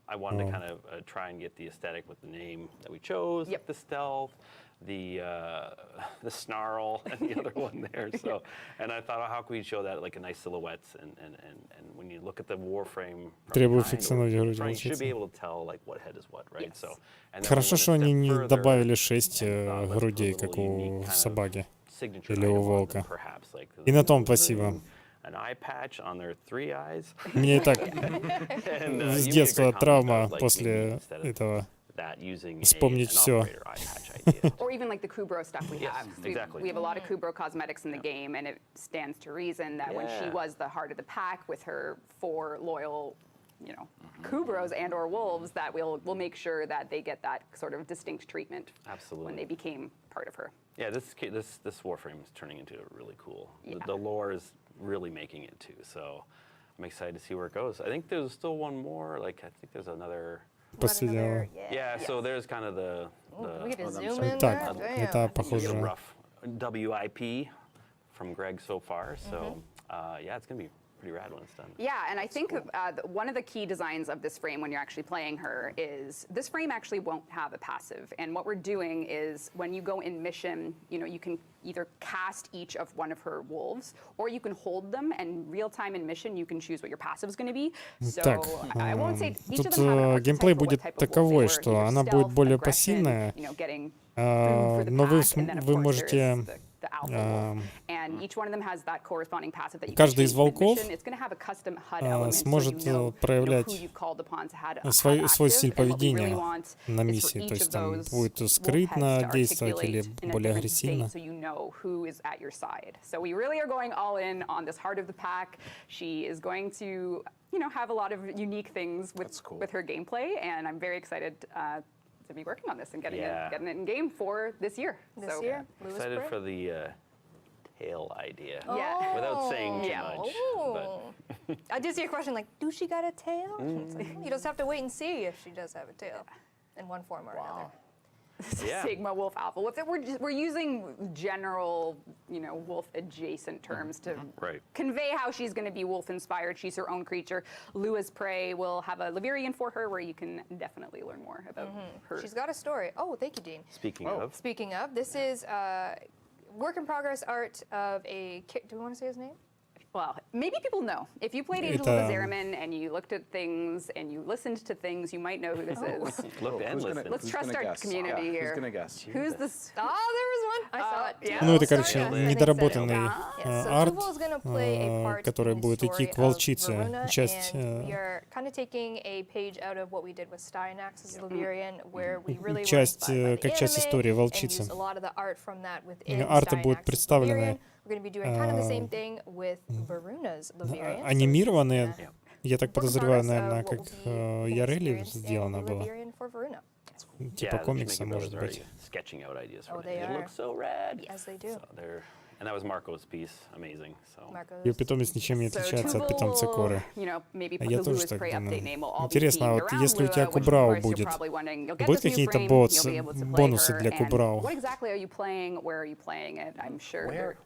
Speaker 6: I wanted to kind of try and get the aesthetic with the name that we chose, like the stealth, the snarl, and the other one there. So, and I thought, oh, how can we show that like a nice silhouettes? And when you look at the Warframe,
Speaker 1: Требую фиксировать грудь
Speaker 6: you should be
Speaker 1: волчицы.
Speaker 6: able to tell like what head is what, right?
Speaker 7: Yes.
Speaker 6: So, and then
Speaker 1: Хорошо,
Speaker 6: we
Speaker 1: что
Speaker 6: went a
Speaker 1: они
Speaker 6: step
Speaker 1: не
Speaker 6: further
Speaker 1: добавили 6
Speaker 6: and thought, let's put a
Speaker 1: грудей,
Speaker 6: little
Speaker 1: как у
Speaker 6: unique kind of
Speaker 1: собаки.
Speaker 6: signature
Speaker 1: Или у
Speaker 6: item on them,
Speaker 1: волка.
Speaker 6: perhaps, like
Speaker 1: И на том спасибо.
Speaker 6: an eye patch on their 3 eyes.
Speaker 1: Мне и так
Speaker 6: And,
Speaker 1: с
Speaker 6: you made a
Speaker 1: детства
Speaker 6: great comment
Speaker 1: травма
Speaker 6: about, like,
Speaker 1: после
Speaker 6: maybe instead of
Speaker 1: этого.
Speaker 6: that using
Speaker 1: Вспомнить
Speaker 6: an
Speaker 1: всё.
Speaker 6: operator eye patch idea.
Speaker 7: Or even like the Kubro stuff we
Speaker 6: Yes,
Speaker 7: have.
Speaker 6: exactly.
Speaker 7: We have a lot of Kubro cosmetics in the game, and it stands to reason that when she
Speaker 6: Yeah.
Speaker 7: was the heart of the pack with her 4 loyal, Kubros and or wolves, that we'll make sure that they get that sort of distinct treatment
Speaker 6: Absolutely.
Speaker 7: when they became part of her.
Speaker 6: Yeah, this Warframe is turning into really cool.
Speaker 7: Yeah.
Speaker 6: The lore is really making it too. So I'm excited to see where it goes. I think there's still one more. Like I think there's another.
Speaker 1: Последнего.
Speaker 6: Yeah. So there's kind of the.
Speaker 2: We get to
Speaker 6: I'm
Speaker 2: zoom
Speaker 6: sorry.
Speaker 2: in
Speaker 1: Так,
Speaker 2: there.
Speaker 1: это
Speaker 2: Damn.
Speaker 6: You get a
Speaker 1: похоже.
Speaker 6: rough WIP from Greg so far. So yeah, it's gonna be pretty rad when it's done.
Speaker 7: Yeah, and I think one of the key designs of this frame when you're actually playing her is this frame actually won't have a passive. And what we're doing is when you go in mission, you can either cast each of one of her wolves, or you can hold them, and real time in mission you can choose what your passive is going to be. So
Speaker 1: Так,
Speaker 7: I won't say each of
Speaker 1: тут
Speaker 7: them have an archetype,
Speaker 1: геймплей
Speaker 7: but what
Speaker 1: будет
Speaker 7: type of wolf they
Speaker 1: таковой,
Speaker 7: were,
Speaker 1: что
Speaker 7: either
Speaker 1: она будет
Speaker 7: stealth,
Speaker 1: более
Speaker 7: aggression,
Speaker 1: пассивная,
Speaker 7: getting food for the
Speaker 1: но вы
Speaker 7: pack, and then, of
Speaker 1: вы
Speaker 7: course,
Speaker 1: можете
Speaker 7: there is the alpha wolf. And each one of them has that corresponding passive that you can
Speaker 1: Каждый из
Speaker 7: change
Speaker 1: волков
Speaker 7: mid-mission. It's going to have a custom HUD element, so
Speaker 1: сможет
Speaker 7: you know
Speaker 1: проявлять
Speaker 7: who you've called upon to have
Speaker 1: свой
Speaker 7: active.
Speaker 1: стиль
Speaker 7: And what we really
Speaker 1: поведения
Speaker 7: want
Speaker 1: на
Speaker 7: is for
Speaker 1: миссии. То
Speaker 7: each
Speaker 1: есть
Speaker 7: of
Speaker 1: там
Speaker 7: those
Speaker 1: будет
Speaker 7: wolf
Speaker 1: скрытно
Speaker 7: heads to
Speaker 1: действовать или
Speaker 7: articulate in a
Speaker 1: более
Speaker 7: different
Speaker 1: агрессивно.
Speaker 7: state, so you know who is at your side. So we really are going all in on this heart of the pack. She is going to, have a lot of unique things with her gameplay, and I'm very excited to be working on this and getting it in game for this year.
Speaker 2: This year, Lewis
Speaker 6: Excited
Speaker 2: Bray.
Speaker 6: for the tail idea.
Speaker 7: Yeah.
Speaker 6: Without saying too much.
Speaker 2: I did see a question like, do she got a tail? It's like, you just have to wait and see if she does have a tail. in one form or another.
Speaker 6: Yeah.
Speaker 7: Sigma Wolf Alpha. We're using general, wolf adjacent terms to convey how she's going to be wolf inspired. She's her own creature. Lua's Prey will have a Lavirian for her where you can definitely learn more about her.
Speaker 2: She's got a story. Oh, thank you, Dean. Speaking of, this is work in progress art of a. Do we want to say his name?
Speaker 7: Well, maybe people know. If you played Angel of Azeramin and you looked at things and you listened to things, you might know who this is.
Speaker 6: Look and listen.
Speaker 7: Let's trust our community here.
Speaker 5: Who's gonna guess?
Speaker 7: Who's this?
Speaker 2: Oh, there was one. I saw it.
Speaker 7: Yeah.
Speaker 1: Ну, это, короче, недоработанный
Speaker 2: So
Speaker 1: арт,
Speaker 2: Tuval is going to play a part
Speaker 1: который
Speaker 2: in the
Speaker 1: будет идти
Speaker 2: story
Speaker 1: к
Speaker 2: of
Speaker 1: волчице.
Speaker 2: Varuna,
Speaker 1: Часть
Speaker 2: and we are kind of taking a page out of what we did with Styanax's Lavirian, where we really
Speaker 1: часть,
Speaker 2: were inspired by
Speaker 1: как
Speaker 2: the
Speaker 1: часть
Speaker 2: anime
Speaker 1: истории
Speaker 2: and
Speaker 1: волчицы.
Speaker 2: used a lot of the art from that within
Speaker 1: Арты будут
Speaker 2: Styanax's
Speaker 1: представлены
Speaker 2: Lavirian. We're going to be doing kind of the same thing with Varuna's Lavirian.
Speaker 1: анимированные.
Speaker 2: So
Speaker 1: Я так
Speaker 2: work in
Speaker 1: подозреваю,
Speaker 2: progress
Speaker 1: наверное,
Speaker 2: of
Speaker 1: как
Speaker 2: what will be
Speaker 1: Ярели
Speaker 2: experienced in
Speaker 1: сделано было.
Speaker 2: Lavirian for Varuna.
Speaker 1: Типа комикса, может быть.
Speaker 6: Sketching out ideas for
Speaker 2: Oh,
Speaker 6: it.
Speaker 2: they
Speaker 6: It
Speaker 2: are.
Speaker 6: looks so rad.
Speaker 2: As they do.
Speaker 6: So and that was Marco's piece. Amazing. So.
Speaker 1: Ее питомец ничем не отличается от питомца Коры.
Speaker 7: Maybe
Speaker 1: А
Speaker 7: put
Speaker 1: я
Speaker 7: the
Speaker 1: тоже
Speaker 7: Lua's
Speaker 1: так
Speaker 7: Prey
Speaker 1: думаю.
Speaker 7: update name will all be
Speaker 1: Интересно, а
Speaker 7: themed
Speaker 1: вот
Speaker 7: around
Speaker 1: если у тебя
Speaker 7: Lua, which, of
Speaker 1: Кубрау
Speaker 7: course, you're
Speaker 1: будет,
Speaker 7: probably wondering, you'll get
Speaker 1: будут
Speaker 7: this new
Speaker 1: какие-то
Speaker 7: frame, you'll be able to play
Speaker 1: бонусы
Speaker 7: her,
Speaker 1: для
Speaker 7: and
Speaker 1: Кубрау?
Speaker 7: What exactly are you playing? Where are you playing it? I'm sure.
Speaker 5: Where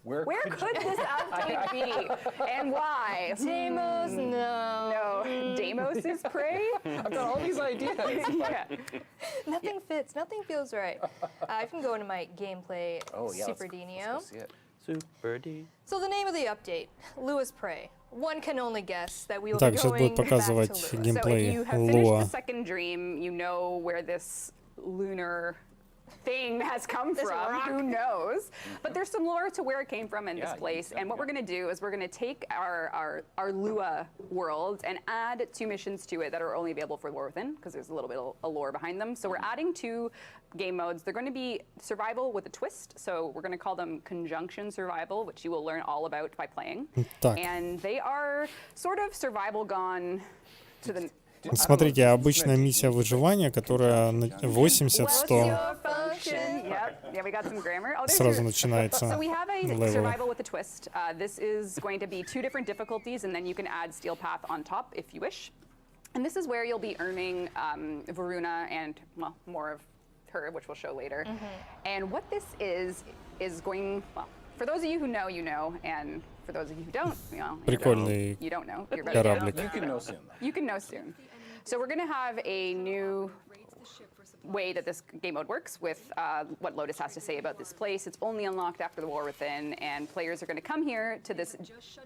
Speaker 7: could this update be? And why?
Speaker 2: Deimos, no.
Speaker 7: No. Deimos' Prey?
Speaker 5: I've got all these ideas.
Speaker 7: Yeah.
Speaker 2: Nothing fits. Nothing feels right. I can go into my gameplay
Speaker 5: Oh yeah.
Speaker 2: Super
Speaker 5: Let's
Speaker 2: Dinio.
Speaker 5: go see it.
Speaker 6: Super D.
Speaker 2: So the name of the update, Lua's Prey. One can only guess that we will
Speaker 1: Так,
Speaker 2: be
Speaker 1: сейчас
Speaker 2: going
Speaker 1: будет
Speaker 2: back
Speaker 1: показывать
Speaker 2: to Lua.
Speaker 7: So if
Speaker 1: геймплей
Speaker 7: you have finished
Speaker 1: Луа.
Speaker 7: the second dream, you know where this lunar thing has come from. Who knows? But there's some lore to where it came from in this place. And what we're going to do is we're going to take our Lua world and add 2 missions to it that are only available for lore within, because there's a little bit of lore behind them. So we're adding 2 game modes. They're going to be survival with a twist. So we're going to call them conjunction survival, which you will learn all about by playing.
Speaker 1: Так.
Speaker 7: And they are sort of survival gone to the...
Speaker 1: Смотрите, обычная миссия выживания, которая 80-100 сразу начинается
Speaker 7: So we have a
Speaker 1: левел.
Speaker 7: survival with a twist. This is going to be 2 different difficulties, and then you can add Steel Path on top if you wish. And this is where you'll be earning Varuna and, well, more of her, which we'll show later. And what this is going, well, for those of you who know, you know, and for those of you who don't,
Speaker 1: Прикольный
Speaker 7: you don't know. You're
Speaker 1: кораблик.
Speaker 5: You can know soon.
Speaker 7: You can know soon. So we're going to have a new way that this game mode works with what Lotus has to say about this place. It's only unlocked after the War Within, and players are going to come here to this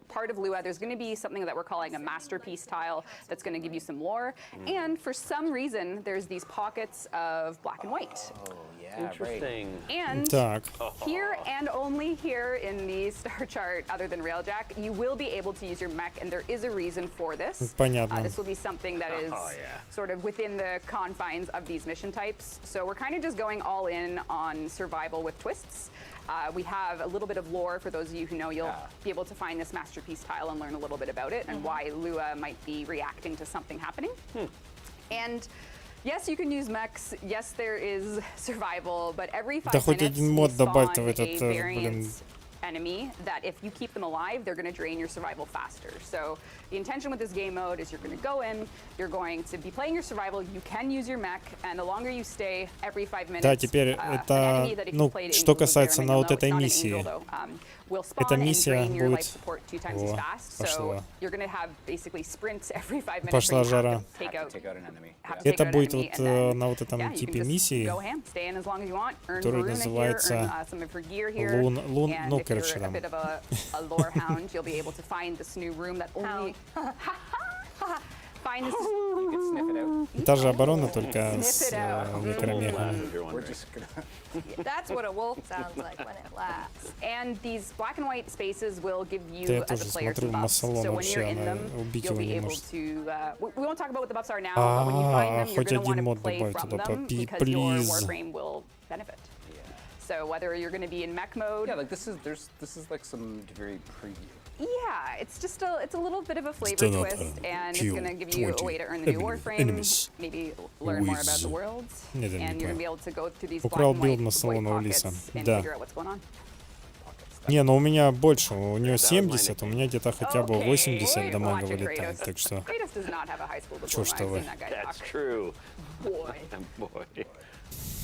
Speaker 7: part of Lua. There's going to be something that we're calling a masterpiece tile that's going to give you some lore. And for some reason, there's these pockets of black and white.
Speaker 5: Oh yeah,
Speaker 6: Interesting.
Speaker 7: And
Speaker 1: Так,
Speaker 7: here and only here in the star chart, other than Railjack, you will be able to use your mech, and there is a reason for this.
Speaker 1: Понятно.
Speaker 7: This will be something that is sort of within the confines of these mission types. So we're kind of just going all in on survival with twists. We have a little bit of lore for those of you who know. You'll be able to find this masterpiece tile and learn a little bit about it and why Lua might be reacting to something happening. And yes, you can use mechs. Yes, there is survival, but every 5
Speaker 1: Да хоть
Speaker 7: minutes
Speaker 1: один
Speaker 7: we
Speaker 1: мод добавь
Speaker 7: spawn
Speaker 1: в этот,
Speaker 7: a
Speaker 1: блин.
Speaker 7: variant enemy that if you keep them alive, they're going to drain your survival faster. So the intention with this game mode is you're going to go in, you're going to be playing your survival, you can use your mech, and the longer you stay, every 5 minutes,
Speaker 1: Да, теперь это, ну, что касается на вот этой миссии. Эта миссия будет... О, пошла. Пошла жара. Это будет вот на вот этом типе миссии, который называется ну, короче, там. Та же оборона, только с микромехами.
Speaker 2: That's what a wolf sounds like when it laughs.
Speaker 7: And these black and white spaces will give you,
Speaker 1: Да я
Speaker 7: as
Speaker 1: тоже
Speaker 7: a player,
Speaker 1: смотрю,
Speaker 7: some buffs.
Speaker 1: Масалон
Speaker 7: So when you're
Speaker 1: вообще,
Speaker 7: in
Speaker 1: она
Speaker 7: them,
Speaker 1: убить
Speaker 7: you'll
Speaker 1: его
Speaker 7: be
Speaker 1: не
Speaker 7: able
Speaker 1: может.
Speaker 7: to. We won't talk about what the buffs are now, but when you find them, you're
Speaker 1: хоть
Speaker 7: going to want
Speaker 1: один
Speaker 7: to
Speaker 1: мод
Speaker 7: play
Speaker 1: добавь
Speaker 7: from
Speaker 1: туда,
Speaker 7: them because your
Speaker 1: please.
Speaker 7: Warframe will benefit. So whether you're going to be in mech mode,
Speaker 5: Yeah, like this is like some degree preview.
Speaker 7: yeah, it's just it's a little bit of a flavor
Speaker 1: Still not,
Speaker 7: twist, and it's
Speaker 1: kill
Speaker 7: going to give you a
Speaker 1: 20
Speaker 7: way to earn the new Warframe,
Speaker 1: enemies
Speaker 7: maybe learn more
Speaker 1: with-
Speaker 7: about the worlds,
Speaker 1: Нет, я не
Speaker 7: and you're going to be
Speaker 1: понял.
Speaker 7: able to go through these
Speaker 1: Украл
Speaker 7: black and
Speaker 1: билд
Speaker 7: white
Speaker 1: на
Speaker 7: void
Speaker 1: Солонового Лиса.
Speaker 7: pockets and
Speaker 1: Да.
Speaker 7: figure out what's going on.
Speaker 1: Не, ну у меня больше, у нее 70, у меня где-то хотя бы 80 дамага
Speaker 7: Watch it,
Speaker 1: вылетает,
Speaker 7: Kratos.
Speaker 1: так что...
Speaker 7: Kratos does not have a high school
Speaker 1: Чё ж
Speaker 7: diploma.
Speaker 1: вы.
Speaker 7: I've seen that guy
Speaker 6: That's
Speaker 7: talk.
Speaker 6: true.
Speaker 7: boy.
Speaker 6: Boy.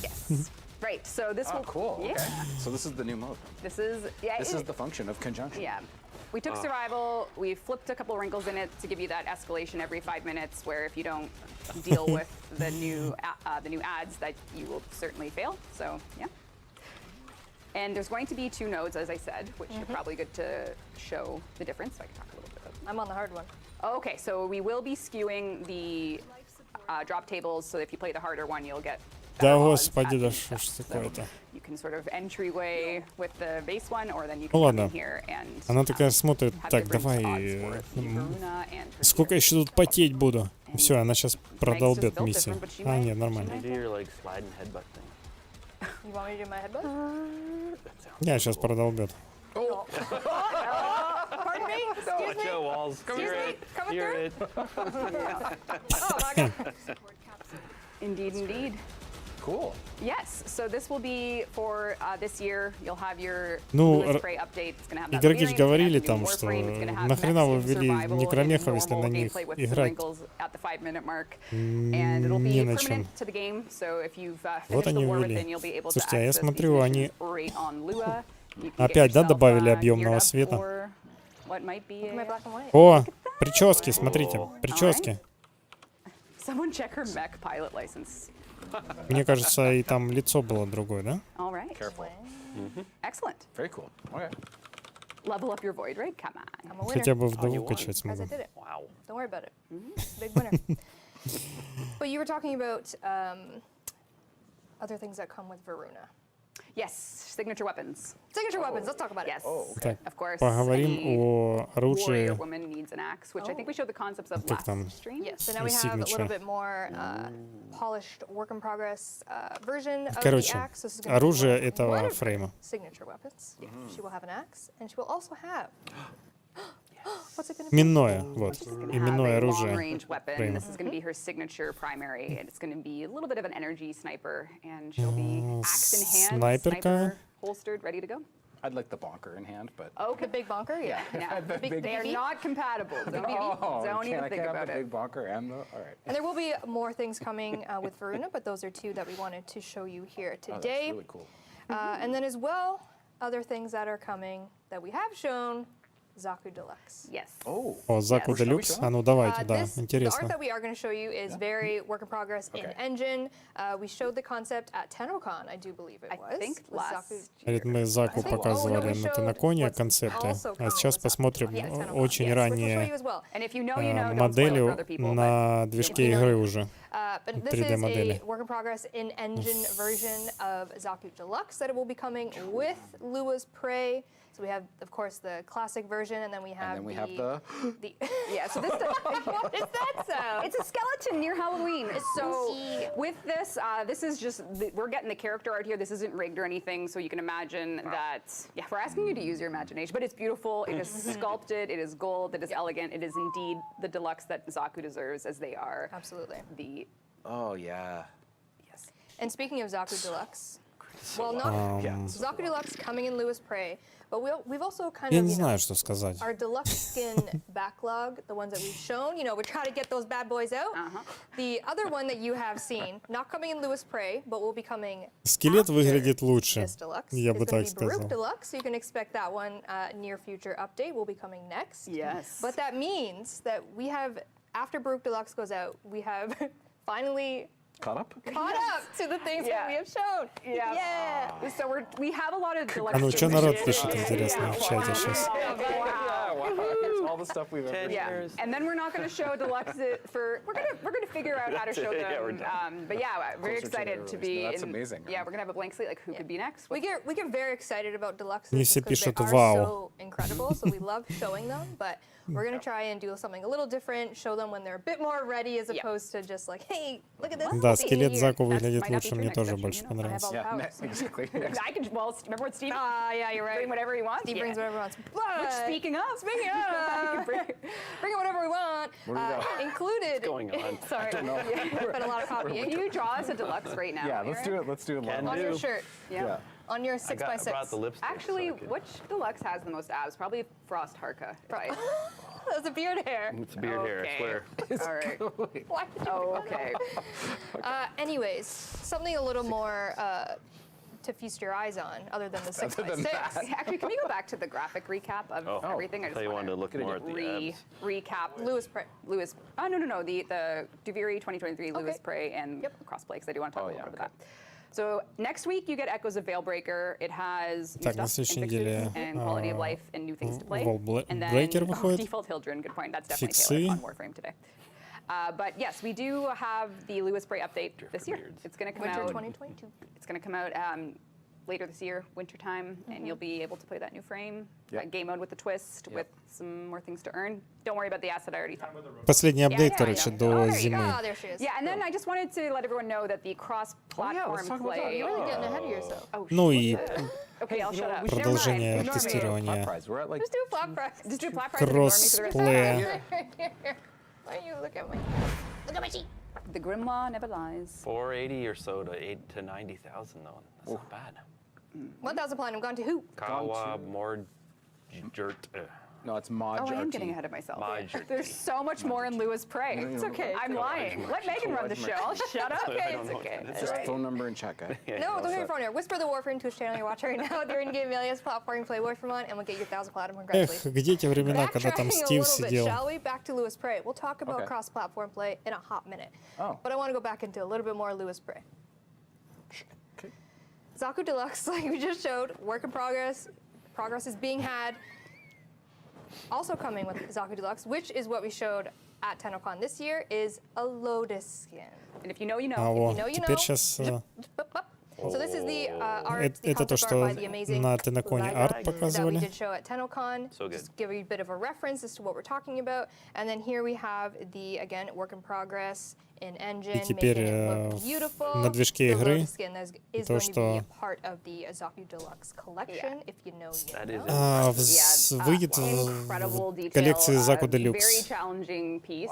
Speaker 7: Yes. Right. So this will.
Speaker 5: Cool.
Speaker 7: Yeah.
Speaker 5: Okay. So this is the new mode.
Speaker 7: This is. Yeah.
Speaker 5: This is the function of conjunction.
Speaker 7: Yeah. We took survival, we flipped a couple wrinkles in it to give you that escalation every 5 minutes, where if you don't deal with the new ads, that you will certainly fail. So yeah. And there's going to be 2 nodes, as I said, which are probably good to show the difference. So I can talk a little bit about that.
Speaker 2: I'm on the hard one.
Speaker 7: Okay, so we will be skewing the drop tables, so if you play the harder one, you'll get
Speaker 1: Да
Speaker 7: better odds
Speaker 1: господи,
Speaker 7: at
Speaker 1: да
Speaker 7: these
Speaker 1: что ж
Speaker 7: stuff.
Speaker 1: такое-то.
Speaker 7: So you can sort of entryway with the base one, or then you
Speaker 1: Ну
Speaker 7: can come
Speaker 1: ладно.
Speaker 7: in here and
Speaker 1: Она такая смотрит,
Speaker 7: have
Speaker 1: так,
Speaker 7: different
Speaker 1: давай,
Speaker 7: odds for the Varuna and for
Speaker 1: сколько
Speaker 7: here.
Speaker 1: еще тут потеть буду? Все, она сейчас продолбет
Speaker 7: built
Speaker 1: миссию.
Speaker 7: different, but she
Speaker 1: А,
Speaker 7: might-
Speaker 1: нет, нормально.
Speaker 6: You do your like slide and headbutt thing.
Speaker 2: You want me to do my headbutt?
Speaker 6: That sounds
Speaker 1: Я сейчас продолбет.
Speaker 2: Pardon me? Excuse
Speaker 6: Watch
Speaker 2: me?
Speaker 6: out, walls. Hear
Speaker 2: me?
Speaker 6: it.
Speaker 2: Coming
Speaker 6: Hear
Speaker 2: through?
Speaker 6: it.
Speaker 2: Oh my god.
Speaker 7: Indeed, indeed.
Speaker 5: Cool.
Speaker 7: Yes, so this will be for this year. You'll have your
Speaker 1: Ну,
Speaker 7: Lewis Prey update. It's gonna have that
Speaker 1: игроки ж
Speaker 7: variant, it's
Speaker 1: говорили
Speaker 7: gonna have
Speaker 1: там,
Speaker 7: new
Speaker 1: что
Speaker 7: Warframe, it's gonna have
Speaker 1: нахрена вы
Speaker 7: mechs in
Speaker 1: ввели
Speaker 7: survival,
Speaker 1: некромехов,
Speaker 7: in
Speaker 1: если на
Speaker 7: normal
Speaker 1: них
Speaker 7: gameplay with some
Speaker 1: играть
Speaker 7: wrinkles at the 5-minute mark, and it'll be
Speaker 1: не на чем.
Speaker 7: permanent to the game. So if you've
Speaker 1: Вот
Speaker 7: finished the
Speaker 1: они
Speaker 7: war
Speaker 1: ввели.
Speaker 7: within, you'll be able
Speaker 1: Слушайте, а
Speaker 7: to
Speaker 1: я
Speaker 7: access
Speaker 1: смотрю,
Speaker 7: these
Speaker 1: они
Speaker 7: missions right on Lua. You can get
Speaker 1: опять, да,
Speaker 7: yourself,
Speaker 1: добавили
Speaker 7: geared
Speaker 1: объемного
Speaker 7: up
Speaker 1: света?
Speaker 7: for what might be
Speaker 2: Look at my
Speaker 7: a-
Speaker 2: black and white.
Speaker 1: О, прически, смотрите, прически.
Speaker 7: Someone check her mech pilot license.
Speaker 1: Мне кажется, и там лицо было другое, да?
Speaker 7: All right.
Speaker 5: Careful.
Speaker 7: Excellent.
Speaker 5: Very cool. Okay.
Speaker 7: Level up your void, right? Come on.
Speaker 2: I'm a winner.
Speaker 1: Хотя бы
Speaker 6: you
Speaker 1: вдову
Speaker 6: won.
Speaker 1: качать
Speaker 2: Guys, I
Speaker 1: смогу.
Speaker 2: did it.
Speaker 6: Wow.
Speaker 2: Don't worry about it. Big winner. But you were talking about other things that come with Varuna.
Speaker 7: Yes, signature weapons.
Speaker 2: Signature weapons. Let's talk about
Speaker 7: Yes.
Speaker 2: it.
Speaker 1: Так,
Speaker 7: Of course.
Speaker 1: поговорим
Speaker 7: any
Speaker 1: о оружии.
Speaker 7: warrior woman needs an axe, which I think we showed the concepts of
Speaker 1: Как там?
Speaker 7: last stream.
Speaker 2: Yes, so now we have a
Speaker 1: Signature.
Speaker 2: little bit more polished work in progress version of
Speaker 1: Короче,
Speaker 2: the axe. This is gonna be
Speaker 1: оружие
Speaker 2: one of
Speaker 1: этого
Speaker 2: her
Speaker 1: фрейма.
Speaker 2: signature weapons. She will have an axe, and she will also have. What's it gonna be?
Speaker 1: Минное, вот.
Speaker 7: She's gonna
Speaker 1: Именное
Speaker 7: have a
Speaker 1: оружие.
Speaker 7: long-range weapon.
Speaker 1: Фрейма.
Speaker 7: This is going to be her signature primary, and it's going to be a little bit of an energy sniper, and she'll be axe in hand,
Speaker 1: снайперка.
Speaker 7: sniper holstered, ready to go.
Speaker 5: I'd like the bonker in hand, but.
Speaker 2: The big bonker, yeah.
Speaker 7: Now,
Speaker 5: The big-
Speaker 7: they are not compatible. Don't,
Speaker 5: Oh,
Speaker 7: don't even
Speaker 5: I
Speaker 7: think
Speaker 5: can't
Speaker 7: about
Speaker 5: have the
Speaker 7: it.
Speaker 5: big bonker and the. All right.
Speaker 2: And there will be more things coming with Varuna, but those are 2 that we wanted to show you here
Speaker 5: Oh, that's
Speaker 2: today.
Speaker 5: really cool.
Speaker 2: And then as well, other things that are coming that we have shown, Zaku Deluxe.
Speaker 7: Yes.
Speaker 5: Oh.
Speaker 1: О, Заку
Speaker 7: Yes.
Speaker 1: Делюкс. А ну давайте, да,
Speaker 2: The art
Speaker 1: интересно.
Speaker 2: that we are going to show you is very work in progress in
Speaker 5: Okay.
Speaker 2: engine. We showed the concept at TennoCon, I do believe it was.
Speaker 7: I think
Speaker 2: with
Speaker 7: last
Speaker 2: Zaku.
Speaker 1: Говорит, мы Заку
Speaker 2: I think-
Speaker 1: показывали
Speaker 2: we
Speaker 1: на
Speaker 2: showed
Speaker 1: Теноконе
Speaker 2: what's
Speaker 1: концепты,
Speaker 2: also
Speaker 1: а
Speaker 2: coming
Speaker 1: сейчас
Speaker 2: with Zaku.
Speaker 1: посмотрим
Speaker 2: Yeah, TennoCon.
Speaker 1: очень
Speaker 2: Yes, which we'll show
Speaker 1: ранние
Speaker 2: you as well.
Speaker 7: And if you know, you know, don't spoil it for
Speaker 1: модели
Speaker 7: other people.
Speaker 1: на движке игры уже.
Speaker 2: But this
Speaker 1: 3D
Speaker 2: is
Speaker 1: модели.
Speaker 2: a work in progress in engine version of Zaku Deluxe that it will be coming with Lua's Prey. So we have, of course, the classic version, and then we have
Speaker 5: And then we have the.
Speaker 7: Yeah, so this
Speaker 2: What is that sound?
Speaker 7: it's a skeleton near Halloween. So with this, this is just we're getting the character art here. This isn't rigged or anything, so you can imagine that. Yeah, we're asking you to use your imagination, but it's beautiful. It is sculpted. It is gold. It is elegant. It is indeed the deluxe that Zaku deserves, as they are
Speaker 2: Absolutely.
Speaker 7: the.
Speaker 5: Oh, yeah.
Speaker 7: Yes.
Speaker 2: And speaking of Zaku Deluxe, well, no,
Speaker 5: Yeah.
Speaker 2: Zaku Deluxe coming in Lua's Prey, but we've also kind
Speaker 1: Я
Speaker 2: of,
Speaker 1: не
Speaker 2: you know,
Speaker 1: знаю, что сказать.
Speaker 2: our deluxe skin backlog, the ones that we've shown, you know, we're trying to get those bad boys out. The other one that you have seen, not coming in Lua's Prey, but will be coming
Speaker 1: Скелет
Speaker 2: after
Speaker 1: выглядит лучше,
Speaker 2: this deluxe.
Speaker 1: я
Speaker 2: It's
Speaker 1: бы
Speaker 2: gonna
Speaker 1: так
Speaker 2: be Baruch
Speaker 1: сказал.
Speaker 2: Deluxe, so you can expect that one near future update will be coming next.
Speaker 7: Yes.
Speaker 2: But that means that we have, after Baruch Deluxe goes out, we have finally
Speaker 5: Caught up?
Speaker 2: caught up to the things that
Speaker 7: Yeah.
Speaker 2: we have shown.
Speaker 7: Yeah. So we have a lot of deluxe.
Speaker 1: А ну, что народ
Speaker 7: skins.
Speaker 1: пишет, интересно, в чате сейчас?
Speaker 5: Wow. Here's all the stuff we've ever
Speaker 6: 10
Speaker 7: Yeah,
Speaker 6: years.
Speaker 7: and then we're not going to show deluxe for we're gonna figure out how to show
Speaker 6: Yeah, we're
Speaker 7: them. But yeah, very
Speaker 5: Closer to the
Speaker 7: excited to
Speaker 5: release.
Speaker 7: be.
Speaker 5: No, that's
Speaker 7: in,
Speaker 5: amazing.
Speaker 7: Yeah, we're gonna have a blank slate. Like who could be next?
Speaker 2: We get very excited about deluxes
Speaker 1: Не
Speaker 2: just
Speaker 1: все
Speaker 2: 'cause they
Speaker 1: пишут
Speaker 2: are
Speaker 1: «Вау».
Speaker 2: so incredible, so we love showing them, but we're gonna try and do something a little different, show them when they're a bit more ready as
Speaker 7: Yeah.
Speaker 2: opposed to just like, hey, look at this.
Speaker 1: Да,
Speaker 2: thing
Speaker 1: скелет
Speaker 2: here.
Speaker 1: Заку
Speaker 7: That's
Speaker 1: выглядит
Speaker 7: might not be
Speaker 1: лучше,
Speaker 7: true
Speaker 1: мне
Speaker 7: next
Speaker 1: тоже
Speaker 7: session,
Speaker 1: больше
Speaker 7: you know, I have
Speaker 1: понравился.
Speaker 2: all-
Speaker 5: Yeah,
Speaker 2: Powers.
Speaker 5: exactly.
Speaker 7: I can. Well, remember what Steve?
Speaker 2: Yeah, you're right.
Speaker 7: Bring whatever he wants.
Speaker 2: Steve
Speaker 7: Yeah.
Speaker 2: brings whatever he wants.
Speaker 7: Which,
Speaker 2: But
Speaker 7: speaking of,
Speaker 2: speaking of, bring in whatever we want.
Speaker 5: Where do we go?
Speaker 2: Included.
Speaker 6: going on?
Speaker 2: Sorry, been a lot of copying.
Speaker 7: can you draw us a deluxe right now?
Speaker 5: Yeah, let's do it. Let's do it live.
Speaker 6: Can
Speaker 2: On
Speaker 6: do.
Speaker 2: your shirt,
Speaker 5: Yeah.
Speaker 2: on your
Speaker 6: I
Speaker 2: 6x6.
Speaker 6: brought the lipstick.
Speaker 7: Actually,
Speaker 6: so I could-
Speaker 7: which deluxe has the most abs? Probably Frost Harka. If I
Speaker 2: That was a beard hair.
Speaker 6: It's a beard hair, I swear.
Speaker 7: All right.
Speaker 2: Why did you
Speaker 7: Oh, okay.
Speaker 2: anyways, something a little more to feast your eyes on, other than the 6x6.
Speaker 7: Actually, can we go back to the graphic recap of everything? I
Speaker 6: I you wanted to look more at the ads.
Speaker 7: recap.
Speaker 2: Lewis Prey.
Speaker 7: Oh, no. The Duviri 2023 Lewis Prey and crossplay, because I do want to talk a little bit about that. So next week you get Echoes of Veilbreaker. It has new
Speaker 1: Так, на
Speaker 7: stuff
Speaker 1: следующей
Speaker 7: and
Speaker 1: неделе,
Speaker 7: fixtures and quality of life and new things to play. And then
Speaker 1: Veilbreaker выходит.
Speaker 7: Default Hildren, good point. That's definitely
Speaker 1: Фиксы.
Speaker 7: tailored on Warframe today. But yes, we do have the Lewis Prey update this year. It's going to come
Speaker 2: Winter
Speaker 7: out.
Speaker 2: 2022.
Speaker 7: It's going to come out later this year, wintertime, and you'll be able to play that new frame, game mode with the twist, with some more things to earn. Don't worry about the asset I already talked about.
Speaker 1: Последний апдейт, короче,
Speaker 7: Oh,
Speaker 1: до
Speaker 7: there you
Speaker 1: зимы.
Speaker 2: Oh, there she is.
Speaker 7: Yeah, and then I just wanted to let everyone know that the cross-platform play.
Speaker 2: You're really getting ahead of yourself.
Speaker 7: Oh,
Speaker 1: Ну и
Speaker 7: okay, I'll shut up.
Speaker 1: продолжение
Speaker 5: Flat
Speaker 1: тестирования
Speaker 5: prize. We're at like
Speaker 2: Just do a flat price.
Speaker 7: Just do flat price and ignore me for the rest of the
Speaker 1: кроссплея.
Speaker 2: Why you look at me? Look at my sheet.
Speaker 7: The Grimlaw never lies.
Speaker 6: 480 or so to 90,000 though. That's not bad.
Speaker 2: 1,000 platinum gone to who?
Speaker 6: Kawa, more Jert.
Speaker 5: no, it's Mod.
Speaker 7: Oh, I am
Speaker 5: RT.
Speaker 7: getting ahead of myself.
Speaker 6: Major.
Speaker 7: There's so much more in Lewis Prey.
Speaker 2: It's okay.
Speaker 7: I'm lying. Let Megan run the show. I'll shut up.
Speaker 2: Okay,
Speaker 6: I
Speaker 2: it's
Speaker 6: don't know
Speaker 2: okay.
Speaker 6: what that
Speaker 5: Just phone number and check it.
Speaker 2: No, don't hit your phone here. Whisper the Warframe Twitch channel you're watching right now. They're in-game alias platform play Warframe and we'll get you 1,000 platinum.
Speaker 1: Эх,
Speaker 2: Congratulations.
Speaker 1: где те времена, когда там
Speaker 2: Backtracking a
Speaker 1: Стив
Speaker 2: little bit,
Speaker 1: сидел?
Speaker 2: shall we? Back to Lewis Prey. We'll talk about
Speaker 5: Okay.
Speaker 2: cross-platform play in a hot minute.
Speaker 5: Oh.
Speaker 2: But I want to go back into a little bit more Lewis Prey. Zaku Deluxe, like we just showed, work in progress. Progress is being had. Also coming with Zaku Deluxe, which is what we showed at TennoCon this year, is a Lotus skin.
Speaker 7: And if you know, you know.
Speaker 1: А
Speaker 2: you
Speaker 1: вот,
Speaker 2: know, you
Speaker 1: теперь
Speaker 2: know.
Speaker 1: сейчас
Speaker 2: So this is the art, the
Speaker 1: это то,
Speaker 2: concept
Speaker 1: что
Speaker 2: art by the amazing
Speaker 1: на TennoCon
Speaker 2: Liza
Speaker 1: арт
Speaker 2: that we
Speaker 1: показывали.
Speaker 2: did show at TennoCon.
Speaker 6: So good.
Speaker 2: Just give you a bit of a reference as to what we're talking about. And then here we have the, again, work in progress in engine,
Speaker 1: И теперь
Speaker 2: making it look beautiful.
Speaker 1: на движке
Speaker 2: The
Speaker 1: игры
Speaker 2: Lotus skin is
Speaker 1: то,
Speaker 2: going to be
Speaker 1: что
Speaker 2: a part of the Zaku Deluxe collection, if you know, you
Speaker 6: That
Speaker 2: know.
Speaker 6: is
Speaker 1: выйдет
Speaker 7: Incredible
Speaker 1: в
Speaker 7: detail.
Speaker 1: коллекции Zaku
Speaker 7: Very
Speaker 1: Deluxe.
Speaker 7: challenging piece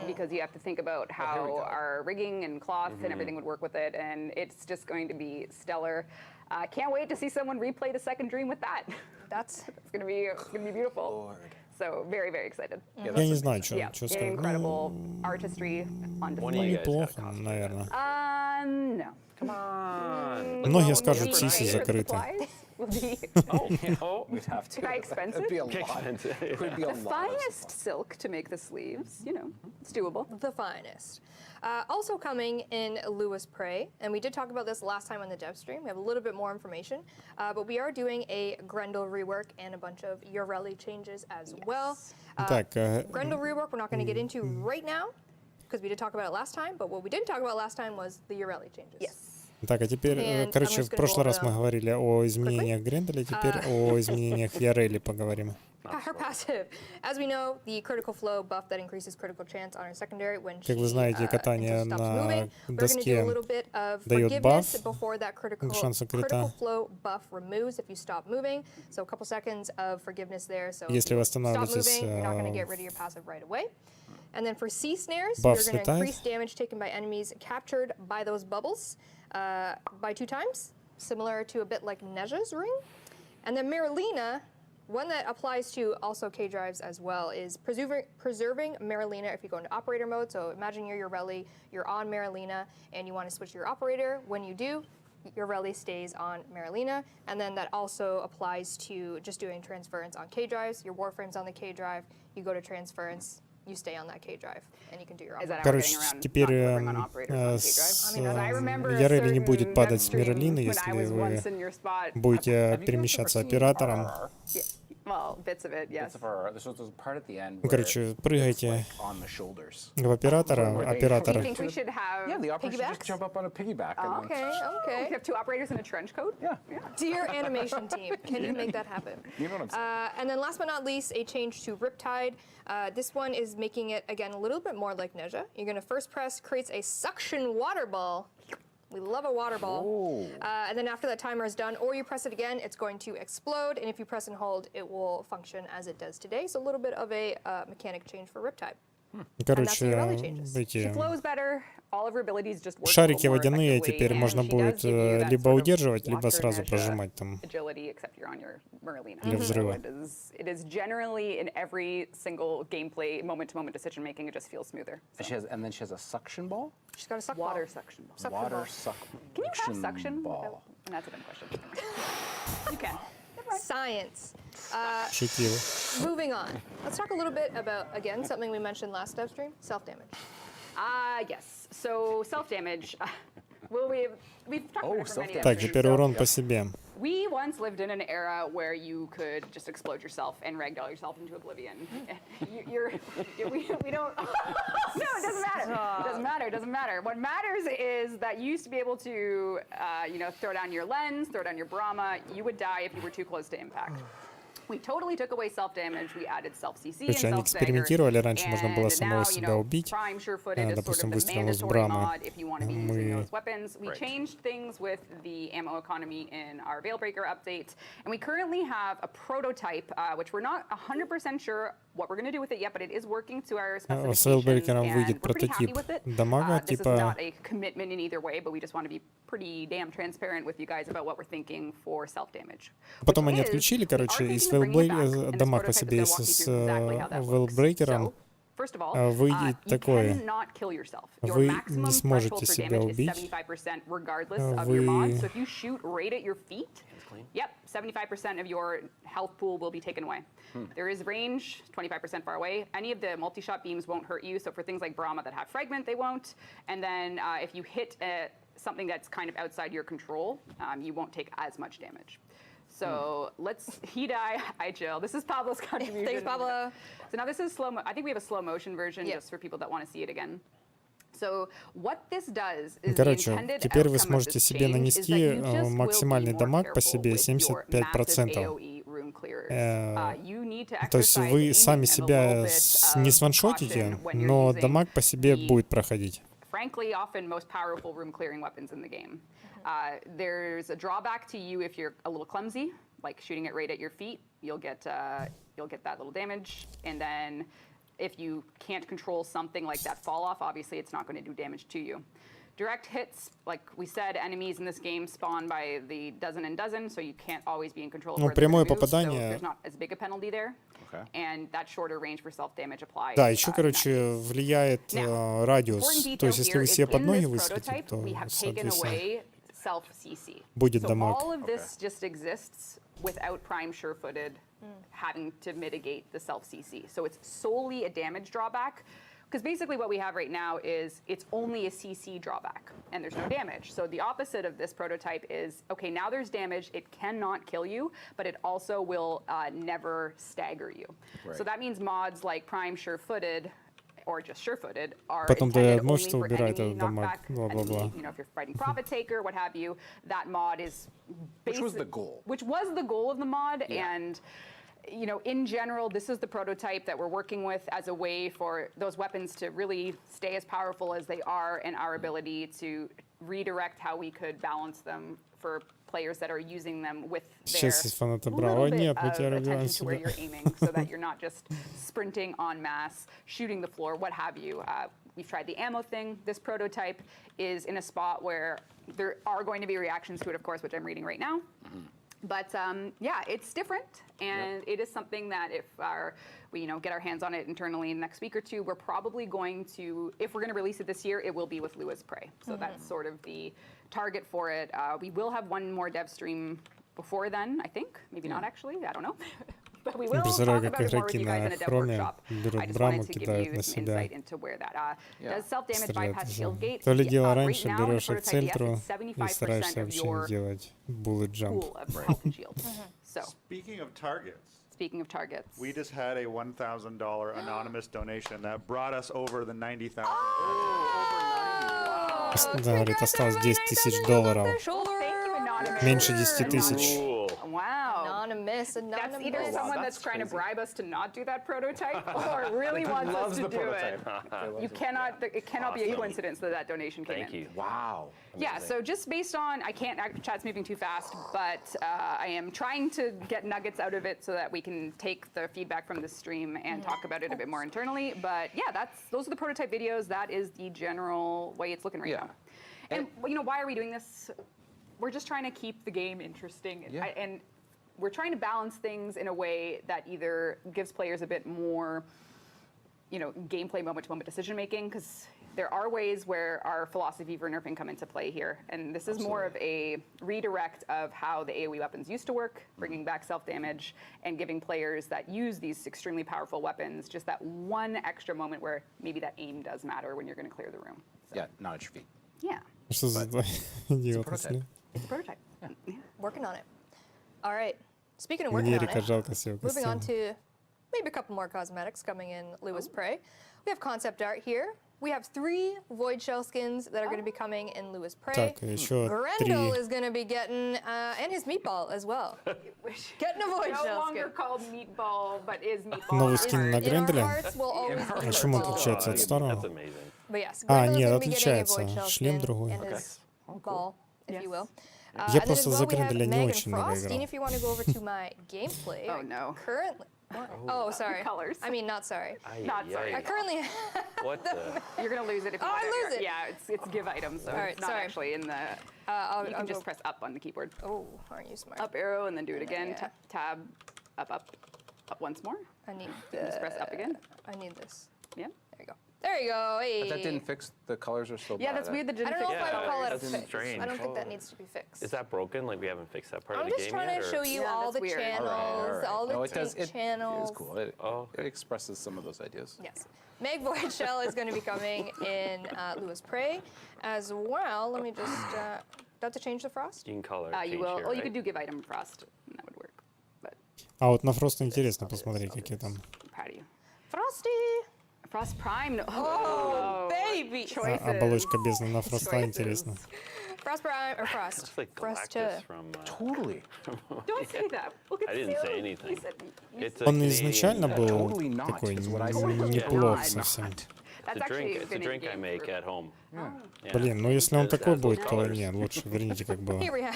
Speaker 7: because you have to think about how our rigging and cloth and everything would work with it, and it's just going to be stellar. Can't wait to see someone replay the second dream with that.
Speaker 2: That's
Speaker 7: It's gonna be beautiful. So very, very excited.
Speaker 1: Я не знаю, что
Speaker 7: Yeah,
Speaker 1: сказать. Ну,
Speaker 7: incredible artistry on
Speaker 6: One
Speaker 7: display.
Speaker 6: of you guys got
Speaker 1: неплохо,
Speaker 6: cosplay.
Speaker 1: наверное.
Speaker 7: No.
Speaker 6: Come on.
Speaker 1: Многие скажут,
Speaker 7: The
Speaker 1: сиси
Speaker 7: price of
Speaker 1: закрыты.
Speaker 7: supplies will be
Speaker 6: Oh,
Speaker 5: We'd have to.
Speaker 7: Quite expensive.
Speaker 5: It'd be a lot.
Speaker 6: expensive.
Speaker 5: It would be a
Speaker 7: the
Speaker 5: lot.
Speaker 7: finest silk to make the sleeves. You know, it's doable.
Speaker 2: the finest. Also coming in Lewis Prey, and we did talk about this last time on the dev stream. We have a little bit more information, but we are doing a Grendel rework and a bunch of Yoreli changes as well.
Speaker 1: Так,
Speaker 2: Grendel rework we're not going to get into right now because we did talk about it last time, but what we didn't talk about last time was the Yoreli changes.
Speaker 7: Yes.
Speaker 1: так, а теперь,
Speaker 2: And
Speaker 1: короче,
Speaker 2: I'm
Speaker 1: в
Speaker 2: just gonna
Speaker 1: прошлый
Speaker 2: go
Speaker 1: раз
Speaker 2: over
Speaker 1: мы
Speaker 2: them
Speaker 1: говорили о изменениях Гренделя, теперь о изменениях Ярели поговорим.
Speaker 2: Her passive. As we know, the critical flow buff that increases critical chance on her secondary when
Speaker 1: Как вы знаете, катание
Speaker 2: until stops
Speaker 1: на
Speaker 2: moving. We're going to do
Speaker 1: доске
Speaker 2: a little bit of
Speaker 1: дает
Speaker 2: forgiveness
Speaker 1: баф
Speaker 2: before that critical
Speaker 1: к шансу крита.
Speaker 2: flow buff removes if you stop moving. So a couple seconds of forgiveness there. So
Speaker 1: Если
Speaker 2: if
Speaker 1: вы
Speaker 2: you stop
Speaker 1: останавливаетесь,
Speaker 2: moving, you're not going to get rid of your passive right away. And then for sea snares,
Speaker 1: Buff
Speaker 2: you're going to
Speaker 1: слетает.
Speaker 2: increase damage taken by enemies captured by those bubbles by 2 times, similar to a bit like Neja's ring. And then Marilina, one that applies to also K-drives as well, is preserving Marilina if you go into operator mode. So imagine you're Yoreli, you're on Marilina, and you want to switch to your operator. When you do, Yoreli stays on Marilina. And then that also applies to just doing transference on K-drives. Your Warframe's on the K-drive, you go to transference, you stay on that K-drive, and you can do your
Speaker 7: Is
Speaker 2: operator.
Speaker 7: that how we're
Speaker 1: Короче,
Speaker 7: getting around
Speaker 1: теперь
Speaker 7: not delivering on operators on
Speaker 1: с
Speaker 7: K-drive? I remember a
Speaker 1: Ярели не будет
Speaker 7: certain
Speaker 1: падать
Speaker 7: dev
Speaker 1: с
Speaker 7: stream
Speaker 1: Миролины,
Speaker 7: when
Speaker 1: если
Speaker 7: I was
Speaker 1: вы
Speaker 7: once in your spot.
Speaker 1: будете перемещаться оператором.
Speaker 7: Yeah. Well, bits of it, yes.
Speaker 5: There's a part at the end
Speaker 1: Ну,
Speaker 5: where
Speaker 1: короче,
Speaker 5: it's
Speaker 1: прыгайте
Speaker 5: like on the shoulders.
Speaker 1: в оператора,
Speaker 7: Do you
Speaker 1: оператор.
Speaker 7: think we should have
Speaker 5: Yeah, the operator should just
Speaker 2: Piggybacks?
Speaker 5: jump up on a piggyback. and then-
Speaker 2: Okay,
Speaker 7: we
Speaker 2: okay.
Speaker 7: have 2 operators in a trench coat?
Speaker 5: Yeah.
Speaker 2: Dear animation team, can you make that happen?
Speaker 5: You know what I'm saying?
Speaker 2: And then last but not least, a change to Riptide. This one is making it, again, a little bit more like Neja. You're going to first press, creates a suction water ball. We love a water ball. And then after that timer is done, or you press it again, it's going to explode. And if you press and hold, it will function as it does today. So a little bit of a mechanic change for Riptide.
Speaker 1: Короче,
Speaker 7: She
Speaker 1: эти
Speaker 7: flows better. All of her abilities just work
Speaker 1: шарики
Speaker 7: a little more
Speaker 1: водяные
Speaker 7: effectively,
Speaker 1: теперь
Speaker 7: and
Speaker 1: можно
Speaker 7: she
Speaker 1: будет
Speaker 7: does give you that
Speaker 1: либо
Speaker 7: sort of
Speaker 1: удерживать, либо
Speaker 7: blocker
Speaker 1: сразу
Speaker 7: ninja
Speaker 1: прожимать там
Speaker 7: agility, except you're on your Merlina.
Speaker 1: для взрыва.
Speaker 7: It is generally in every single gameplay, moment-to-moment decision making, it just feels smoother.
Speaker 5: And then she has a suction ball?
Speaker 2: She's got a suck
Speaker 7: Water
Speaker 2: ball.
Speaker 7: suction ball.
Speaker 2: Suction
Speaker 5: Water
Speaker 2: ball.
Speaker 5: suction
Speaker 7: Can you have suction?
Speaker 5: ball.
Speaker 7: That's a dumb question. You can.
Speaker 2: Science.
Speaker 1: Шутил.
Speaker 2: Moving on. Let's talk a little bit about, again, something we mentioned last dev stream, self-damage.
Speaker 7: Yes. So self-damage. Well, we've talked about it for many
Speaker 1: Так,
Speaker 7: episodes.
Speaker 1: теперь урон по себе.
Speaker 7: We once lived in an era where you could just explode yourself and ragdoll yourself into oblivion. We don't. No, it doesn't matter. It doesn't matter. It doesn't matter. What matters is that you used to be able to, throw down your lens, throw down your Brahma. You would die if you were too close to impact. We totally took away self-damage. We added self-CC and
Speaker 1: Короче, они
Speaker 7: self-stagger.
Speaker 1: экспериментировали, раньше можно было
Speaker 7: And
Speaker 1: самого
Speaker 7: now,
Speaker 1: себя убить.
Speaker 7: prime sure-footed is
Speaker 1: Допустим,
Speaker 7: sort of the
Speaker 1: выстрелом из
Speaker 7: mandatory
Speaker 1: Брамы.
Speaker 7: mod if you want to be using
Speaker 1: Мы
Speaker 7: those weapons. We changed things with the ammo economy in our Veilbreaker update. And we currently have a prototype, which we're not 100% sure what we're going to do with it yet, but it is working to our specifications.
Speaker 1: С Veilbreaker'ом
Speaker 7: And
Speaker 1: выйдет
Speaker 7: we're pretty happy
Speaker 1: прототип
Speaker 7: with it.
Speaker 1: дамага,
Speaker 7: This is
Speaker 1: типа
Speaker 7: not a commitment in either way, but we just want to be pretty damn transparent with you guys about what we're thinking for self-damage.
Speaker 1: Потом они отключили, короче, и с дамаг по себе, если с Veilbreaker'ом
Speaker 7: First of all,
Speaker 1: выйдет
Speaker 7: you
Speaker 1: такое.
Speaker 7: cannot kill yourself. Your
Speaker 1: Вы
Speaker 7: maximum
Speaker 1: не
Speaker 7: threshold
Speaker 1: сможете
Speaker 7: for
Speaker 1: себя
Speaker 7: damage is
Speaker 1: убить.
Speaker 7: 75% regardless of your mod.
Speaker 1: Вы
Speaker 7: So if you shoot right at your feet, yep, 75% of your health pool will be taken away. There is range, 25% far away. Any of the multi-shot beams won't hurt you. So for things like Brahma that have fragment, they won't. And then if you hit something that's kind of outside your control, you won't take as much damage. So he die, I chill. This is Pablo's contribution.
Speaker 2: Thanks, Pablo.
Speaker 7: So now this is I think we have a slow motion version just for people that want to see it again. So what this does is
Speaker 1: Короче, теперь вы сможете себе нанести максимальный дамаг по себе 75%. То есть вы сами себя не сваншотите, но дамаг по себе будет проходить.
Speaker 7: Frankly, often most powerful room clearing weapons in the game. There's a drawback to you if you're a little clumsy, like shooting it right at your feet. You'll get that little damage, and then if you can't control something like that fall off, obviously it's not going to do damage to you. Direct hits, like we said, enemies in this game spawn by the dozen and dozen, so you can't always be in control of where they're
Speaker 1: прямое
Speaker 7: gonna move, so
Speaker 1: попадание.
Speaker 7: there's not as big a penalty there. And that shorter range for self-damage applies.
Speaker 1: Да, еще, короче, влияет радиус. То есть, если вы себе под ноги высветите, то, соответственно, будет дамаг.
Speaker 7: All of this just exists without prime sure-footed having to mitigate the self-CC. So it's solely a damage drawback. Because basically what we have right now is it's only a CC drawback and there's no damage. So the opposite of this prototype is, okay, now there's damage, it cannot kill you, but it also will never stagger you.
Speaker 5: Right.
Speaker 7: So that means mods like Prime Sure-Footed or just Sure-Footed are
Speaker 1: Потом
Speaker 7: intended only
Speaker 1: множество
Speaker 7: for
Speaker 1: убирает
Speaker 7: enemy
Speaker 1: этот дамаг,
Speaker 7: knockback,
Speaker 1: бла-бла-бла.
Speaker 7: enemy, if you're fighting Profit Taker, what have you, that mod is
Speaker 5: Which was the goal.
Speaker 7: Which was the goal of the mod, and in general, this is the prototype that we're working with as a way for those weapons to really stay as powerful as they are, and our ability to redirect how we could balance them for players that are using them with their little bit of attention to where you're aiming, so that you're not just sprinting en masse, shooting the floor, what have you. We've tried the ammo thing. This prototype is in a spot where there are going to be reactions to it, of course, which I'm reading right now. But yeah, it's different, and it is something that if we get our hands on it internally in the next week or two, we're probably going to, if we're going to release it this year, it will be with Lua's Prey. So that's sort of the target for it. We will have one more dev stream before then, I think. Maybe not actually, I don't know. But we will talk about it more with you guys in a dev workshop. I just wanted to give you some insight into where that does self-damage bypass shield gate.
Speaker 1: То ли дело
Speaker 7: Right
Speaker 1: раньше
Speaker 7: now, in the
Speaker 1: берешь
Speaker 7: prototype,
Speaker 1: центру
Speaker 7: yes, it's
Speaker 1: и
Speaker 7: 75%
Speaker 1: стараешься
Speaker 7: of
Speaker 1: вообще не
Speaker 7: your
Speaker 1: делать bullet jump.
Speaker 7: pool of health and shield. So,
Speaker 9: Speaking of targets,
Speaker 7: we
Speaker 9: just had a $1,000 anonymous donation that brought us over the 90,000.
Speaker 1: Да, говорит, осталось $10 000. Меньше 10 000.
Speaker 7: Wow.
Speaker 2: Anonymous.
Speaker 7: That's either someone that's trying to bribe us to not do that prototype, or really wants us to do it. You cannot. It cannot be a coincidence that that donation came in.
Speaker 6: Thank you.
Speaker 5: Wow.
Speaker 7: Yeah, so just based on, chat's moving too fast, but I am trying to get nuggets out of it so that we can take the feedback from the stream and talk about it a bit more internally. But yeah, those are the prototype videos. That is the general way it's looking right now. And why are we doing this? We're just trying to keep the game interesting. And we're trying to balance things in a way that either gives players a bit more, gameplay moment-to-moment decision-making, because there are ways where our philosophy for nerfing come into play here. And this is more of a redirect of how the AoE weapons used to work, bringing back self-damage and giving players that use these extremely powerful weapons just that one extra moment where maybe that aim does matter when you're going to clear the room. So,
Speaker 5: Yeah, not at your feet.
Speaker 7: yeah,
Speaker 1: Что за идиотность?
Speaker 7: it's a prototype.
Speaker 2: Working on it. All right. Speaking of
Speaker 1: Мне
Speaker 2: working on
Speaker 1: Эрика
Speaker 2: it,
Speaker 1: жалко с его
Speaker 2: moving on
Speaker 1: костюмом.
Speaker 2: to maybe a couple more cosmetics coming in Lewis Prey. We have concept art here. We have 3 void shell skins that are going to be coming in Lewis Prey.
Speaker 1: Так, еще
Speaker 2: Grendel
Speaker 1: 3.
Speaker 2: is going to be getting, and his meatball as well. Getting a void
Speaker 7: No
Speaker 2: shell
Speaker 7: longer
Speaker 2: skin.
Speaker 7: called meatball, but is meatball.
Speaker 1: Новый
Speaker 7: in
Speaker 1: скин
Speaker 7: our
Speaker 1: на
Speaker 7: hearts.
Speaker 2: In our
Speaker 1: Гренделе?
Speaker 2: hearts will always be
Speaker 1: А чем он
Speaker 2: meatball.
Speaker 1: отличается от
Speaker 6: That's
Speaker 1: старого?
Speaker 6: amazing.
Speaker 2: But yes,
Speaker 1: А,
Speaker 2: Grendel is
Speaker 1: нет,
Speaker 2: going to be getting a
Speaker 1: отличается.
Speaker 2: void shell
Speaker 1: Шлем
Speaker 2: skin
Speaker 1: другой.
Speaker 2: and his ball, if you will.
Speaker 1: Я
Speaker 2: And then
Speaker 1: просто
Speaker 2: as
Speaker 1: за
Speaker 2: well, we have
Speaker 1: Гренделя не
Speaker 2: Meg and
Speaker 1: очень много
Speaker 2: Frosty,
Speaker 1: играл.
Speaker 2: and if you want to go over to my gameplay,
Speaker 7: Oh, no.
Speaker 2: currently, oh, sorry.
Speaker 7: Colors.
Speaker 2: I mean, not sorry.
Speaker 7: Not sorry.
Speaker 2: I currently,
Speaker 6: What the?
Speaker 7: You're gonna lose it if you
Speaker 2: Oh, I
Speaker 7: want
Speaker 2: lose it.
Speaker 7: Yeah, it's give items, so
Speaker 2: All right,
Speaker 7: it's not
Speaker 2: sorry.
Speaker 7: actually in the.
Speaker 2: I'll
Speaker 7: You can just
Speaker 2: go,
Speaker 7: press up on the keyboard.
Speaker 2: oh, aren't you smart?
Speaker 7: Up arrow and then do it again.
Speaker 2: Yeah.
Speaker 7: Tab, up once more.
Speaker 2: I need
Speaker 7: And just press up again.
Speaker 2: I need this.
Speaker 7: Yeah.
Speaker 2: There you go. There you go. Hey.
Speaker 5: But that didn't fix the colors are still
Speaker 7: Yeah,
Speaker 5: bad.
Speaker 7: that's weird. That
Speaker 2: I
Speaker 7: didn't
Speaker 2: don't know
Speaker 7: fix
Speaker 2: if I
Speaker 7: the
Speaker 2: would call it a
Speaker 7: colors.
Speaker 6: That's
Speaker 2: fix.
Speaker 6: strange.
Speaker 2: I don't think that needs to be fixed.
Speaker 6: Is that broken? Like we haven't fixed that part
Speaker 2: I'm
Speaker 6: of the
Speaker 2: just
Speaker 6: game
Speaker 2: trying
Speaker 6: yet?
Speaker 2: to
Speaker 6: or-
Speaker 2: show you
Speaker 7: Yeah,
Speaker 2: all
Speaker 7: that's
Speaker 2: the
Speaker 7: weird.
Speaker 2: channels, all the
Speaker 5: No, it does.
Speaker 2: tank channels.
Speaker 5: It's cool. It,
Speaker 6: Oh, okay.
Speaker 5: it expresses some of those ideas.
Speaker 2: Yes. Meg Void Shell is going to be coming in Lewis Prey as well. Let me just, do I have to change the frost?
Speaker 6: Skin color.
Speaker 7: You
Speaker 6: change
Speaker 7: will.
Speaker 6: here,
Speaker 7: Oh, you
Speaker 6: right?
Speaker 7: could do give item frost. And that would work. But
Speaker 1: А вот на Фрост интересно посмотреть, какие там.
Speaker 7: I'm proud of you.
Speaker 2: Frosty!
Speaker 7: Frost Prime. No.
Speaker 2: Oh, baby!
Speaker 7: Choices.
Speaker 1: Оболочка бездны на Фроста
Speaker 7: Choices.
Speaker 1: интересно.
Speaker 2: Frost Prime, or Frost.
Speaker 6: It's like
Speaker 2: Frost
Speaker 6: Galactus from.
Speaker 5: Totally.
Speaker 7: Don't say that. Look at
Speaker 6: I didn't say
Speaker 7: Sarah.
Speaker 6: anything.
Speaker 7: You said-
Speaker 6: It's a
Speaker 1: Он
Speaker 6: Canadian,
Speaker 1: изначально был
Speaker 5: Totally not,
Speaker 1: такой
Speaker 5: is what I
Speaker 1: н-
Speaker 5: said.
Speaker 1: неплох
Speaker 7: Totally
Speaker 1: совсем.
Speaker 7: That's
Speaker 6: It's a drink.
Speaker 7: actually
Speaker 6: It's a
Speaker 7: been in
Speaker 6: drink I
Speaker 7: game
Speaker 6: make
Speaker 7: for-
Speaker 6: at home. Yeah.
Speaker 1: Блин, ну если он
Speaker 6: It
Speaker 1: такой
Speaker 6: has those
Speaker 1: будет, то
Speaker 6: colors.
Speaker 1: нет, лучше верните как было.
Speaker 2: Here we have.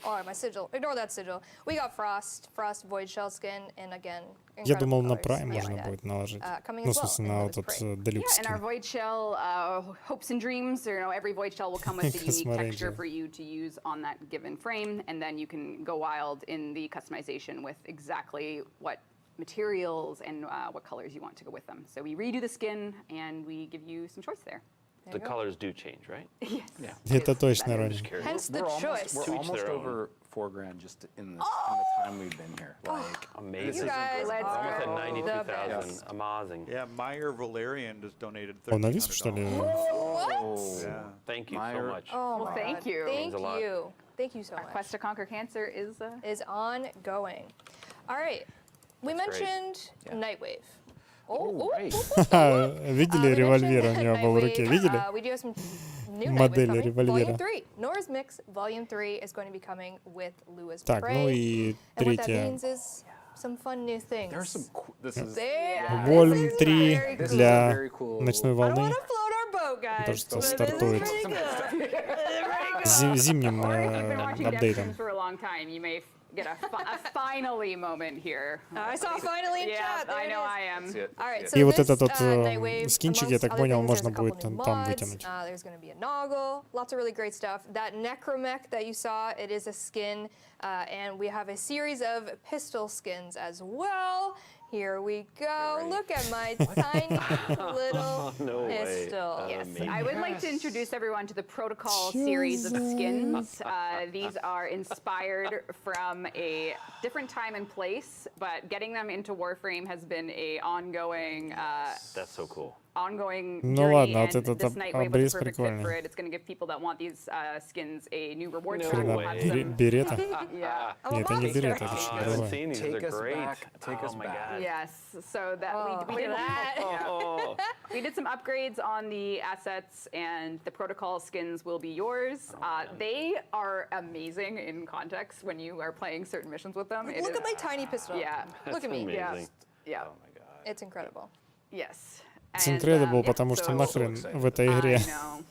Speaker 2: Oh, my sigil. Ignore that sigil. We got Frost Void Shell skin, and again,
Speaker 1: Я думал,
Speaker 2: incredible
Speaker 1: на
Speaker 2: colors.
Speaker 1: прайм
Speaker 2: Yeah,
Speaker 1: можно
Speaker 2: my dad.
Speaker 1: будет наложить.
Speaker 2: Coming
Speaker 1: Ну,
Speaker 2: as well
Speaker 1: собственно,
Speaker 2: in
Speaker 1: на
Speaker 2: Lewis
Speaker 1: вот этот
Speaker 2: Prey.
Speaker 1: делюкс
Speaker 7: Yeah, and our
Speaker 1: скин.
Speaker 7: void shell hopes and dreams. Every void shell will come with a unique
Speaker 1: Смотрите.
Speaker 7: texture for you to use on that given frame, and then you can go wild in the customization with exactly what materials and what colors you want to go with them. So we redo the skin, and we give you some choice there.
Speaker 6: The colors do change, right?
Speaker 7: Yes.
Speaker 1: Это точно, Ронни.
Speaker 6: Just curious.
Speaker 2: Hence the
Speaker 5: We're
Speaker 2: choice.
Speaker 5: almost,
Speaker 6: To
Speaker 5: we're
Speaker 6: each
Speaker 5: almost
Speaker 6: their own.
Speaker 5: over $4,000 just in this in the time we've been here. Like,
Speaker 6: Amazing.
Speaker 2: You guys
Speaker 7: Let's
Speaker 2: are
Speaker 6: Almost at
Speaker 7: go.
Speaker 6: 92,000.
Speaker 5: Yes.
Speaker 6: Amazing.
Speaker 9: Yeah, Meyer Valerian just donated
Speaker 1: Он навис, что ли?
Speaker 2: What?
Speaker 9: Yeah.
Speaker 6: Thank you
Speaker 5: Meyer-
Speaker 6: so much.
Speaker 2: Oh,
Speaker 7: Well,
Speaker 2: my
Speaker 7: thank
Speaker 2: God.
Speaker 7: you.
Speaker 2: Thank
Speaker 6: Means a lot.
Speaker 2: you. Thank you so much.
Speaker 7: Quest to conquer cancer is
Speaker 2: Ongoing. All right. We
Speaker 6: That's great.
Speaker 2: mentioned Nightwave.
Speaker 5: right.
Speaker 1: Видели
Speaker 2: we
Speaker 1: револьвер у
Speaker 2: mentioned
Speaker 1: него был в руке?
Speaker 2: Nightwave.
Speaker 1: Видели?
Speaker 2: We do have some new
Speaker 1: Модель
Speaker 2: Nightwave coming.
Speaker 1: револьвера.
Speaker 2: Volume 3. Nora's Mix Volume 3 is going to be coming with Lewis
Speaker 1: Так,
Speaker 2: Prey.
Speaker 1: ну и
Speaker 2: And what that
Speaker 1: третье.
Speaker 2: means is some fun new things.
Speaker 5: There's some. This is.
Speaker 2: There.
Speaker 1: Вольм
Speaker 2: This is
Speaker 1: 3
Speaker 2: very cool.
Speaker 1: для
Speaker 5: very cool.
Speaker 1: ночной
Speaker 2: I don't
Speaker 1: волны.
Speaker 2: want to float our boat, guys.
Speaker 1: То, что
Speaker 2: but this is
Speaker 1: стартует.
Speaker 2: pretty good.
Speaker 1: Зимним
Speaker 7: Or if you've been watching
Speaker 1: апдейтом.
Speaker 7: Destiny for a long time, you may get a finally moment here.
Speaker 2: I saw finally in
Speaker 7: Yeah,
Speaker 2: chat. There
Speaker 7: I
Speaker 2: it
Speaker 7: know
Speaker 2: is.
Speaker 7: I am.
Speaker 2: All right, so
Speaker 1: И вот
Speaker 2: this,
Speaker 1: этот вот
Speaker 2: Nightwave,
Speaker 1: скинчик, я
Speaker 2: amongst
Speaker 1: так
Speaker 2: other
Speaker 1: понял,
Speaker 2: things,
Speaker 1: можно
Speaker 2: there's a couple
Speaker 1: будет
Speaker 2: new
Speaker 1: там
Speaker 2: mods.
Speaker 1: вытянуть.
Speaker 2: There's going to be a Noggle, lots of really great stuff. That Necromech that you saw, it is a skin, and we have a series of pistol skins as well. Here we go. Look at my tiny little
Speaker 6: No way.
Speaker 2: pistol.
Speaker 7: Yes,
Speaker 6: Amazing.
Speaker 7: I would like to introduce everyone to the Protocol series of skins. These are inspired from a different time and place, but getting them into Warframe has been a ongoing.
Speaker 6: That's so cool.
Speaker 7: ongoing
Speaker 1: Ну
Speaker 7: journey,
Speaker 1: ладно, вот
Speaker 7: and
Speaker 1: этот
Speaker 7: this Nightwave was
Speaker 1: обрез
Speaker 7: a perfect fit for
Speaker 1: прикольный.
Speaker 7: it. It's going to give people that want these skins a new reward
Speaker 6: No
Speaker 7: track. We'll
Speaker 6: way.
Speaker 7: have
Speaker 1: Хрена,
Speaker 7: some-
Speaker 1: берета?
Speaker 7: Yeah.
Speaker 1: Нет, это не берета, это
Speaker 6: I
Speaker 1: что-то
Speaker 6: haven't
Speaker 1: другое.
Speaker 6: seen these.
Speaker 5: Take
Speaker 6: They're
Speaker 5: us
Speaker 6: great.
Speaker 5: back, take us
Speaker 6: oh my
Speaker 5: back.
Speaker 6: God.
Speaker 7: Yes. So that we
Speaker 2: look
Speaker 7: did
Speaker 2: at that.
Speaker 6: Oh,
Speaker 7: We did some upgrades on the assets, and the protocol skins will be yours. They are amazing in context when you are playing certain missions with them. It
Speaker 2: Look
Speaker 7: is-
Speaker 2: at my tiny pistol.
Speaker 7: Yeah.
Speaker 2: Look at me.
Speaker 6: amazing.
Speaker 7: Yeah.
Speaker 5: Oh my god.
Speaker 2: It's incredible.
Speaker 7: Yes.
Speaker 1: It's
Speaker 7: And,
Speaker 1: incredible,
Speaker 7: yeah,
Speaker 1: потому что
Speaker 7: so-
Speaker 1: нахрен
Speaker 5: excited.
Speaker 1: в этой игре
Speaker 7: I know.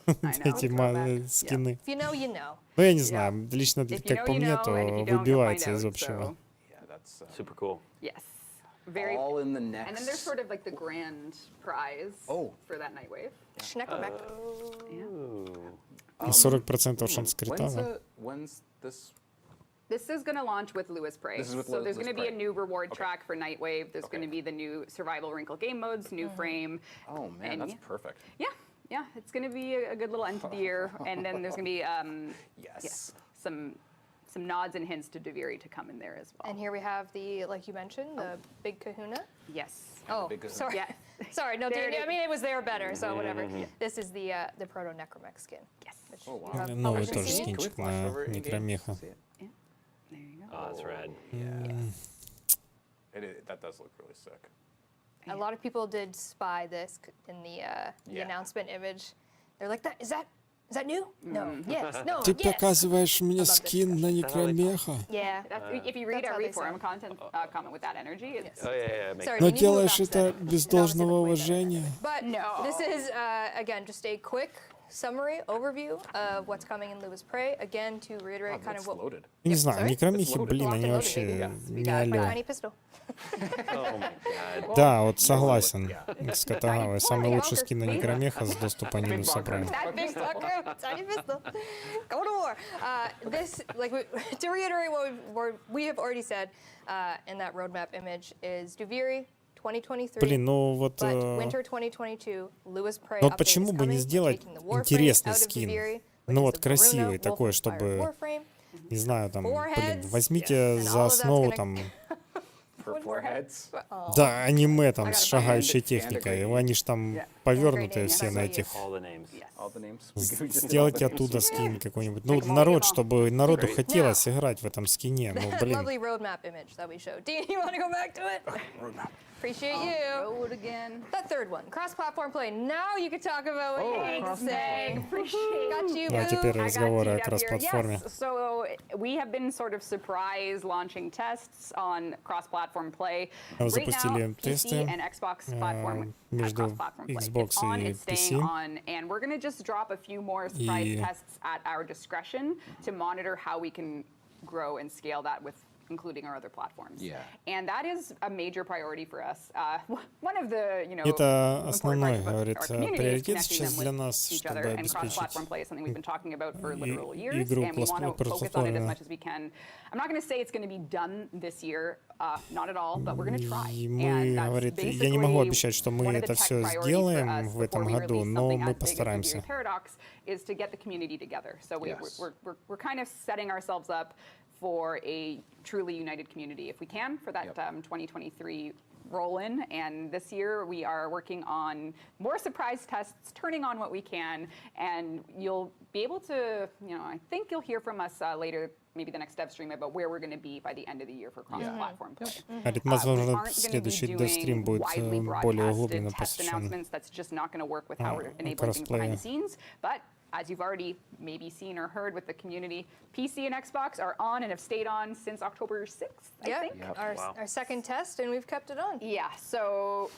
Speaker 1: эти
Speaker 7: Throwback.
Speaker 1: скины.
Speaker 2: If you know, you know.
Speaker 1: Ну, я не знаю, лично,
Speaker 7: If you
Speaker 1: как
Speaker 7: know,
Speaker 1: по
Speaker 7: you
Speaker 1: мне,
Speaker 7: know,
Speaker 1: то
Speaker 7: and if you don't, you'll
Speaker 1: выбивается
Speaker 7: find
Speaker 1: из
Speaker 7: out,
Speaker 1: общего.
Speaker 7: so-
Speaker 5: Yeah, that's
Speaker 6: Super cool.
Speaker 7: Yes. Very.
Speaker 5: all in the next.
Speaker 7: And then there's sort of like the grand prize for that Nightwave.
Speaker 2: Schneckleback.
Speaker 1: И 40% шанс крита, да?
Speaker 5: When's this?
Speaker 7: This is going to launch with Lewis Prey.
Speaker 5: This is with
Speaker 7: so there's going to be a
Speaker 5: Prey.
Speaker 7: new reward track for Nightwave. There's going to be the new survival wrinkle game modes, new frame.
Speaker 5: Oh man,
Speaker 7: And
Speaker 5: that's
Speaker 7: yeah.
Speaker 5: perfect.
Speaker 7: Yeah, it's going to be a good little end to the year. And then there's going to be
Speaker 5: Yes.
Speaker 7: some nods and hints to Deviri to come in there as well.
Speaker 2: And here we have the, like you mentioned, the big kahuna.
Speaker 7: Yes.
Speaker 2: Oh,
Speaker 5: big kahuna.
Speaker 2: sorry.
Speaker 7: Yeah.
Speaker 2: Sorry, no,
Speaker 7: There it
Speaker 2: I
Speaker 7: is.
Speaker 2: mean, it was there better, so whatever. This is the proto necromech skin.
Speaker 7: Yes.
Speaker 2: Which
Speaker 5: Oh, wow.
Speaker 2: you have
Speaker 1: Новый
Speaker 2: already
Speaker 1: тоже
Speaker 2: seen.
Speaker 1: скинчик
Speaker 5: Can we flash
Speaker 1: на
Speaker 5: over in-game?
Speaker 1: некромеха.
Speaker 5: See it?
Speaker 7: There you go.
Speaker 6: Oh, that's rad.
Speaker 5: That does look really sick.
Speaker 2: A lot of people did spy this in the
Speaker 5: Yeah.
Speaker 2: announcement image. They're like, "Is that new? No. Yes. No.
Speaker 1: Ты
Speaker 2: yes."
Speaker 1: показываешь мне
Speaker 2: love this
Speaker 1: скин на некромеха,
Speaker 2: Yeah.
Speaker 7: If you read
Speaker 2: That's
Speaker 7: our
Speaker 2: how they
Speaker 7: reform
Speaker 2: sound.
Speaker 7: content comment with that energy, it's
Speaker 6: Oh, yeah. Makes
Speaker 2: Sorry,
Speaker 1: но
Speaker 2: we need to move
Speaker 1: делаешь
Speaker 2: back to
Speaker 1: это
Speaker 2: that.
Speaker 1: без
Speaker 2: That was in a
Speaker 1: должного
Speaker 2: way better.
Speaker 1: уважения.
Speaker 2: But
Speaker 7: No.
Speaker 2: this is, again, just a quick summary, overview of what's coming in Lewis Prey. Again, to reiterate kind
Speaker 5: That's
Speaker 2: of what...
Speaker 5: loaded.
Speaker 1: Не знаю,
Speaker 2: sorry?
Speaker 1: некромехи,
Speaker 5: It's
Speaker 1: блин,
Speaker 2: loaded.
Speaker 1: они
Speaker 2: Locked and
Speaker 1: вообще
Speaker 2: loaded,
Speaker 1: не
Speaker 2: My
Speaker 1: алё.
Speaker 2: tiny pistol.
Speaker 6: Oh my God.
Speaker 1: Да, вот согласен с Катагавой.
Speaker 2: Well,
Speaker 1: Самый
Speaker 2: yeah,
Speaker 1: лучший
Speaker 2: okay.
Speaker 1: скин на некромеха с доступа не собрали.
Speaker 2: That big fucker, tiny pistol. Go to war. This, like, to reiterate what we have already said in that roadmap image, is Duviri 2023.
Speaker 1: Блин, ну вот...
Speaker 2: But Winter 2022, Lewis Prey
Speaker 1: Ну вот
Speaker 2: update
Speaker 1: почему
Speaker 2: is
Speaker 1: бы не
Speaker 2: coming. We're
Speaker 1: сделать
Speaker 2: taking the Warframe
Speaker 1: интересный
Speaker 2: out of
Speaker 1: скин?
Speaker 2: Duviri,
Speaker 1: Ну
Speaker 2: which
Speaker 1: вот
Speaker 2: is the
Speaker 1: красивый
Speaker 2: Revenant,
Speaker 1: такой,
Speaker 2: Wolf
Speaker 1: чтобы,
Speaker 2: Fire Warframe,
Speaker 1: не знаю, там, блин,
Speaker 2: Foreheads,
Speaker 1: возьмите
Speaker 2: and all
Speaker 1: за
Speaker 2: of that's
Speaker 1: основу
Speaker 2: gonna-
Speaker 1: там,
Speaker 5: For foreheads.
Speaker 1: да, аниме там с
Speaker 2: gotta
Speaker 1: шагающей
Speaker 5: find it.
Speaker 1: техникой.
Speaker 5: And
Speaker 1: Они ж там
Speaker 7: Yeah.
Speaker 1: повернутые
Speaker 2: Yeah,
Speaker 1: все
Speaker 2: great
Speaker 1: на
Speaker 2: name.
Speaker 1: этих.
Speaker 6: All the names.
Speaker 5: All the names. We just did all
Speaker 1: Сделайте
Speaker 5: the names.
Speaker 1: оттуда скин какой-нибудь. Ну,
Speaker 7: Like them all,
Speaker 1: народ,
Speaker 7: give 'em all.
Speaker 1: чтобы народу
Speaker 6: Great.
Speaker 1: хотелось играть в этом скине. Ну, блин.
Speaker 2: lovely roadmap image that we showed. Dean, you want to go back to it? Appreciate you.
Speaker 7: road again.
Speaker 2: That third one, cross-platform play. Now you can talk about what Hank's
Speaker 5: cross-platform.
Speaker 2: saying. Got you,
Speaker 1: А
Speaker 2: boo.
Speaker 1: теперь
Speaker 7: I got
Speaker 1: разговоры о
Speaker 7: teed up here.
Speaker 1: кросс-платформе.
Speaker 7: Yes, so we have been sort of surprise launching tests on cross-platform play.
Speaker 1: Запустили
Speaker 7: Right now,
Speaker 1: тесты,
Speaker 7: PC and Xbox platform
Speaker 1: между
Speaker 7: cross-platform play.
Speaker 1: Xbox
Speaker 7: It's on,
Speaker 1: и
Speaker 7: it's staying
Speaker 1: PC.
Speaker 7: on, and we're going to just drop a few more surprise
Speaker 1: И-
Speaker 7: tests at our discretion to monitor how we can grow and scale that with including our other platforms.
Speaker 5: Yeah.
Speaker 7: And that is a major priority for us. One of the,
Speaker 1: Это
Speaker 7: important
Speaker 1: основной,
Speaker 7: parts of
Speaker 1: говорит,
Speaker 7: our community is
Speaker 1: приоритет
Speaker 7: connecting
Speaker 1: сейчас
Speaker 7: them
Speaker 1: для
Speaker 7: with
Speaker 1: нас,
Speaker 7: each other,
Speaker 1: чтобы
Speaker 7: and cross-platform
Speaker 1: обеспечить
Speaker 7: play is something we've been talking about for literal years,
Speaker 1: игру
Speaker 7: and we want to focus on it as
Speaker 1: кроссплатформенную.
Speaker 7: much as we can. I'm not going to say it's going to be done this year, not at all, but we're going to try.
Speaker 1: И
Speaker 7: And
Speaker 1: мы,
Speaker 7: that's
Speaker 1: говорит, я не могу
Speaker 7: basically
Speaker 1: обещать, что мы
Speaker 7: one of the
Speaker 1: это
Speaker 7: tech
Speaker 1: все
Speaker 7: priorities for
Speaker 1: сделаем
Speaker 7: us
Speaker 1: в этом
Speaker 7: before we
Speaker 1: году,
Speaker 7: release
Speaker 1: но
Speaker 7: something
Speaker 1: мы
Speaker 7: as big as
Speaker 1: постараемся.
Speaker 7: Deviri Paradox is to get the community together. So
Speaker 5: Yes.
Speaker 7: we're kind of setting ourselves up for a truly united community if we can for that 2023 roll in. And this year we are working on more surprise tests, turning on what we can, and you'll be able to, I think you'll hear from us later, maybe the next dev stream, about where we're going to be by the end of the year for cross-platform play.
Speaker 1: Говорит,
Speaker 7: We
Speaker 1: возможно,
Speaker 7: aren't gonna be
Speaker 1: следующий
Speaker 7: doing
Speaker 1: девстрим будет
Speaker 7: widely
Speaker 1: более
Speaker 7: broadcasted
Speaker 1: углубленно
Speaker 7: test
Speaker 1: посвящен
Speaker 7: announcements. That's just not going to work with how we're enabling things behind the scenes. But as you've already maybe seen or heard with the community, PC and Xbox are on and have stayed on since October 6th, I
Speaker 2: Yep,
Speaker 7: think.
Speaker 2: our second test, and we've kept it on.
Speaker 7: Yeah, so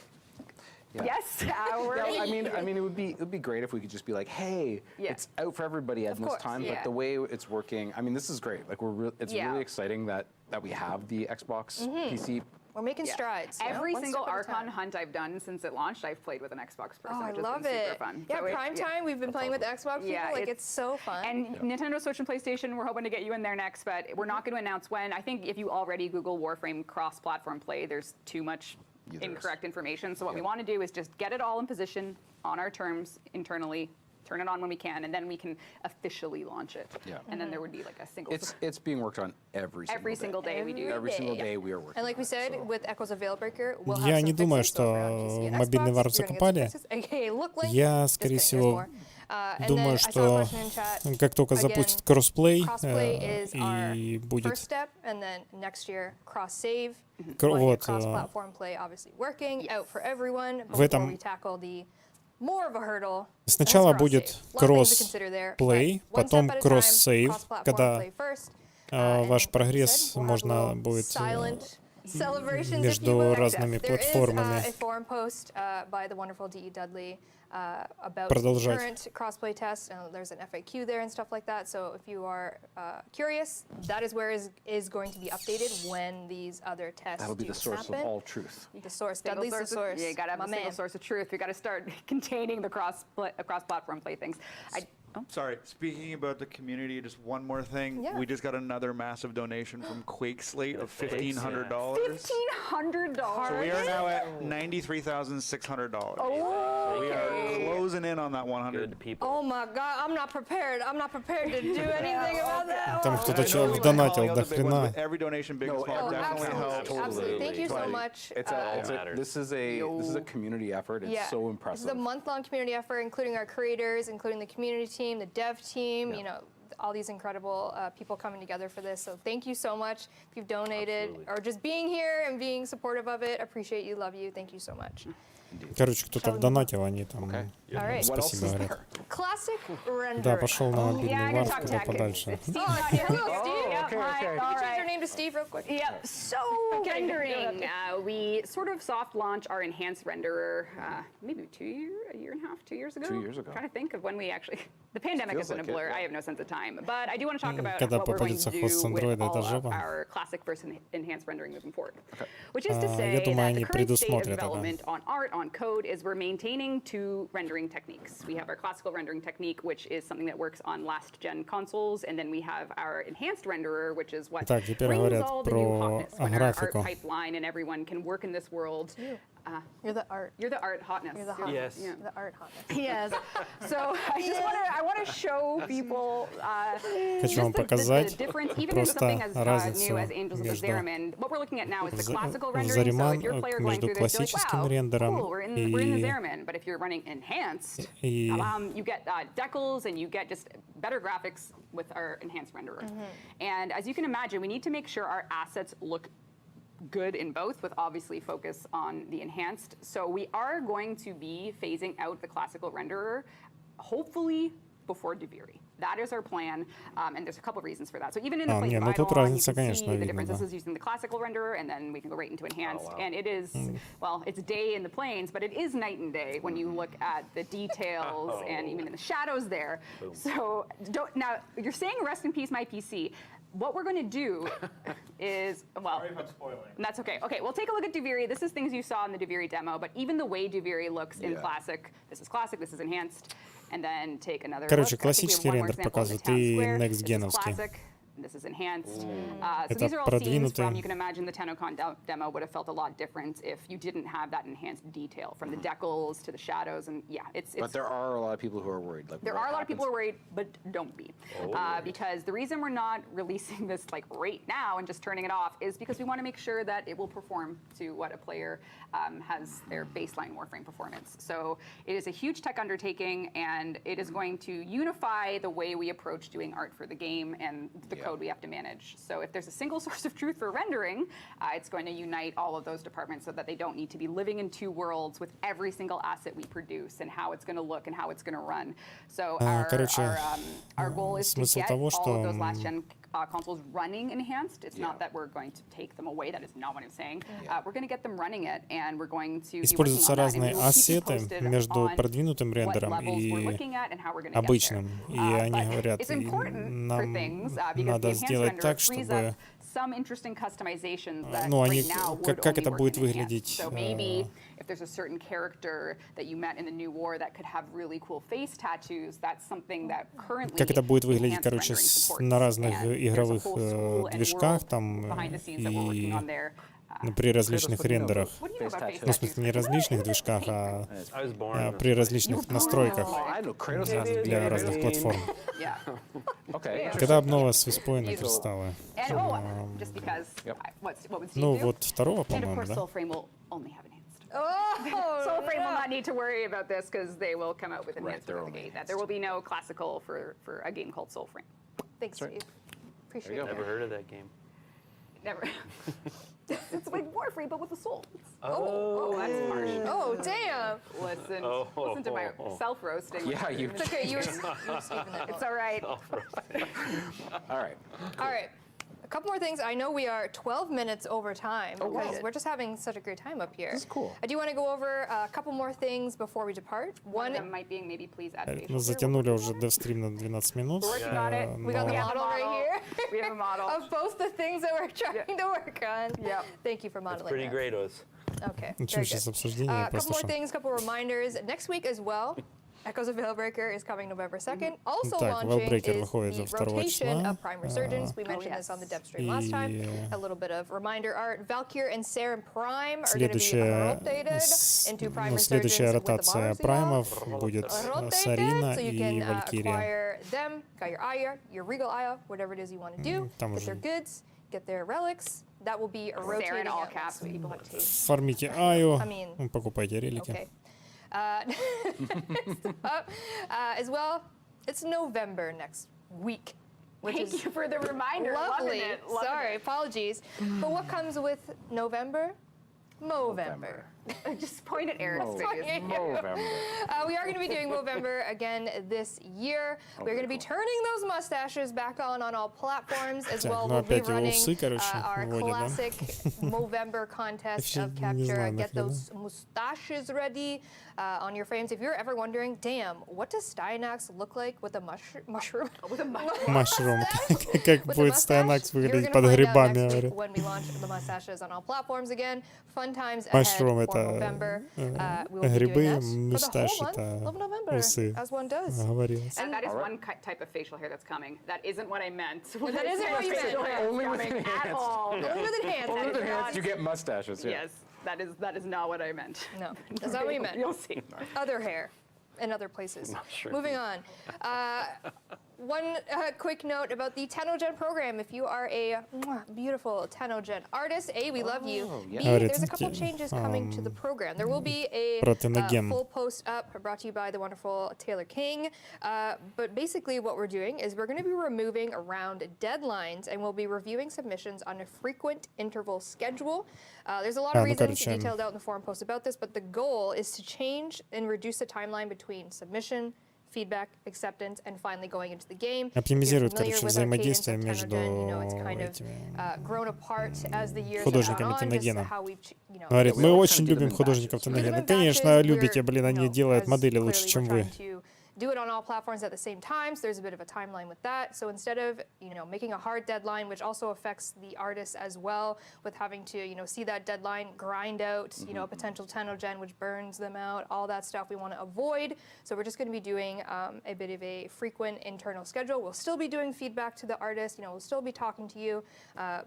Speaker 7: yes, we're
Speaker 5: No, I mean, it would be great if we could just be like, hey,
Speaker 7: Yeah.
Speaker 5: it's out for everybody at this
Speaker 2: course,
Speaker 5: time.
Speaker 7: yeah.
Speaker 5: But the way it's working, I mean, this is great. Like, it's
Speaker 7: Yeah.
Speaker 5: really exciting that we have the Xbox PC.
Speaker 2: We're making
Speaker 7: Yeah.
Speaker 2: strides. you know,
Speaker 7: Every
Speaker 2: one
Speaker 7: single
Speaker 2: step at a
Speaker 7: Archon
Speaker 2: time.
Speaker 7: hunt I've done since it launched, I've played with an Xbox person,
Speaker 2: Oh, I
Speaker 7: which has
Speaker 2: love
Speaker 7: been
Speaker 2: it.
Speaker 7: super fun.
Speaker 2: Yeah,
Speaker 7: So
Speaker 2: prime time. We've been playing with Xbox people.
Speaker 7: Yeah,
Speaker 2: Like it's so fun.
Speaker 7: And Nintendo Switch and PlayStation, we're hoping to get you in there next, but we're not going to announce when. I think if you already Google Warframe cross-platform play, there's too much
Speaker 5: Yeah, there is.
Speaker 7: incorrect information. So what we want to do is just get it all in position on our terms internally turn it on when we can, and then we can officially launch it.
Speaker 5: Yeah.
Speaker 7: And then there would be like a single.
Speaker 5: It's being worked on every single
Speaker 7: day we do.
Speaker 5: Every single day we are working.
Speaker 2: And like we said, with Echoes of Veilbreaker, we'll have
Speaker 1: Я
Speaker 2: some
Speaker 1: не думаю,
Speaker 2: fixes, so
Speaker 1: что
Speaker 2: if you're on PC and
Speaker 1: мобильный
Speaker 2: Xbox,
Speaker 1: варп
Speaker 2: you're gonna get some
Speaker 1: закупали.
Speaker 2: fixes. AKA look link.
Speaker 1: Я,
Speaker 2: Just
Speaker 1: скорее
Speaker 2: kidding, there's
Speaker 1: всего,
Speaker 2: more. And
Speaker 1: думаю,
Speaker 2: then I saw a
Speaker 1: что
Speaker 2: question in chat.
Speaker 1: как только
Speaker 2: Again,
Speaker 1: запустят кроссплей
Speaker 2: crossplay is
Speaker 1: и
Speaker 2: our
Speaker 1: будет
Speaker 2: first step, and then next year cross-save.
Speaker 1: вот
Speaker 2: Cross-platform play obviously working out for everyone.
Speaker 1: в
Speaker 2: Before
Speaker 1: этом
Speaker 2: we tackle the more of a hurdle.
Speaker 1: сначала
Speaker 2: that's
Speaker 1: будет
Speaker 2: cross-save. A lot of things to consider there,
Speaker 1: кроссплей,
Speaker 2: but one
Speaker 1: потом
Speaker 2: step at a time,
Speaker 1: кросс-сейв,
Speaker 2: cross-platform
Speaker 1: когда
Speaker 2: play first,
Speaker 1: ваш
Speaker 2: and
Speaker 1: прогресс
Speaker 2: like I said, we'll have
Speaker 1: можно
Speaker 2: little
Speaker 1: будет
Speaker 2: silent celebrations, if you
Speaker 1: между
Speaker 2: will.
Speaker 1: разными
Speaker 2: There is
Speaker 1: платформами
Speaker 2: a forum post by the wonderful D.E. Dudley about
Speaker 1: Продолжать.
Speaker 2: current crossplay tests, and there's an FAQ there and stuff like that. So if you are curious, that is where is going to be updated when these other tests
Speaker 5: That'll be
Speaker 2: do
Speaker 5: the source
Speaker 2: happen.
Speaker 5: of all truth.
Speaker 2: The source,
Speaker 7: Single
Speaker 2: Dudley's the source.
Speaker 7: Yeah, you gotta have
Speaker 2: my
Speaker 7: a single
Speaker 2: man.
Speaker 7: source of truth. You gotta start containing the cross-platform play things.
Speaker 9: Sorry, speaking about the community, just one more thing.
Speaker 2: Yeah.
Speaker 9: We just got another massive donation from Quake Slate of $1,500.
Speaker 7: $1,500.
Speaker 9: So we are now at $93,600.
Speaker 7: Oh,
Speaker 9: We are closing in on that 100.
Speaker 6: Good people.
Speaker 2: Oh my God, I'm not prepared. I'm not prepared to do anything about that.
Speaker 1: Там
Speaker 9: I
Speaker 1: кто-то
Speaker 9: know
Speaker 1: человек
Speaker 9: we like
Speaker 1: донатил
Speaker 9: calling out
Speaker 1: до
Speaker 9: the big ones,
Speaker 1: хрена.
Speaker 9: but every donation, big
Speaker 5: No,
Speaker 9: and small,
Speaker 5: every
Speaker 9: definitely
Speaker 2: absolutely,
Speaker 9: helps.
Speaker 2: absolutely. Thank you so
Speaker 5: But
Speaker 2: much.
Speaker 5: It's
Speaker 6: matters.
Speaker 5: this is a community effort. It's so impressive.
Speaker 2: It's a month-long community effort, including our creators, including the community team, the dev team, you know, all these incredible people coming together for this. So thank you so much if you've donated or just being here and being supportive of it. Appreciate you, love you. Thank you so much.
Speaker 1: Короче, кто-то донатил, они там
Speaker 2: All right.
Speaker 1: спасибо говорят.
Speaker 2: Classic rendering.
Speaker 1: Да, пошел на
Speaker 7: Yeah,
Speaker 1: мобильный
Speaker 7: I gotta
Speaker 1: варп
Speaker 7: talk
Speaker 1: куда
Speaker 7: tech.
Speaker 1: подальше.
Speaker 7: Steve's
Speaker 2: Oh,
Speaker 7: not here.
Speaker 2: hello, Steve.
Speaker 7: Yep,
Speaker 5: okay,
Speaker 7: hi,
Speaker 5: okay.
Speaker 7: all
Speaker 2: Can you change
Speaker 7: right.
Speaker 2: your name to Steve real quick?
Speaker 7: Yep. So rendering, we sort of soft launched our enhanced renderer maybe a year and a half, 2 years ago.
Speaker 5: 2 years ago.
Speaker 7: I'm trying to think of when we actually. The pandemic has
Speaker 5: Feels
Speaker 7: been a
Speaker 5: like
Speaker 7: blur.
Speaker 5: it, yeah.
Speaker 7: I have no sense of time, but I do want to talk about
Speaker 1: Когда
Speaker 7: what we're going to
Speaker 1: попадется
Speaker 7: do
Speaker 1: хвост с
Speaker 7: with
Speaker 1: Android,
Speaker 7: all
Speaker 1: это
Speaker 7: of
Speaker 1: жопа.
Speaker 7: our classic versus enhanced rendering moving forward. Which is to
Speaker 1: Я
Speaker 7: say
Speaker 1: думаю,
Speaker 7: that
Speaker 1: они
Speaker 7: the current state of
Speaker 1: предусмотрят это.
Speaker 7: development on art, on code, is we're maintaining two rendering techniques. We have our classical rendering technique, which is something that works on last-gen consoles, and then we have our enhanced renderer, which is what
Speaker 1: Итак, теперь
Speaker 7: brings
Speaker 1: говорят
Speaker 7: all the new
Speaker 1: про
Speaker 7: hotness when our art
Speaker 1: графику.
Speaker 7: pipeline and everyone can work in this world.
Speaker 2: You're the art.
Speaker 7: You're the art hotness.
Speaker 2: You're the hotness.
Speaker 6: Yes.
Speaker 7: Yeah.
Speaker 2: The art hotness.
Speaker 7: Yes. So I want to show people
Speaker 1: Хочу вам
Speaker 7: just the
Speaker 1: показать
Speaker 7: difference, even in
Speaker 1: просто
Speaker 7: something as
Speaker 1: разницу
Speaker 7: new as Angels of
Speaker 1: между
Speaker 7: Azariman. And what we're looking at now is the classical
Speaker 1: в
Speaker 7: rendering. So
Speaker 1: Зариман,
Speaker 7: if you're a player going
Speaker 1: между
Speaker 7: through this, you're like,
Speaker 1: классическим
Speaker 7: wow,
Speaker 1: рендером
Speaker 7: cool, we're in
Speaker 1: и
Speaker 7: Azariman. But if you're running enhanced,
Speaker 1: И-
Speaker 7: you get decals and you get just better graphics with our enhanced renderer. And as you can imagine, we need to make sure our assets look good in both, with obviously focus on the enhanced. So we are going to be phasing out the classical renderer, hopefully before Duviri. That is our plan, and there's a couple reasons for that. So even in the
Speaker 1: не,
Speaker 7: Playtime
Speaker 1: ну тут
Speaker 7: Idol, you
Speaker 1: разница,
Speaker 7: can
Speaker 1: конечно,
Speaker 7: see the
Speaker 1: видно,
Speaker 7: difference.
Speaker 1: да.
Speaker 7: This is using the classical renderer, and then we can go right into enhanced. And it is, well, it's day in the plains, but it is night and day when you look at the details and even in the shadows there. So now you're saying rest in peace, my PC. What we're going to do is, well, that's okay. Okay, well, take a look at Duviri. This is things you saw in the Duviri demo, but even the way Duviri looks in classic, this is enhanced, and then take another
Speaker 1: Короче,
Speaker 7: look. I think we have
Speaker 1: классический
Speaker 7: one more
Speaker 1: рендер
Speaker 7: example in the
Speaker 1: показывает
Speaker 7: town
Speaker 1: и
Speaker 7: square. This is
Speaker 1: next-геновский.
Speaker 7: classic. This is enhanced. So
Speaker 1: Это
Speaker 7: these are all scenes
Speaker 1: продвинутый.
Speaker 7: from, you can imagine the TennoCon demo would have felt a lot different if you didn't have that enhanced detail, from the decals to the shadows, and yeah, it's
Speaker 5: But there are a lot of people who are worried. Like,
Speaker 7: there
Speaker 5: what
Speaker 7: are a lot of people who
Speaker 5: happens?
Speaker 7: are worried, but don't be. Because the reason we're not releasing this like right now and just turning it off is because we want to make sure that it will perform to what a player has their baseline Warframe performance. So it is a huge tech undertaking, and it is going to unify the way we approach doing art for the game and the code we have to manage. So if there's a single source of truth for rendering, it's going to unite all of those departments so that they don't need to be living in two worlds with every single asset we produce and how it's going to look and how it's going to run. So
Speaker 1: Короче,
Speaker 7: our goal is to
Speaker 1: смысл
Speaker 7: get
Speaker 1: того,
Speaker 7: all
Speaker 1: что
Speaker 7: of those last-gen consoles running enhanced. It's not that we're going to take them away. That is not what I'm saying. We're going to get them running it, and we're going to
Speaker 1: используются
Speaker 7: be working on that, and
Speaker 1: разные
Speaker 7: we will keep you
Speaker 1: ассеты
Speaker 7: posted
Speaker 1: между
Speaker 7: on
Speaker 1: продвинутым
Speaker 7: what
Speaker 1: рендером
Speaker 7: levels we're
Speaker 1: и
Speaker 7: looking at and how we're going to get
Speaker 1: обычным.
Speaker 7: there.
Speaker 1: И они
Speaker 7: But
Speaker 1: говорят,
Speaker 7: it's
Speaker 1: и
Speaker 7: important for
Speaker 1: нам
Speaker 7: things, because the
Speaker 1: надо
Speaker 7: enhanced
Speaker 1: сделать
Speaker 7: renderer
Speaker 1: так,
Speaker 7: frees
Speaker 1: чтобы
Speaker 7: up some interesting customizations that
Speaker 1: ну, они,
Speaker 7: right now would
Speaker 1: как
Speaker 7: only
Speaker 1: это
Speaker 7: work
Speaker 1: будет
Speaker 7: in enhanced.
Speaker 1: выглядеть,
Speaker 7: So maybe if there's a certain character that you met in the new war that could have really cool face tattoos, that's something that currently
Speaker 1: как это будет выглядеть,
Speaker 7: enhanced
Speaker 1: короче,
Speaker 7: rendering supports.
Speaker 1: на разных
Speaker 7: And there's a
Speaker 1: игровых
Speaker 7: whole school and
Speaker 1: движках
Speaker 7: world
Speaker 1: там
Speaker 7: behind the scenes that we're working
Speaker 1: и
Speaker 7: on there.
Speaker 1: Ну, при различных
Speaker 5: Kratos looking
Speaker 1: рендерах.
Speaker 5: over.
Speaker 7: What do you know
Speaker 5: Face
Speaker 7: about face
Speaker 5: tattoos.
Speaker 1: Ну, в смысле, не различных движках, а
Speaker 6: I was born in
Speaker 1: при различных настройках
Speaker 5: Oh, I know Kratos has
Speaker 1: для разных платформ.
Speaker 7: Yeah.
Speaker 5: Okay.
Speaker 1: Когда обнова с виспоина
Speaker 7: Beautiful.
Speaker 1: кристалла?
Speaker 7: And just because
Speaker 5: Yep.
Speaker 7: what would Steve
Speaker 1: Ну,
Speaker 7: do?
Speaker 1: вот второго,
Speaker 7: And of
Speaker 1: по-моему,
Speaker 7: course,
Speaker 1: да?
Speaker 7: Soulframe will only have enhanced.
Speaker 2: Oh,
Speaker 7: Soulframe will not need to worry about this because they will come out with enhanced
Speaker 5: they're
Speaker 7: out of the
Speaker 5: only
Speaker 7: gate. That there will be no classical for a game called Soulframe.
Speaker 2: Thanks, Steve. Appreciate
Speaker 5: you
Speaker 2: it.
Speaker 5: go.
Speaker 6: Never heard of that game.
Speaker 7: Never. It's like Warframe, but with a soul.
Speaker 6: Oh,
Speaker 7: That's harsh.
Speaker 2: Oh, damn.
Speaker 7: Listen to my self-roasting.
Speaker 5: Yeah, you.
Speaker 2: It's okay. You were Steven that
Speaker 7: It's all right.
Speaker 5: All right.
Speaker 2: All right. A couple more things. I know we are 12 minutes over time because
Speaker 5: wow.
Speaker 2: we're just having such a great time up here.
Speaker 5: This is cool.
Speaker 2: I do want to go over a couple more things before we depart.
Speaker 7: One
Speaker 2: One,
Speaker 7: of them might be maybe please add facial
Speaker 1: Мы
Speaker 7: hair.
Speaker 1: затянули уже девстрим на 12 минут.
Speaker 7: We got it.
Speaker 2: we got the
Speaker 7: We have a
Speaker 2: model right here
Speaker 7: We have a model.
Speaker 2: of both the things that we're trying to work on.
Speaker 7: Yep.
Speaker 2: Thank you for
Speaker 6: It's
Speaker 2: modeling
Speaker 6: pretty
Speaker 2: that.
Speaker 6: great, Oz.
Speaker 2: Okay.
Speaker 1: Ну, что,
Speaker 2: Very
Speaker 1: сейчас
Speaker 2: good.
Speaker 1: обсуждение
Speaker 2: A couple more
Speaker 1: послушаем.
Speaker 2: things, couple reminders. Next week as well, Echoes of Veilbreaker is coming November 2nd. Also
Speaker 1: Так,
Speaker 2: launching
Speaker 1: Veilbreaker
Speaker 2: is
Speaker 1: выходит
Speaker 2: the
Speaker 1: 2
Speaker 2: rotation
Speaker 1: числа.
Speaker 2: of Prime Resurgence. We mentioned this on the dev stream last time. A little bit of reminder art. Valkyr and Saren Prime are going to be rotated into Prime
Speaker 1: Следующая
Speaker 2: Resurgence with the
Speaker 1: ротация
Speaker 2: Mars
Speaker 1: праймов будет Сарина
Speaker 2: so you
Speaker 1: и
Speaker 2: can
Speaker 1: Валькирия.
Speaker 2: acquire them, got your Aya, your Regal Aya, whatever it is you want to do,
Speaker 1: Там
Speaker 2: get
Speaker 1: уже
Speaker 2: their goods, get their relics. That will be a rotating
Speaker 7: Saren all
Speaker 2: out
Speaker 7: caps.
Speaker 2: next week.
Speaker 7: People have tape.
Speaker 1: Формите Аю,
Speaker 2: I mean,
Speaker 1: покупайте релики.
Speaker 2: Okay. As well, it's November next week, which
Speaker 7: Thank
Speaker 2: is
Speaker 7: you for the reminder.
Speaker 2: lovely.
Speaker 7: Loving it. Loving
Speaker 2: Sorry, apologies. But what comes with November? Movember.
Speaker 7: it. Just point at Eric's
Speaker 5: Mo-
Speaker 7: face.
Speaker 5: Movember.
Speaker 2: We are going to be doing Movember again this year. We're going to be turning those mustaches back on all platforms as
Speaker 1: Так,
Speaker 2: well.
Speaker 1: ну
Speaker 2: We'll be
Speaker 1: опять его
Speaker 2: running
Speaker 1: усы, короче,
Speaker 2: our
Speaker 1: вводят, да?
Speaker 2: classic Movember contest
Speaker 1: Вообще
Speaker 2: of
Speaker 1: не
Speaker 2: capture.
Speaker 1: знаю,
Speaker 2: Get
Speaker 1: нахрена.
Speaker 2: those mustaches ready on your frames. If you're ever wondering, damn, what does Styanax look like with a mushroom?
Speaker 7: With a
Speaker 1: Машрум. Как
Speaker 2: With a
Speaker 1: будет
Speaker 2: mustache?
Speaker 1: Стайнакс
Speaker 2: You're
Speaker 1: выглядеть
Speaker 2: gonna
Speaker 1: под
Speaker 2: find out
Speaker 1: грибами,
Speaker 2: next week
Speaker 1: говорю.
Speaker 2: when we launch the mustaches on all platforms again. Fun times ahead
Speaker 1: Mushroom
Speaker 2: for
Speaker 1: это,
Speaker 2: November. We will be
Speaker 1: грибы,
Speaker 2: doing that for the
Speaker 1: мусташ
Speaker 2: whole month
Speaker 1: это
Speaker 2: of November,
Speaker 1: усы.
Speaker 2: as one does.
Speaker 1: Оговорилась.
Speaker 7: And that is one type of facial hair that's coming. That isn't what I meant.
Speaker 2: That isn't what you meant.
Speaker 7: Facial hair
Speaker 5: Only with
Speaker 7: coming at
Speaker 5: enhanced.
Speaker 7: all.
Speaker 2: Only with enhanced.
Speaker 5: Only with
Speaker 7: is
Speaker 5: enhanced,
Speaker 7: not-
Speaker 5: you get mustaches. Yeah.
Speaker 7: Yes, that is not what I meant.
Speaker 2: No, that's not what you meant.
Speaker 7: You'll see.
Speaker 2: Other hair in other places.
Speaker 6: Sure.
Speaker 2: Moving on. One quick note about the Tenogen program. If you are a beautiful Tenogen artist, A, we love you.
Speaker 5: yeah.
Speaker 2: B,
Speaker 1: Говорит,
Speaker 2: there's a couple changes coming to the program. There will be a
Speaker 1: Про Tenogen.
Speaker 2: full post up brought to you by the wonderful Taylor King. But basically what we're doing is we're going to be removing around deadlines and we'll be reviewing submissions on a frequent interval schedule. There's a lot of
Speaker 1: ну,
Speaker 2: reasons
Speaker 1: короче,
Speaker 2: detailed out in the forum post about this, but the goal is to change and reduce the timeline between submission, feedback, acceptance, and finally going into the game. If you're
Speaker 1: Оптимизирует,
Speaker 2: familiar
Speaker 1: короче,
Speaker 2: with our cadence
Speaker 1: взаимодействие
Speaker 2: of
Speaker 1: между
Speaker 2: Tenogen, you know, it's kind of
Speaker 1: этими
Speaker 2: grown apart as the years have
Speaker 1: художниками
Speaker 2: gone on, just
Speaker 1: Теногена.
Speaker 2: how we've, you know,
Speaker 1: Говорит,
Speaker 5: we
Speaker 1: мы
Speaker 5: all
Speaker 1: очень
Speaker 5: kinda do them
Speaker 1: любим
Speaker 5: in
Speaker 1: художников
Speaker 5: batches.
Speaker 1: Теногена.
Speaker 2: Even
Speaker 1: Конечно,
Speaker 2: batches,
Speaker 1: любите,
Speaker 2: we're,
Speaker 1: блин,
Speaker 2: you
Speaker 1: они
Speaker 2: know,
Speaker 1: делают
Speaker 2: as
Speaker 1: модели лучше,
Speaker 2: clearly
Speaker 1: чем
Speaker 2: we're
Speaker 1: вы.
Speaker 2: trying to do it on all platforms at the same time, so there's a bit of a timeline with that. So instead of, you know, making a hard deadline, which also affects the artists as well, with having to, you know, see that deadline grind out, you know, a potential Tenogen, which burns them out, all that stuff we want to avoid. So we're just going to be doing a bit of a frequent internal schedule. We'll still be doing feedback to the artist, you know, we'll still be talking to you,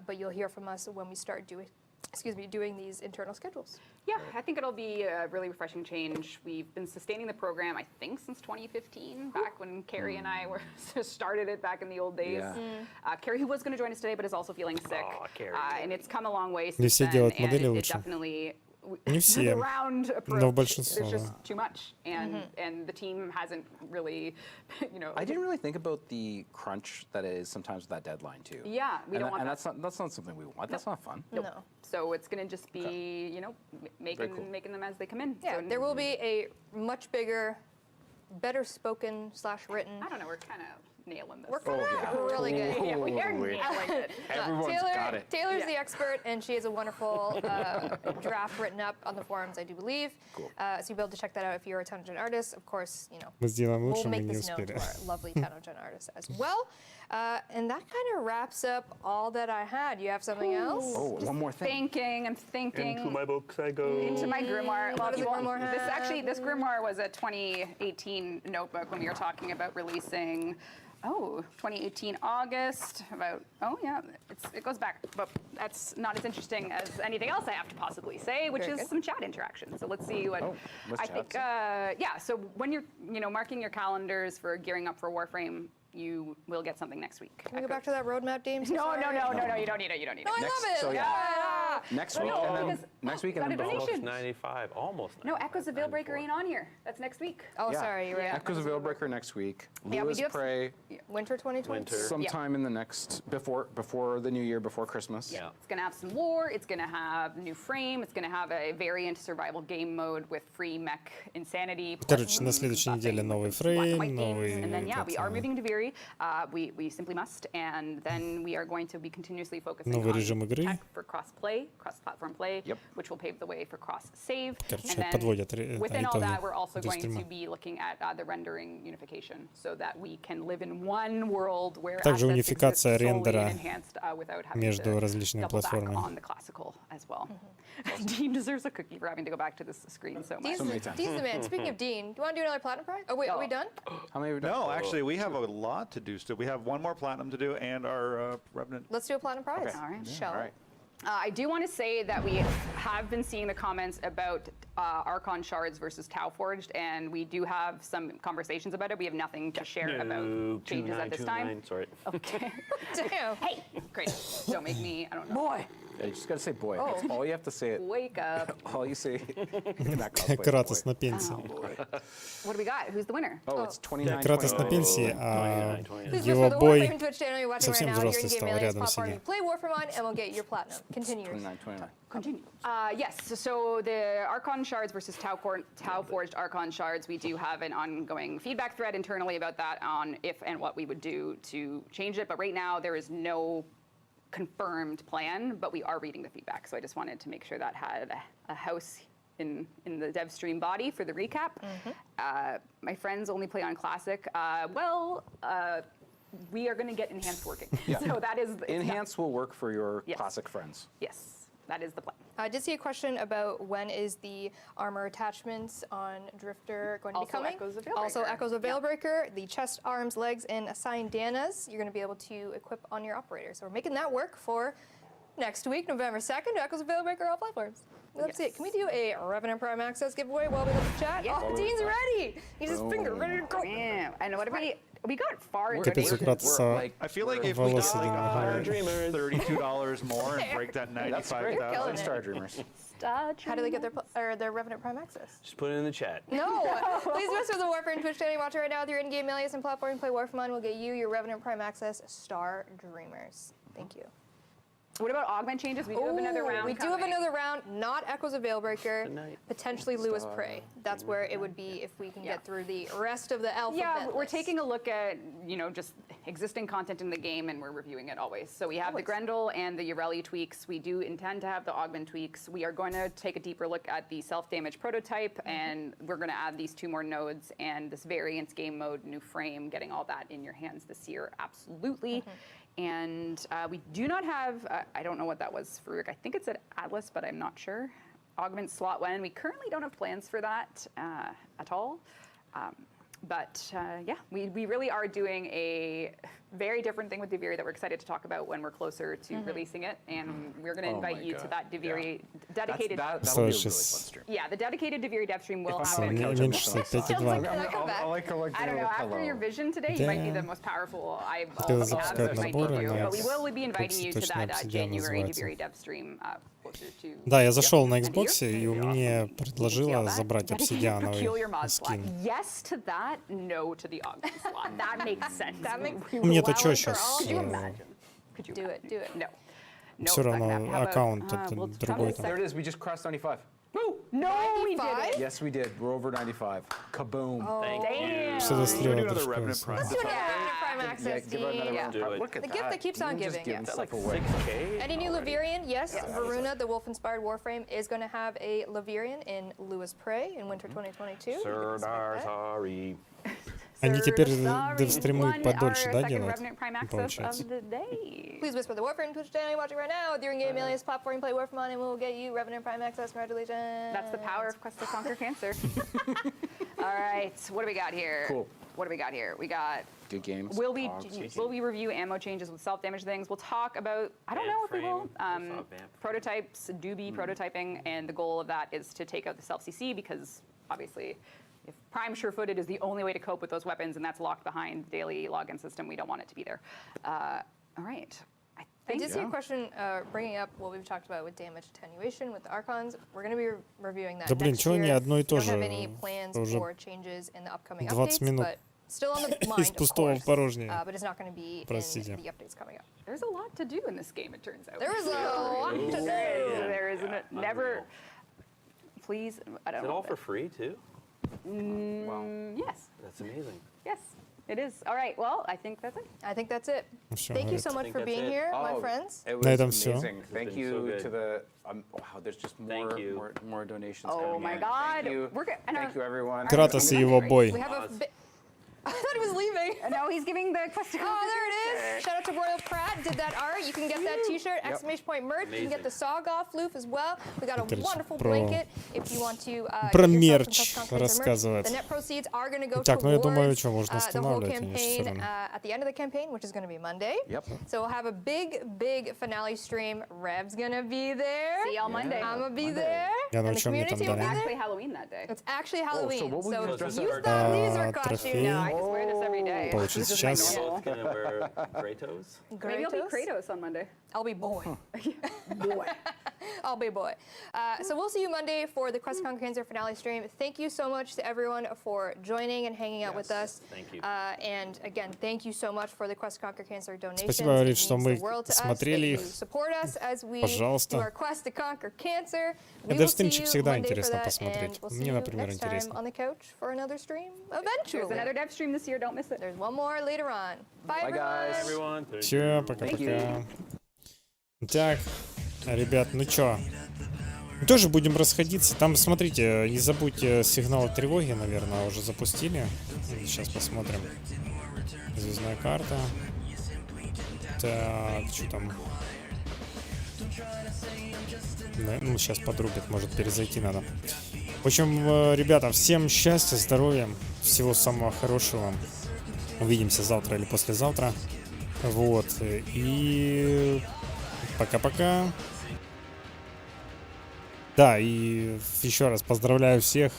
Speaker 2: but you'll hear from us when we start doing these internal schedules.
Speaker 7: Yeah, I think it'll be a really refreshing change. We've been sustaining the program, I think, since 2015, back when Carrie and I started it back in the old days.
Speaker 5: Yeah.
Speaker 7: Carrie, who was going to join us today, but is also feeling sick.
Speaker 6: Aw, Carrie.
Speaker 7: And it's come a long way
Speaker 1: Не
Speaker 7: since
Speaker 1: все
Speaker 7: then,
Speaker 1: делают
Speaker 7: and
Speaker 1: модели
Speaker 7: it
Speaker 1: лучше.
Speaker 7: definitely...
Speaker 1: Не все,
Speaker 7: the round approach,
Speaker 1: но большинство,
Speaker 7: there's just
Speaker 1: да.
Speaker 7: too much, and the team hasn't really, you know.
Speaker 5: I didn't really think about the crunch that is sometimes with that deadline too.
Speaker 7: Yeah, we don't want
Speaker 5: and
Speaker 7: that.
Speaker 5: that's not something we want. That's not fun.
Speaker 2: No.
Speaker 7: So it's going to just be, you know, making them as they come in.
Speaker 2: Yeah,
Speaker 7: So,
Speaker 2: there will be a much bigger, better spoken / written.
Speaker 7: I don't know. We're kind of nailing this.
Speaker 2: We're kind of really good.
Speaker 7: Yeah, we are
Speaker 5: Totally.
Speaker 7: nailing it.
Speaker 5: Everyone's got it.
Speaker 2: Taylor's
Speaker 7: Yeah.
Speaker 2: the expert, and she has a wonderful draft written up on the forums, I do believe.
Speaker 5: Cool.
Speaker 2: So you'll be able to check that out if you're a Tenogen artist. Of course, you know,
Speaker 1: Мы сделаем
Speaker 2: we'll
Speaker 1: лучше, мы
Speaker 2: make
Speaker 1: не
Speaker 2: this known
Speaker 1: успели.
Speaker 2: to our lovely Tenogen artists as well. And that kind of wraps up all that I had. You have something else?
Speaker 5: Oh, one more thing.
Speaker 7: I'm thinking.
Speaker 6: Into my books I go.
Speaker 7: Into my grimoire. Well,
Speaker 2: does
Speaker 7: you
Speaker 2: the
Speaker 7: won't-
Speaker 2: grimoire
Speaker 7: this grimoire was a 2018 notebook when we were talking about releasing Oh, 2018 August, oh yeah, it goes back, but that's not as interesting as anything else I have to possibly say, which is some chat interaction. So let's see what, I think, yeah, so when you're, marking your calendars for gearing up for Warframe, you will get something next week.
Speaker 2: Can we go back to that roadmap, James?
Speaker 7: No, you don't need it, you don't need it.
Speaker 2: No, I love it.
Speaker 5: So yeah, next week, and then next week, and then
Speaker 7: got a
Speaker 5: before.
Speaker 7: donation.
Speaker 6: 95, almost.
Speaker 7: No, Echoes of Veilbreaker ain't on here. That's next week.
Speaker 2: Oh,
Speaker 5: Yeah.
Speaker 2: sorry, you're right.
Speaker 5: Echoes of Veilbreaker next week.
Speaker 7: Yeah, we
Speaker 5: Lewis
Speaker 7: do have some-
Speaker 5: Prey
Speaker 2: Winter 2022.
Speaker 5: sometime in the next, before the new year, before Christmas.
Speaker 6: Yeah.
Speaker 7: It's going to have some lore, it's going to have new frame, it's going to have a variant survival game mode with free mech insanity.
Speaker 1: Короче, на следующей неделе новый фрейм, новый...
Speaker 7: And then, yeah, we are
Speaker 1: этот,
Speaker 7: moving to Viri. We simply must. And then we are going to be continuously focusing
Speaker 1: Новый
Speaker 7: on
Speaker 1: режим игры.
Speaker 7: tech for cross-play, cross-platform play, which will pave the way for cross-save.
Speaker 1: Короче,
Speaker 7: And then
Speaker 1: подводят
Speaker 7: within all
Speaker 1: итоги
Speaker 7: that, we're also
Speaker 1: до
Speaker 7: going to
Speaker 1: стрима.
Speaker 7: be looking at the rendering unification so that we can live in one world where
Speaker 1: Также
Speaker 7: assets
Speaker 1: унификация
Speaker 7: exist solely
Speaker 1: рендера
Speaker 7: and enhanced without having
Speaker 1: между
Speaker 7: to
Speaker 1: различными
Speaker 7: double back
Speaker 1: платформами.
Speaker 7: on the classical as well. Dean deserves a cookie for having to go back to this screen so much.
Speaker 2: Dean's the man. Speaking of Dean, do you want to do another platinum prize? Oh, wait, are we done?
Speaker 5: How many have we done?
Speaker 9: No, actually, we have a lot to do still. We have one more platinum to do and our Revenant.
Speaker 2: Let's do a platinum prize.
Speaker 7: All right.
Speaker 2: Shall
Speaker 5: All
Speaker 2: we?
Speaker 5: right.
Speaker 7: I do want to say that we have been seeing the comments about Archon shards versus Tau Forged, and we do have some conversations about it. We have nothing to share about changes at this time.
Speaker 6: Sorry.
Speaker 7: Okay.
Speaker 2: Damn.
Speaker 7: Hey, great. Don't make me, I don't know.
Speaker 2: Boy.
Speaker 5: Yeah, you just gotta say boy. That's all you have to say it.
Speaker 7: Wake up.
Speaker 5: All you say. Not cosplay,
Speaker 1: Кратос
Speaker 5: boy.
Speaker 1: на пенсии.
Speaker 7: What do we got? Who's the winner?
Speaker 5: Oh, it's 29.
Speaker 1: Кратос на
Speaker 5: 29.
Speaker 1: пенсии, а
Speaker 6: 29.
Speaker 2: Please
Speaker 1: его
Speaker 2: visit the
Speaker 1: бой
Speaker 2: Warframe Twitch channel you're watching
Speaker 1: совсем
Speaker 2: right now. You're
Speaker 1: взрослый
Speaker 2: in Game
Speaker 1: стал
Speaker 2: Alias
Speaker 1: рядом
Speaker 2: platform.
Speaker 1: сидя.
Speaker 2: You play Warframe on, and we'll get your platinum. Continue.
Speaker 5: 29.
Speaker 2: Continue.
Speaker 7: Yes, so the Archon shards versus Tau Forged Archon shards, we do have an ongoing feedback thread internally about that on if and what we would do to change it. But right now, there is no confirmed plan, but we are reading the feedback. So I just wanted to make sure that had a house in the dev stream body for the recap. My friends only play on Classic. We are going to get Enhanced working.
Speaker 5: Yeah.
Speaker 7: So that is...
Speaker 5: Enhance will work for your
Speaker 7: Yes.
Speaker 5: classic friends.
Speaker 7: Yes, that is the plan.
Speaker 2: I did see a question about when is the armor attachments on Drifter going to
Speaker 7: Also
Speaker 2: be coming.
Speaker 7: Echoes of
Speaker 2: Also
Speaker 7: Veilbreaker.
Speaker 2: Echoes of Veilbreaker, the chest, arms, legs, and assigned Danas you're going to be able to equip on your operator. So we're making that work for next week, November 2nd, Echoes of Veilbreaker all platforms. Let's see it. Can we do a Revenant Prime Access giveaway while we look at chat?
Speaker 7: Yeah.
Speaker 2: Oh, Dean's ready. He's his finger ready to go.
Speaker 7: Yeah, and what we got far into
Speaker 1: Капец, у Кратоса
Speaker 9: I feel like if we got
Speaker 1: волосы
Speaker 9: like
Speaker 1: длинные.
Speaker 9: $32 more and break that
Speaker 5: That's great.
Speaker 9: 95,000.
Speaker 5: Star Dreamers.
Speaker 2: How do they get their Revenant Prime Access?
Speaker 6: Just put it in the chat.
Speaker 2: No! Please visit the Warframe Twitch channel you're watching right now with your in-game alias and platform. Play Warframe on. We'll get you your Revenant Prime Access, Star Dreamers. Thank you.
Speaker 7: What about augment changes? We do have another round.
Speaker 2: We do have another round, not Echoes of Veilbreaker,
Speaker 6: night.
Speaker 2: potentially Lewis Prey. That's where it would be if we can get through the rest of the alphabet.
Speaker 7: Yeah, we're
Speaker 2: list.
Speaker 7: taking a look at, just existing content in the game, and we're reviewing it always. So we have the Grendel and the Ureli tweaks. We do intend to have the augment tweaks. We are going to take a deeper look at the self-damage prototype, and we're going to add these 2 more nodes and this variance game mode, new frame, getting all that in your hands this year, absolutely. And we do not have, I don't know what that was, Farouk. I think it's at Atlas, but I'm not sure. Augment slot 1. We currently don't have plans for that at all. Yeah, we really are doing a very different thing with Deviri that we're excited to talk about when we're closer to releasing it. And we're going to invite you to that Deviri dedicated...
Speaker 5: That'll be a
Speaker 1: So
Speaker 5: really
Speaker 1: it's
Speaker 5: fun
Speaker 1: just-
Speaker 5: stream.
Speaker 7: Yeah, the dedicated Deviri dev stream will
Speaker 1: So
Speaker 7: happen.
Speaker 1: меньше 5,2.
Speaker 7: I don't know. After your vision today, you might be the most powerful I've
Speaker 1: Хотела
Speaker 7: had
Speaker 1: запускать
Speaker 7: that might
Speaker 1: наборы,
Speaker 7: be you.
Speaker 1: но
Speaker 7: But we will be inviting you to
Speaker 1: точно
Speaker 7: that
Speaker 1: Obsidian
Speaker 7: January
Speaker 1: называется.
Speaker 7: Deviri dev stream closer to.
Speaker 1: Да, я зашел на
Speaker 7: end of year.
Speaker 1: Xbox, и мне предложила забрать
Speaker 7: Peculiar
Speaker 1: обсидиановый
Speaker 7: mod slot.
Speaker 1: скин.
Speaker 7: Yes to that, no to the augment slot. That makes sense.
Speaker 2: That makes
Speaker 1: Мне-то
Speaker 2: allow
Speaker 1: что
Speaker 2: it for all.
Speaker 1: сейчас?
Speaker 7: Could you imagine? Could you
Speaker 2: Do it, do it.
Speaker 7: No. No,
Speaker 1: Всё
Speaker 7: fuck
Speaker 1: равно
Speaker 7: that. How about,
Speaker 1: аккаунт
Speaker 7: we'll
Speaker 1: это другой
Speaker 7: try
Speaker 1: там.
Speaker 5: There it is. We just crossed 95.
Speaker 7: Woo! No, we didn't.
Speaker 5: Yes, we did. We're over 95. Kaboom.
Speaker 6: Thank you.
Speaker 1: Все до слева
Speaker 9: another Revenant
Speaker 1: дошкался.
Speaker 9: Prime.
Speaker 2: Let's do another Revenant Prime
Speaker 5: Yeah,
Speaker 2: Access,
Speaker 5: give her another
Speaker 2: Dean.
Speaker 5: round.
Speaker 6: Do it.
Speaker 5: Look at
Speaker 2: The
Speaker 5: that.
Speaker 2: gift that keeps on
Speaker 5: Dean just
Speaker 2: giving,
Speaker 5: giving
Speaker 2: yeah.
Speaker 5: stuff
Speaker 6: Like
Speaker 5: away.
Speaker 6: 6K.
Speaker 2: Any new Lavirian? Yes, Varuna, the wolf-inspired Warframe, is going to have a Lavirian in Lewis Prey in winter 2022.
Speaker 6: Serdar, sorry.
Speaker 1: Они теперь
Speaker 7: Sorry,
Speaker 1: девстримы
Speaker 7: won
Speaker 1: подольше,
Speaker 7: our
Speaker 1: да,
Speaker 7: second
Speaker 1: делают?
Speaker 7: Revenant Prime access
Speaker 1: Получается.
Speaker 7: of the day.
Speaker 2: Please whisper the Warframe Twitch channel you're watching right now. With your in-game alias platform, play Warframe on, and we'll get you Revenant Prime access. Congratulations.
Speaker 7: That's the power of Quest to Conquer Cancer. All right, what do we got here?
Speaker 5: Cool.
Speaker 7: What do we got here? We got.
Speaker 5: Good games.
Speaker 7: Will we review ammo changes with self-damage things? We'll talk about. I don't know if we will. Prototypes, doobie prototyping, and the goal of that is to take out the self-CC because obviously, if prime sure-footed is the only way to cope with those weapons, and that's locked behind daily login system, we don't want it to be there. All right.
Speaker 2: I did see a question bringing up what we've talked about with damage attenuation with the Archons. We're going to be reviewing that
Speaker 1: Да блин,
Speaker 2: next
Speaker 1: чего они
Speaker 2: year.
Speaker 1: одно и то
Speaker 2: We don't
Speaker 1: же
Speaker 2: have any plans
Speaker 1: уже
Speaker 2: for changes in the upcoming
Speaker 1: 20
Speaker 2: updates,
Speaker 1: минут
Speaker 2: but still on the
Speaker 1: из
Speaker 2: mind, of
Speaker 1: пустого в
Speaker 2: course.
Speaker 1: порожнее.
Speaker 2: But it's not going to be in
Speaker 1: Простите.
Speaker 2: the updates coming up.
Speaker 7: There's a lot to do in this game, it turns out.
Speaker 2: There is a lot to do.
Speaker 7: There is never. Please, I don't
Speaker 6: Is it
Speaker 7: know.
Speaker 6: all for free too?
Speaker 7: Yes,
Speaker 6: That's amazing.
Speaker 7: yes, it is. All right, well, I think that's it.
Speaker 2: I think that's it.
Speaker 1: Ну всё,
Speaker 2: Thank you
Speaker 1: говорит.
Speaker 2: so much
Speaker 6: think
Speaker 2: for
Speaker 6: that's
Speaker 2: being
Speaker 6: it.
Speaker 2: here, my
Speaker 5: Oh,
Speaker 2: friends.
Speaker 5: It
Speaker 1: На
Speaker 5: was
Speaker 1: этом всё.
Speaker 5: amazing. Thank
Speaker 6: been
Speaker 5: you
Speaker 6: so good.
Speaker 5: to the. Wow, there's just
Speaker 6: Thank
Speaker 5: more,
Speaker 6: you.
Speaker 5: more donations
Speaker 7: Oh
Speaker 5: coming
Speaker 7: my
Speaker 5: in.
Speaker 7: God.
Speaker 5: Thank you.
Speaker 7: We're good. And
Speaker 5: Thank you, everyone.
Speaker 1: Кратос и его бой.
Speaker 2: We have a I thought he was leaving.
Speaker 7: No, he's giving the Quest to
Speaker 2: Oh, there it is. Shout out to Royal Pratt, did that art. You can get that t-shirt, exclamation point merch. You can get the Sawgoff Loof as well. We got a
Speaker 1: Короче,
Speaker 2: wonderful
Speaker 1: про-
Speaker 2: blanket if you want to
Speaker 1: про
Speaker 2: get yourself some
Speaker 1: мерч
Speaker 2: Custom Conquer
Speaker 1: рассказывает.
Speaker 2: merch. The net proceeds are going to go
Speaker 1: Так, ну я думаю,
Speaker 2: towards
Speaker 1: что можно
Speaker 2: the whole
Speaker 1: останавливать, конечно, всё
Speaker 2: campaign
Speaker 1: равно.
Speaker 2: at the end of the campaign, which is going to be Monday.
Speaker 5: Yep.
Speaker 2: So we'll have a big finale stream. Rev's going to be there.
Speaker 7: See y'all Monday.
Speaker 2: I'm going to be there.
Speaker 1: Я
Speaker 2: And the
Speaker 1: ничего мне там
Speaker 2: community will
Speaker 1: дали.
Speaker 2: be
Speaker 7: Actually
Speaker 2: there.
Speaker 7: Halloween that day.
Speaker 2: It's actually Halloween.
Speaker 5: what will you
Speaker 2: So
Speaker 5: dress
Speaker 2: use
Speaker 5: up
Speaker 2: that
Speaker 1: as?
Speaker 2: laser
Speaker 1: Трофей.
Speaker 2: costume.
Speaker 7: No, I just wear this every day.
Speaker 1: Получится
Speaker 7: This is my
Speaker 1: сейчас.
Speaker 7: normal.
Speaker 6: Both gonna wear Kratos.
Speaker 7: Maybe I'll be
Speaker 2: Kratos?
Speaker 7: Kratos on Monday.
Speaker 2: I'll be boy.
Speaker 7: Boy.
Speaker 2: I'll be boy. So we'll see you Monday for the Quest to Conquer Cancer finale stream. Thank you so much to everyone for joining and hanging out with us.
Speaker 6: Thank you.
Speaker 2: And again, thank you so much for the Quest to Conquer Cancer donations.
Speaker 1: Спасибо, говорит,
Speaker 2: It
Speaker 1: что
Speaker 2: means
Speaker 1: мы
Speaker 2: the world to us
Speaker 1: смотрели
Speaker 2: that
Speaker 1: их.
Speaker 2: you support us as we
Speaker 1: Пожалуйста.
Speaker 2: do our Quest to Conquer Cancer. We
Speaker 1: Это
Speaker 2: will
Speaker 1: в
Speaker 2: see
Speaker 1: стримчик
Speaker 2: you
Speaker 1: всегда
Speaker 2: Monday for
Speaker 1: интересно
Speaker 2: that,
Speaker 1: посмотреть.
Speaker 2: and we'll see
Speaker 1: Мне,
Speaker 2: you
Speaker 1: например,
Speaker 2: next time
Speaker 1: интересно.
Speaker 2: on the couch for another stream
Speaker 7: There's
Speaker 2: eventually.
Speaker 7: another dev stream this year. Don't miss it.
Speaker 2: There's one more later on. Bye,
Speaker 5: Bye, guys.
Speaker 2: everyone.
Speaker 6: Everyone.
Speaker 1: Все, пока-пока. Так, ребят, ну чё? Тоже будем расходиться. Там, смотрите, не забудьте сигнал тревоги, наверное, уже запустили. Сейчас посмотрим. Звездная карта. Так, что там? Да, ну, сейчас подрубят, может, перезайти надо. В общем, ребята, всем счастья, здоровья, всего самого хорошего. Увидимся завтра или послезавтра. Вот. И пока-пока. Да, и еще раз поздравляю всех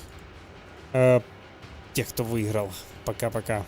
Speaker 1: тех, кто выиграл. Пока-пока.